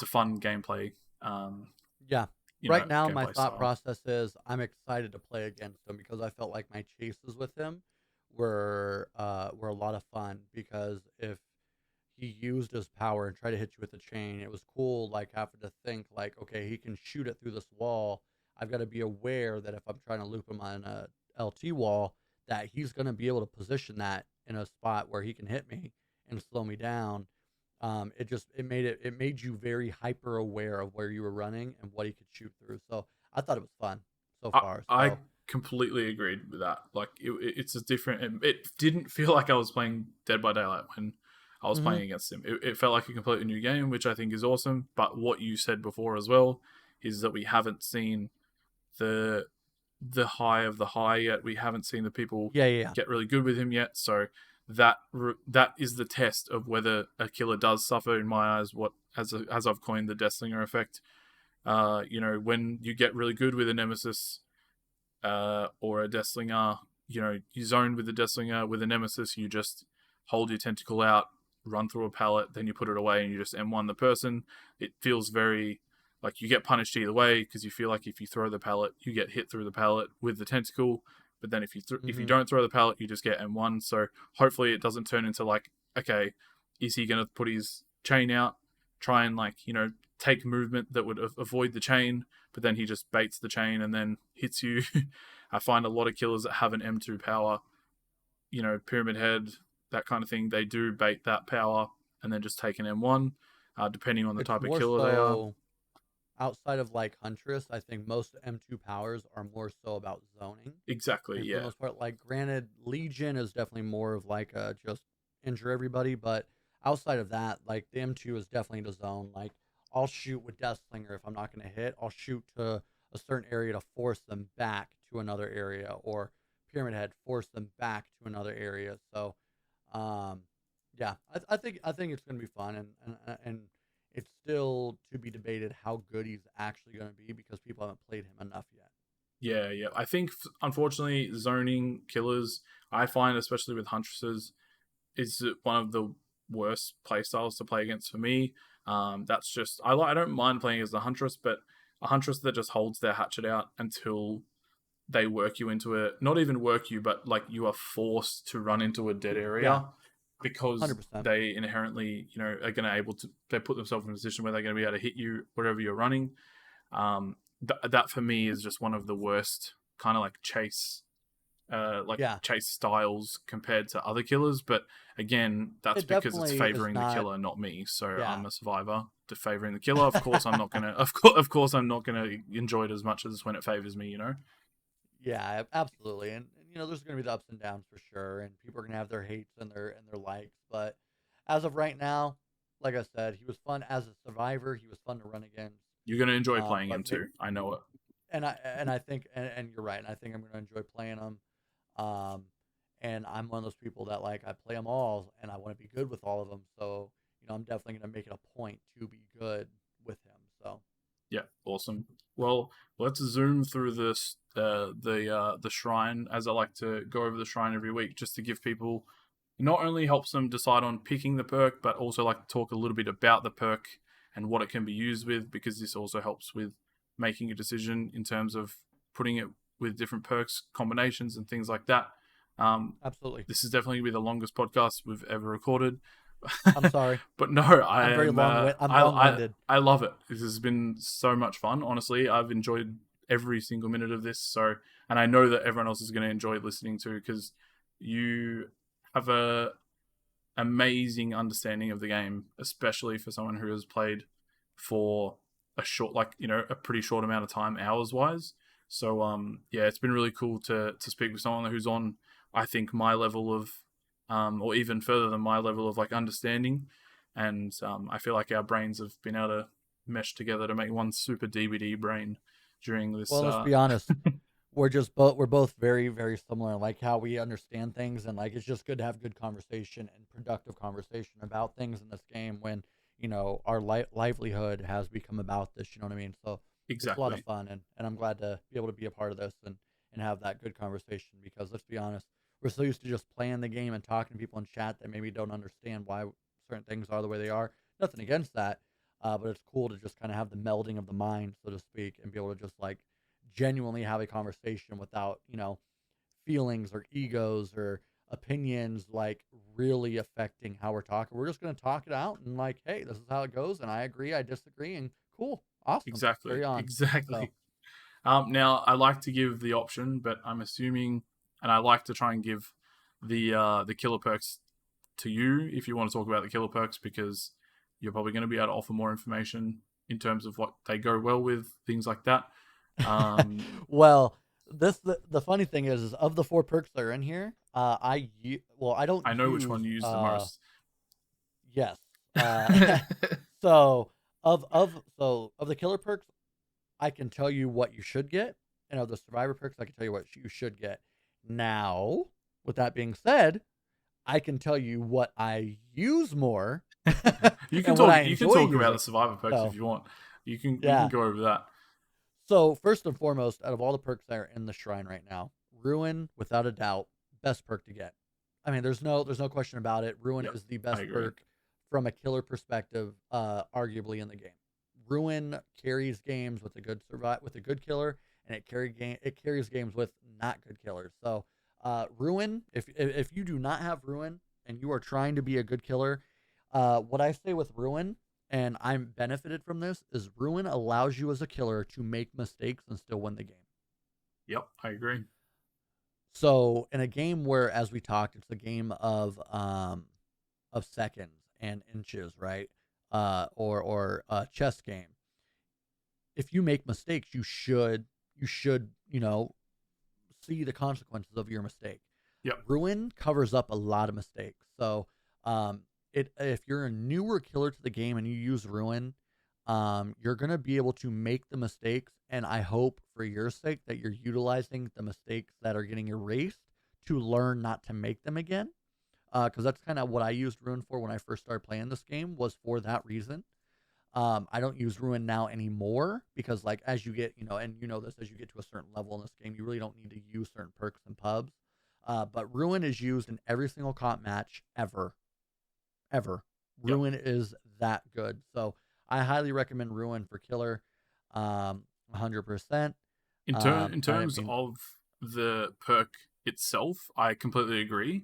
gameplay. Right now, my thought process is I'm excited to play against him because I felt like my chases with him were a lot of fun, because if he used his power and tried to hit you with the chain. It was cool, like having to think, like, okay, he can shoot it through this wall. I've got to be aware that if I'm trying to loop him on a LT wall, that he's going to be able to position that in a spot where he can hit me and slow me down. It made you very hyper aware of where you were running and what he could shoot through. So I thought it was fun so far. I completely agreed with that. Like it's a different. It didn't feel like I was playing Dead by Daylight when I was playing against him. It felt like a completely new game, which I think is awesome. But what you said before as well is that we haven't seen the high of the high yet. We haven't seen the people get really good with him yet. So that is the test of whether a killer does suffer in my eyes. What as I've coined the Deathslinger effect. When you get really good with a Nemesis or a Deathslinger, you zone with the Deathslinger. With a Nemesis, you just hold your tentacle out, run through a pallet, then you put it away and you just M1 the person. It feels very like you get punished either way because you feel like if you throw the pallet, you get hit through the pallet with the tentacle. But then if you don't throw the pallet, you just get M1. So hopefully it doesn't turn into like, okay, is he going to put his chain out, try and take movement that would avoid the chain, but then he just baits the chain and then hits you. I find a lot of killers that have an M2 power, Pyramid Head, that kind of thing, they do bait that power and then just take an M1, depending on the type of killer they are. Outside of like Huntress, I think most M2 powers are more so about zoning. Exactly, yeah. For the most part, like granted, Legion is definitely more of like a just injure everybody, but outside of that, like the M2 is definitely to zone. Like I'll shoot with Deathslinger if I'm not going to hit. I'll shoot to a certain area to force them back to another area, or Pyramid Head force them back to another area. So, yeah, I think it's going to be fun, and it's still to be debated how good he's actually going to be because people haven't played him enough yet. Yeah. I think, unfortunately, zoning killers, I find, especially with Huntresses, is one of the worst playstyles to play against for me. That's just, I don't mind playing as the Huntress, but a Huntress that just holds their hatchet out until they work you into it. Not even work you, but like you are forced to run into a dead area. Because 100%. they inherently, are going to they put themselves in a position where they're going to be able to hit you wherever you're running. That for me is just one of the worst kind of like chase styles compared to other killers. But again, that's because it's favoring the killer, not me. So I'm a survivor to favoring the killer. Of course, I'm not gonna. Of course, I'm not gonna enjoy it as much as when it favors me. Yeah, absolutely. And there's going to be the ups and downs for sure, and people are going to have their hates and their likes. But as of right now, like I said, he was fun as a survivor. He was fun to run against. You're going to enjoy playing him too. I know it. And I think, and you're right. And I think I'm going to enjoy playing him. And I'm one of those people that I play them all, and I want to be good with all of them. So I'm definitely going to make it a point to be good with him. So. Yeah, awesome. Well, let's zoom through this the shrine, as I like to go over the shrine every week, just to give people, not only helps them decide on picking the perk, but also like to talk a little bit about the perk and what it can be used with, because this also helps with making a decision in terms of putting it with different perks, combinations, and things like that. Absolutely. This is definitely going to be the longest podcast we've ever recorded. I'm sorry. But no, I'm very long-winded. I love it. This has been so much fun. Honestly, I've enjoyed every single minute of this. And I know that everyone else is going to enjoy listening to, because you have a amazing understanding of the game, especially for someone who has played for a short, a pretty short amount of time, hours-wise. So, yeah, it's been really cool to speak with someone who's on, I think, my level of, or even further than my level of understanding. And I feel like our brains have been able to mesh together to make one super DVD brain during this. Well, let's be honest. We're both very, very similar, like how we understand things, and it's just good to have good conversation and productive conversation about things in this game when our livelihood has become about this. You know what I mean? So exactly. It's a lot of fun, and I'm glad to be able to be a part of this and have that good conversation, because let's be honest, we're so used to just playing the game and talking to people in chat that maybe don't understand why certain things are the way they are. Nothing against that, but it's cool to just kind of have the melding of the mind, so to speak, and be able to just genuinely have a conversation without feelings or egos or opinions like really affecting how we're talking. We're just going to talk it out and like, hey, this is how it goes, and I agree, I disagree, and cool, awesome, Exactly. carry on. Exactly. So, Now I like to give the option, but I'm assuming, and I like to try and give the killer perks to you if you want to talk about the killer perks, because you're probably going to be able to offer more information in terms of what they go well with, things like that. well, the funny thing is of the 4 perks that are in here, I don't I know use which one you use the most. yes. So of the killer perks, I can tell you what you should get, and of the survivor perks, I can tell you what you should get. Now, with that being said, I can tell you what I use more. You can and what I talk. You can enjoy talk about using. the survivor perks So, if you want. You can yeah. go over that. So first and foremost, out of all the perks that are in the shrine right now, Ruin, without a doubt, best perk to get. I mean, there's no question about it. Ruin Yep, is the I best agree. perk from a killer perspective, arguably in the game. Ruin carries games with a good killer, and it carries games with not good killers. So, Ruin, if you do not have Ruin and you are trying to be a good killer, what I say with Ruin, and I'm benefited from this, is Ruin allows you as a killer to make mistakes and still win the game. Yep, I agree. So in a game where, as we talked, it's a game of seconds and inches, right? Or a chess game. If you make mistakes, you should see the consequences of your mistake. Yep. Ruin covers up a lot of mistakes. So if you're a newer killer to the game and you use Ruin, you're going to be able to make the mistakes, and I hope for your sake that you're utilizing the mistakes that are getting erased to learn not to make them again, because that's kind of what I used Ruin for when I first started playing this game, was for that reason. I don't use Ruin now anymore because, like, as you get, and this, as you get to a certain level in this game, you really don't need to use certain perks and pubs. But Ruin is used in every single comp match ever. Yep. Ruin is that good. So I highly recommend Ruin for killer, 100%. In terms of the perk itself, I completely agree.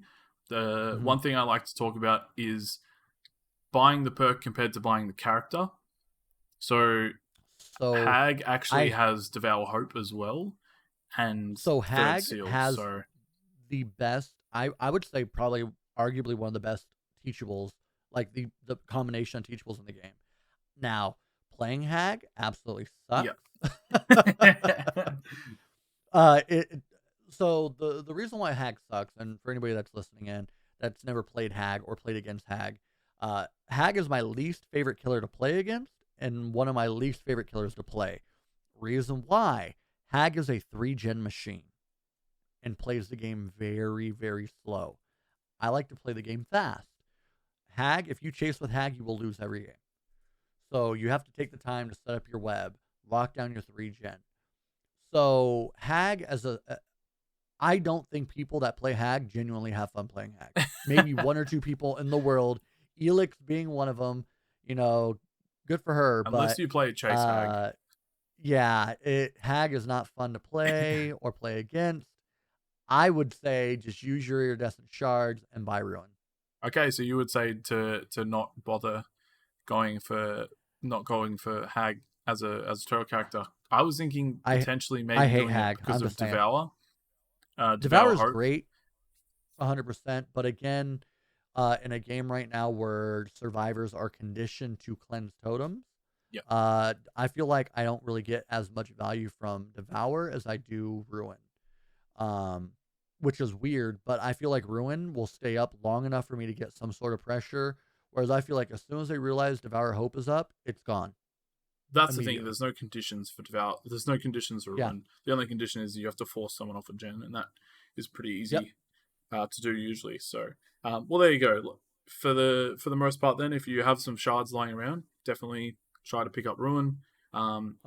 The one thing I like to talk about is buying the perk compared to buying the character. So Hag actually has Devour Hope as well, and so Hag Seal, has the best. I would say probably arguably one of the best teachables, like the combination of teachables in the game. Now, playing Hag absolutely sucks. So the reason why Hag sucks, and for anybody that's listening in that's never played Hag or played against Hag, Hag is my least favorite killer to play against, and one of my least favorite killers to play. Reason why: Hag is a 3-gen machine and plays the game very, very slow. I like to play the game fast. Hag, if you chase with Hag, you will lose every game. So you have to take the time to set up your web, lock down your 3-gen. So Hag I don't think people that play Hag genuinely have fun playing Hag. Maybe 1 or 2 people in the world, Elix being one of them, good for her. Unless you play Chase Hag. Yeah, Hag is not fun to play or play against. I would say just use your iridescent shards and buy Ruin. Okay, so you would say to not bother going for Hag as a turtle character. I was thinking potentially maybe doing Hag. It because of Devour. Devour is great, 100%. But again, in a game right now where survivors are conditioned to cleanse totems, I feel like I don't really get as much value from Devour as I do Ruin. Which is weird, but I feel like Ruin will stay up long enough for me to get some sort of pressure, whereas I feel like as soon as they realize Devour Hope is up, it's gone. That's the thing. There's no conditions for Devour. There's no conditions for Ruin. The only condition is you have to force someone off a gen, and that is pretty easy to do usually. So, well, there you go. Look, for the most part, then, if you have some shards lying around, definitely try to pick up Ruin.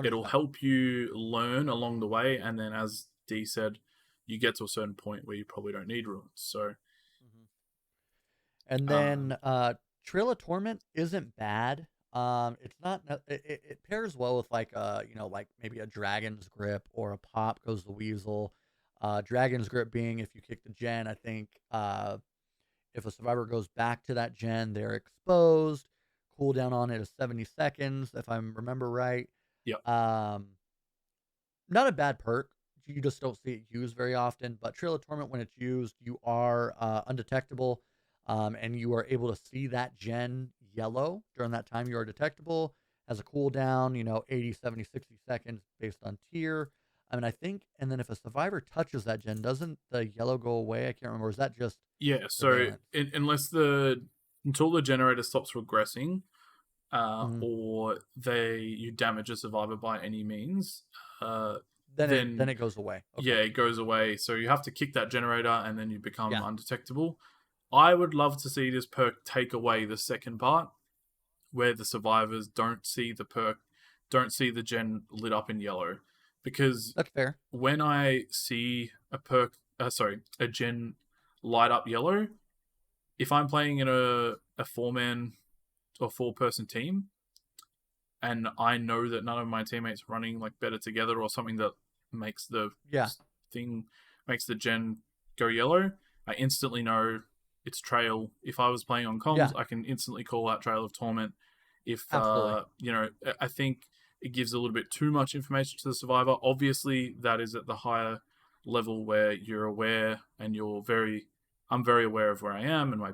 It'll help you learn along the way, and then, as D said, you get to a certain point where you probably don't need Ruins. So, and then Trail of Torment isn't bad. It's not. It pairs well with like like maybe a Dragon's Grip or a Pop Goes the Weasel. Dragon's Grip being if you kick the gen, I think if a survivor goes back to that gen, they're exposed. Cooldown on it is 70 seconds, if I remember right. Yep. Not a bad perk. You just don't see it used very often. But Trail of Torment, when it's used, you are undetectable, and you are able to see that gen yellow during that time. You are detectable. Has a cooldown, 80, 70, 60 seconds based on tier. I mean, I think, and then if a survivor touches that gen, doesn't the yellow go away? I can't remember. Is that just So until the generator stops regressing, or you damage a survivor by any means, then it goes away. Okay. Yeah, it goes away. So you have to kick that generator, and then you become undetectable. I would love to see this perk take away the second part, where the survivors don't see the perk, don't see the gen lit up in yellow. Because that's fair. When I see a gen light up yellow, if I'm playing in a 4-man or 4-person team, and I know that none of my teammates are running like better together or something that makes the gen go yellow, I instantly know it's Trail. If I was playing on comms, I can instantly call out Trail of Torment. If I think it gives a little bit too much information to the survivor. Obviously, that is at the higher level where you're aware and I'm very aware of where I am and my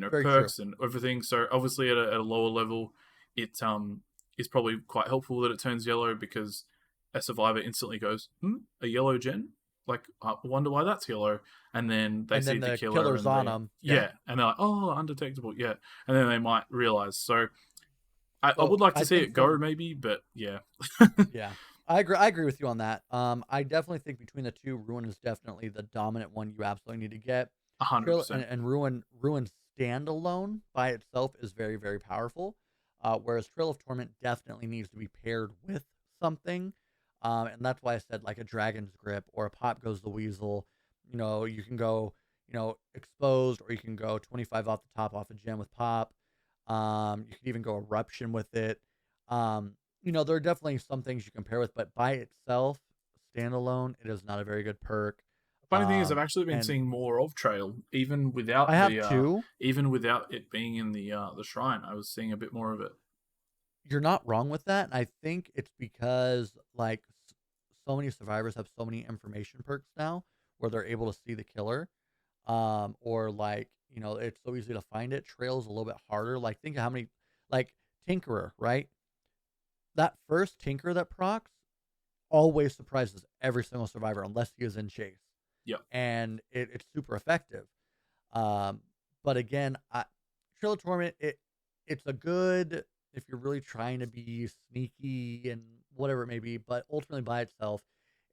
perks and everything. So obviously at a lower level, it is probably quite helpful that it turns yellow, because a survivor instantly goes, a yellow gen? Like, I wonder why that's yellow. And then they see the killer. Killer's on them. Yeah. And they're like, oh, undetectable. Yeah. And then they might realize. So I would like to see it go, maybe, but yeah. Yeah. I agree with you on that. I definitely think between the two, Ruin is definitely the dominant one you absolutely need to get. 100%. And Ruin standalone by itself is very, very powerful. Whereas Trail of Torment definitely needs to be paired with something. And that's why I said like a Dragon's Grip or a Pop Goes the Weasel. You can go, exposed, or you can go 25 off the top off a gen with Pop. You could even go Eruption with it. There are definitely some things you can pair with, but by itself, standalone, it is not a very good perk. Funny thing is, I've actually been seeing more of Trail, even without even without it being in the shrine. I was seeing a bit more of it. You're not wrong with that. And I think it's because like so many survivors have so many information perks now where they're able to see the killer, or like it's so easy to find it. Trail's a little bit harder. Like think of how many, like Tinkerer, right? That first Tinker that procs always surprises every single survivor unless he is in chase. Yep. And it's super effective. But again, Trail of Torment, it's a good if you're really trying to be sneaky and whatever it may be, but ultimately by itself,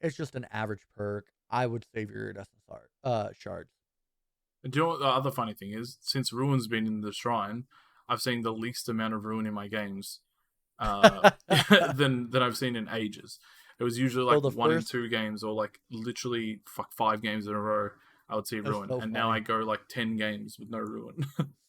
it's just an average perk. I would save your iridescent shards. And do you know what the other funny thing is? Since Ruin's been in the shrine, I've seen the least amount of Ruin in my games than I've seen in ages. It was usually like 1 and 2 games, or like literally 5 games in a row I would see Ruin. So now I go like 10 games with no Ruin.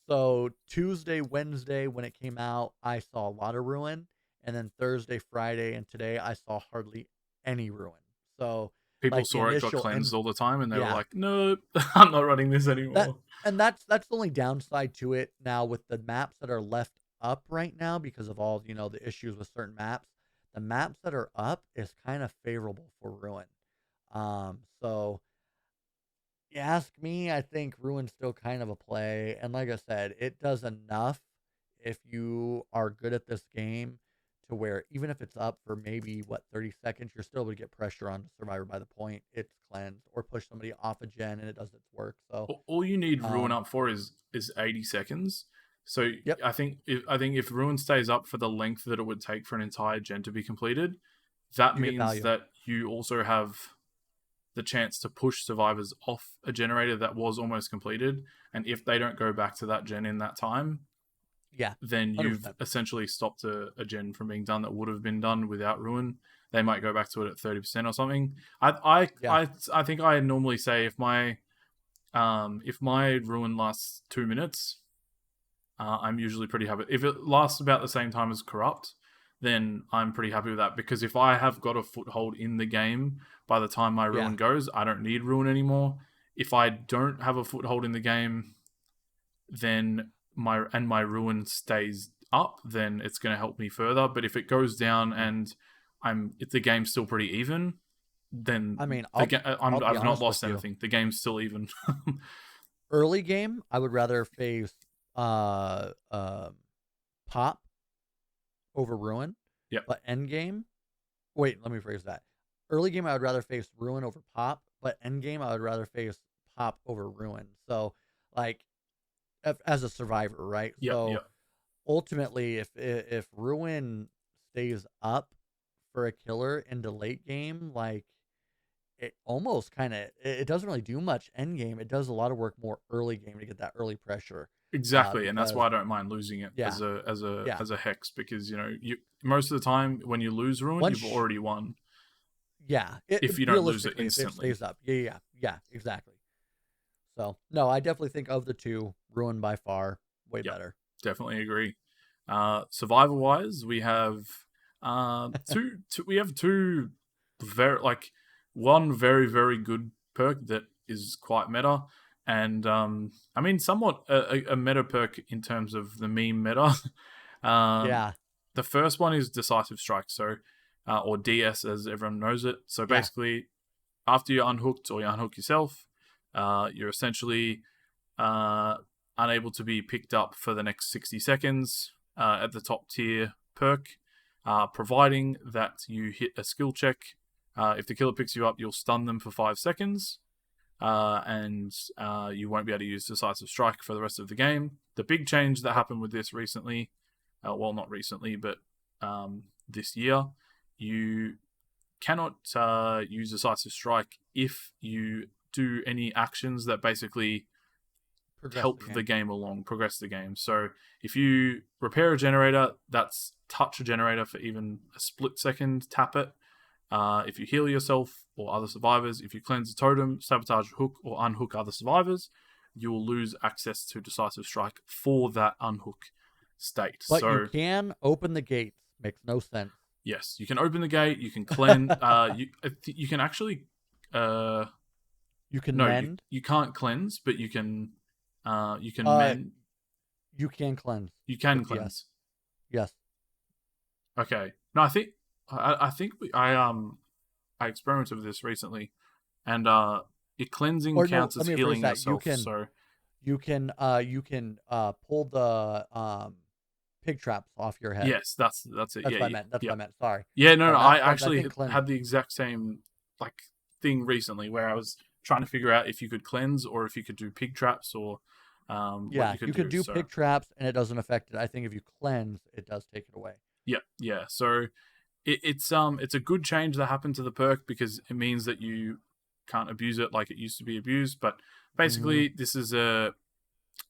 So Tuesday, Wednesday, when it came out, I saw a lot of Ruin. And then Thursday, Friday, and today, I saw hardly any Ruin. So people saw it got cleansed all the time, and they were like, nope, I'm not running this anymore. That's the only downside to it now with the maps that are left up right now because of all, the issues with certain maps. The maps that are up is kind of favorable for Ruin. So you ask me, I think Ruin's still kind of a play. And like I said, it does enough if you are good at this game to where even if it's up for maybe, 30 seconds, you're still able to get pressure on the survivor by the point it's cleansed, or push somebody off a gen and it does its work. So all you need Ruin up for is 80 seconds. So yep. I think if Ruin stays up for the length that it would take for an entire gen to be completed, that means that you also have the chance to push survivors off a generator that was almost completed. And if they don't go back to that gen in that time, then you've 100%. Essentially stopped a gen from being done that would have been done without Ruin. They might go back to it at 30% or something. I think I normally say if my Ruin lasts 2 minutes, I'm usually pretty happy. If it lasts about the same time as Corrupt, then I'm pretty happy with that. Because if I have got a foothold in the game, by the time my ruin goes, I don't need ruin anymore. If I don't have a foothold in the game, then my ruin stays up, then it's going to help me further. But if it goes down and if the game's still pretty even, then I mean, I've be not honest lost with you. anything. The game's still even. Early game, I would rather face pop over ruin. Yep. But end game, wait, let me phrase that. Early game, I would rather face ruin over pop, but end game, I would rather face pop over ruin. So, like, as a survivor, right? Yep, So yep. ultimately, if ruin stays up for a killer into late game, like, it almost kind of, it doesn't really do much end game. It does a lot of work more early game to get that early pressure. Exactly, and that's why I don't mind losing it Yeah. as a Yeah. as a hex, because you most of the time when you lose ruin, Once you've already won. Yeah. If you don't lose it Realistically, if instantly. it stays up. Yeah, exactly. So, no, I definitely think of the two, ruin by far way Yep. better. Definitely agree. Survivor wise, we have two one very, very good perk that is quite meta, and I mean somewhat a meta perk in terms of the meme meta. Yeah. The first one is Decisive Strike, so or DS as everyone knows it. So basically, after you're unhooked or you unhook yourself, you're essentially unable to be picked up for the next 60 seconds at the top tier perk, providing that you hit a skill check. If the killer picks you up, you'll stun them for 5 seconds, and you won't be able to use Decisive Strike for the rest of the game. The big change that happened with this recently, well, not recently, but this year, you cannot use Decisive Strike if you do any actions that basically help the game along, progress the game. So if you repair a generator, that's touch a generator for even a split second, tap it. If you heal yourself or other survivors, if you cleanse a totem, sabotage a hook, or unhook other survivors, you will lose access to Decisive Strike for that unhook state. But you can open the gates. Makes no sense. Yes, you can open the gate. You can cleanse. You can actually. You can no, mend. You can't cleanse, but you can. You can mend. You can cleanse. You can cleanse. Yes. Okay. No, I think I experimented with this recently, and cleansing counts as healing yourself. You can pull the pig traps off your head. Yes, that's it. That's what I meant. That's what I meant. Sorry. Yeah, no, I actually had the exact same thing recently where I was trying to figure out if you could cleanse or if you could do pig traps or what you could do pig traps and it doesn't affect it. I think if you cleanse, it does take it away. Yeah. So it's a good change that happened to the perk because it means that you can't abuse it like it used to be abused. But basically, this is a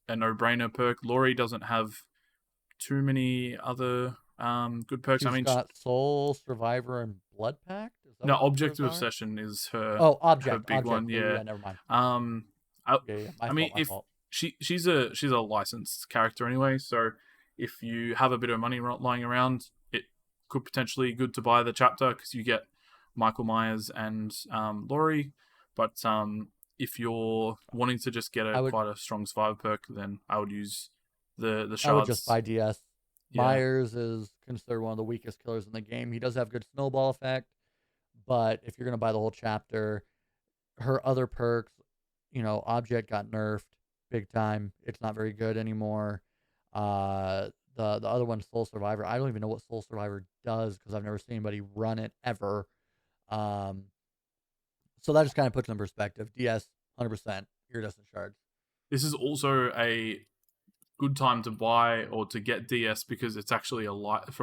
no-brainer perk. Laurie doesn't have too many other good perks. She's got Soul, Survivor, and Blood Pact. No, Object of Obsession is her. Her big one. Yeah, never mind. I mean, if she's a licensed character anyway, so if you have a bit of money lying around, it could potentially be good to buy the chapter because you get Michael Myers and Laurie. But if you're wanting to just get quite a strong survivor perk, then I would use the shards. I would just buy DS. Yeah. Myers is considered one of the weakest killers in the game. He does have good snowball effect, but if you're gonna buy the whole chapter, her other perks, Object got nerfed big time. It's not very good anymore. The other one, Soul Survivor. I don't even know what Soul Survivor does because I've never seen anybody run it ever. So that just kind of puts it in perspective. DS, 100%. Iridescent shards. This is also a good time to buy or to get DS because it's actually as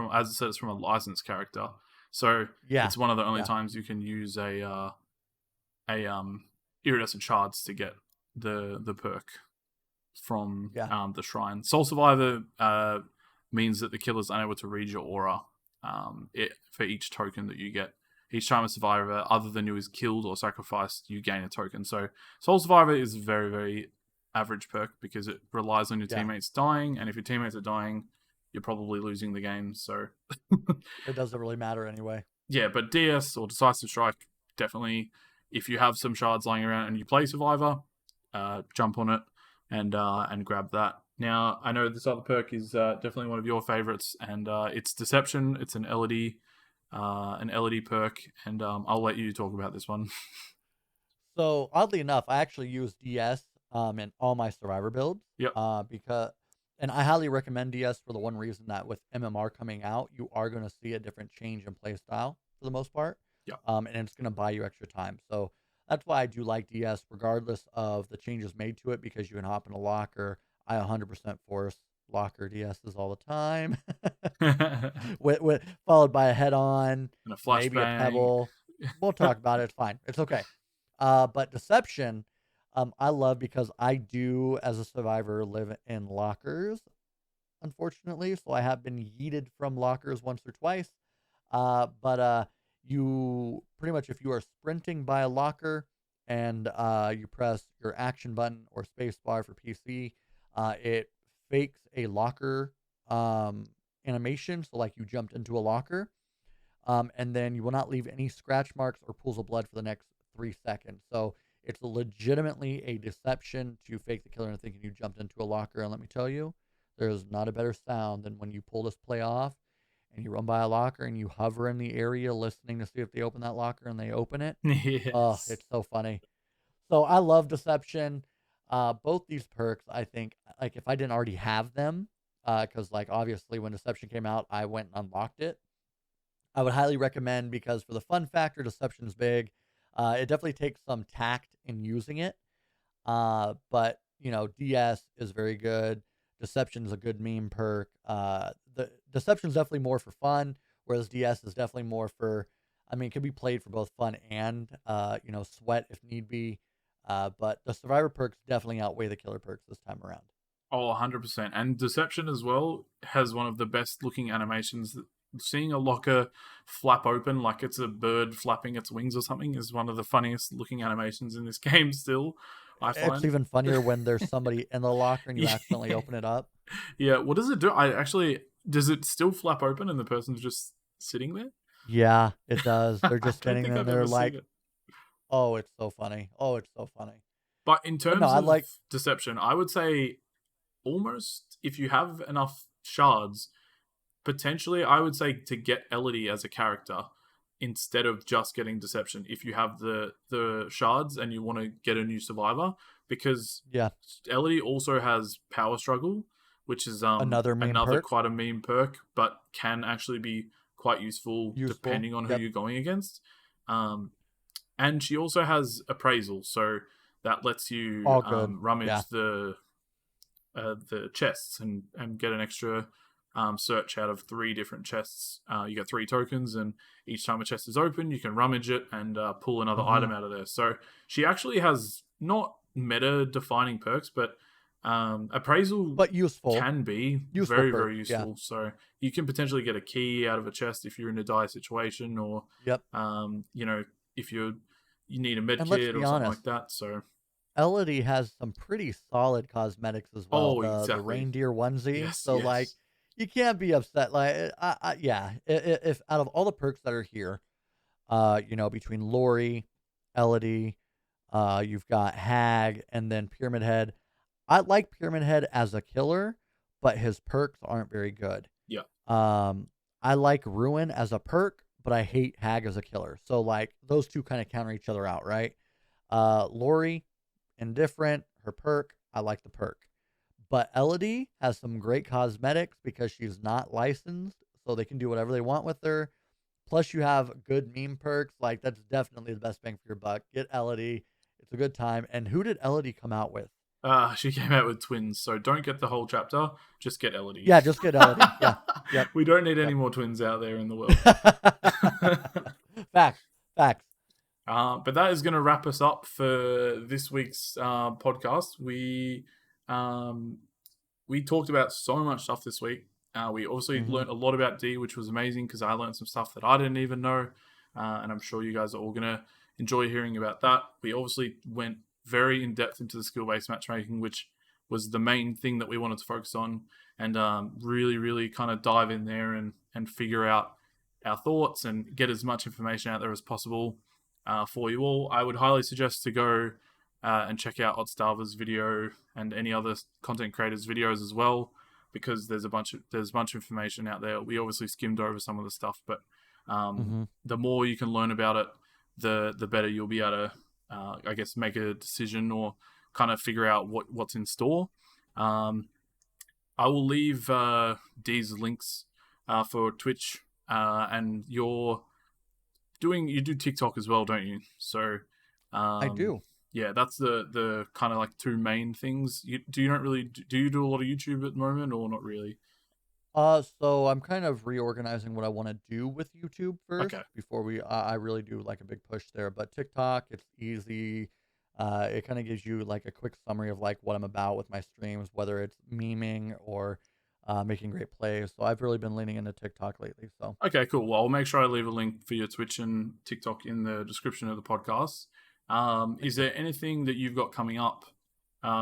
I said, it's from a licensed character. So it's one of the only times you can use a iridescent shards to get the perk from the shrine. Soul Survivor means that the killer's unable to read your aura for each token that you get. Each time a survivor other than you is killed or sacrificed, you gain a token. So Soul Survivor is very, very average perk because it relies on your teammates dying, and if your teammates are dying, you're probably losing the game. So It doesn't really matter anyway. yeah, but DS or Decisive Strike, definitely, if you have some shards lying around and you play Survivor, jump on it and grab that. Now, I know this other perk is definitely one of your favorites, and it's Deception. It's an LED perk, and I'll let you talk about this one. So oddly enough, I actually use DS in all my Survivor builds. Yep. And I highly recommend DS for the one reason that with MMR coming out, you are going to see a different change in play style for the most part. Yep. And it's going to buy you extra time. So that's why I do like DS, regardless of the changes made to it, because you can hop in a locker. I 100% force locker DSs all the time, followed by a head-on, And a flashbang. maybe a pebble. We'll talk about it. It's fine. It's okay. But Deception, I love because I do, as a survivor, live in lockers, unfortunately. So I have been yeeted from lockers once or twice. But you pretty much, if you are sprinting by a locker and you press your action button or space bar for PC, it fakes a locker animation. So like you jumped into a locker. And then you will not leave any scratch marks or pools of blood for the next 3 seconds. So it's legitimately a deception to fake the killer and thinking you jumped into a locker. And let me tell you, there's not a better sound than when you pull this play off and you run by a locker and you hover in the area listening to see if they open that locker and they open it. Yes. Oh, it's so funny. So I love Deception. Both these perks, I think, like if I didn't already have them, because like obviously when Deception came out, I went and unlocked it. I would highly recommend, because for the fun factor, Deception is big. It definitely takes some tact in using it. But, DS is very good. Deception is a good meme perk. The Deception is definitely more for fun, whereas DS is definitely more for, it can be played for both fun and, sweat if need be. But the Survivor perks definitely outweigh the killer perks this time around. Oh, 100%. And Deception as well has one of the best looking animations. Seeing a locker flap open like it's a bird flapping its wings or something is one of the funniest looking animations in this game still, I find. It's even funnier when there's somebody in the locker and you accidentally open it up. Yeah, what does it do? Does it still flap open and the person's just sitting there? Yeah, it does. They're just standing there and they're like, it. oh, it's so funny. Oh, it's so funny. But in terms of Deception, I would say almost if you have enough shards, potentially, I would say to get Elodie as a character instead of just getting Deception. If you have the shards and you want to get a new survivor, because Elodie also has Power Struggle, which is another perk. Quite a meme perk, but can actually be quite useful. Depending on who you're going against. And she also has Appraisal, so that lets you rummage the chests and get an extra search out of 3 different chests. You get 3 tokens, and each time a chest is open, you can rummage it and pull another item out of there. So she actually has not meta-defining perks, but Appraisal can be very, very useful. Yeah. So you can potentially get a key out of a chest if you're in a dire situation, or if you need a med kit or something like that. So Elodie has some pretty solid cosmetics as well. Exactly. The reindeer onesie. Yes, like you can't be upset. Like, if out of all the perks that are here, between Lori, Elodie, you've got Hag, and then Pyramid Head. I like Pyramid Head as a killer, but his perks aren't very good. Yeah. I like Ruin as a perk, but I hate Hag as a killer. So like those two kind of counter each other out, right? Lori, indifferent. Her perk, I like the perk. But Elodie has some great cosmetics because she's not licensed, so they can do whatever they want with her. Plus, you have good meme perks. Like, that's definitely the best bang for your buck. Get Elodie. It's a good time. And who did Elodie come out with? She came out with twins, so don't get the whole chapter. Just get Elodie. Yeah, just get Elodie. Yeah. Yep. We don't need any more twins out there in the world. Facts. But that is going to wrap us up for this week's podcast. We talked about so much stuff this week. We also learned a lot about D, which was amazing because I learned some stuff that I didn't even know. And I'm sure you guys are all going to enjoy hearing about that. We obviously went very in-depth into the skill-based matchmaking, which was the main thing that we wanted to focus on, and really kind of dive in there and figure out our thoughts and get as much information out there as possible for you all. I would highly suggest to go and check out Oddstarver's video and any other content creators' videos as well, because there's a bunch of information out there. We obviously skimmed over some of the stuff, but the more you can learn about it, the better you'll be able to, I guess, make a decision or kind of figure out what's in store. I will leave Dee's links for Twitch, and you do TikTok as well, don't you? So I do. Yeah, that's the kind of like two main things. Do you do a lot of YouTube at the moment, or not really? So I'm kind of reorganizing what I want to do with YouTube first before I really do like a big push there. But TikTok, it's easy. It kind of gives you like a quick summary of like what I'm about with my streams, whether it's memeing or making great plays. So I've really been leaning into TikTok lately. So okay, cool. Well, I'll make sure I leave a link for your Twitch and TikTok in the description of the podcast. Is there anything that you've got coming up,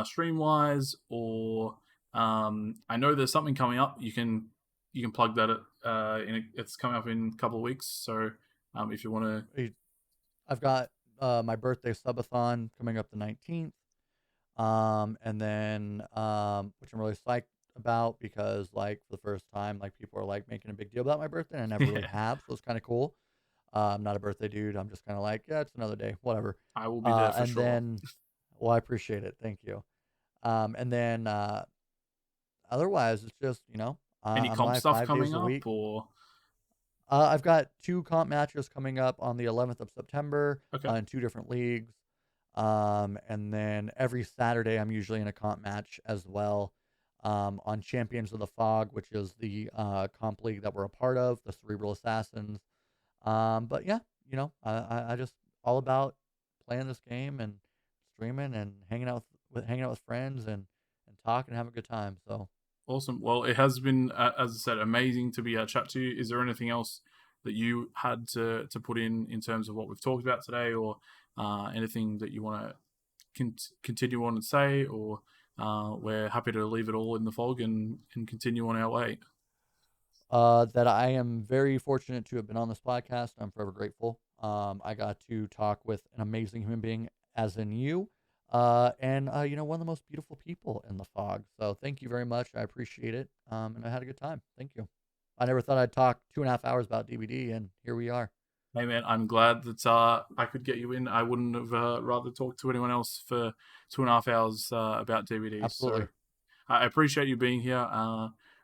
stream-wise, or I know there's something coming up. You can plug that it's coming up in a couple of weeks. So if you want to, I've got my birthday subathon coming up the 19th, and then which I'm really psyched about, because like for the first time, like people are like making a big deal about my birthday, and I never really have, so it's kind of cool. I'm not a birthday dude. I'm just kind of like, yeah, it's another day, whatever. I will be there for and sure. then, well, I appreciate it, thank you. And then otherwise, it's just any I'm comp live stuff 5 coming days a up, week. or I've got 2 comp matches coming up on the 11th of September in 2 different leagues. And then every Saturday, I'm usually in a comp match as well on Champions of the Fog, which is the comp league that we're a part of, the Cerebral Assassins. But yeah, I just all about playing this game and streaming and hanging out with friends and talking and having a good time. So awesome. Well, it has been, as I said, amazing to be able to chat to you. Is there anything else that you had to put in terms of what we've talked about today, or anything that you want to continue on and say, or we're happy to leave it all in the fog and continue on our way? That I am very fortunate to have been on this podcast. I'm forever grateful. I got to talk with an amazing human being, as in you, and one of the most beautiful people in the fog. So thank you very much. I appreciate it. And I had a good time. Thank you. I never thought I'd talk 2.5 hours about DVD, and here we are. Hey man, I'm glad that I could get you in. I wouldn't have rather talked to anyone else for 2.5 hours about DVD. Absolutely. So I appreciate you being here.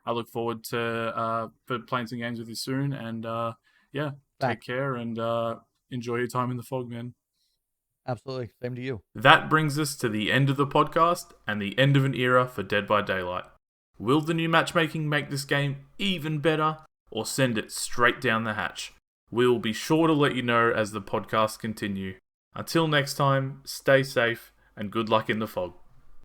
I look forward to for playing some games with you soon. And yeah, take care and enjoy your time in the fog, man. Absolutely. Same to you. That brings us to the end of the podcast and the end of an era for Dead by Daylight. Will the new matchmaking make this game even better, or send it straight down the hatch? We'll be sure to let you know as the podcasts continue. Until next time, stay safe and good luck in the fog.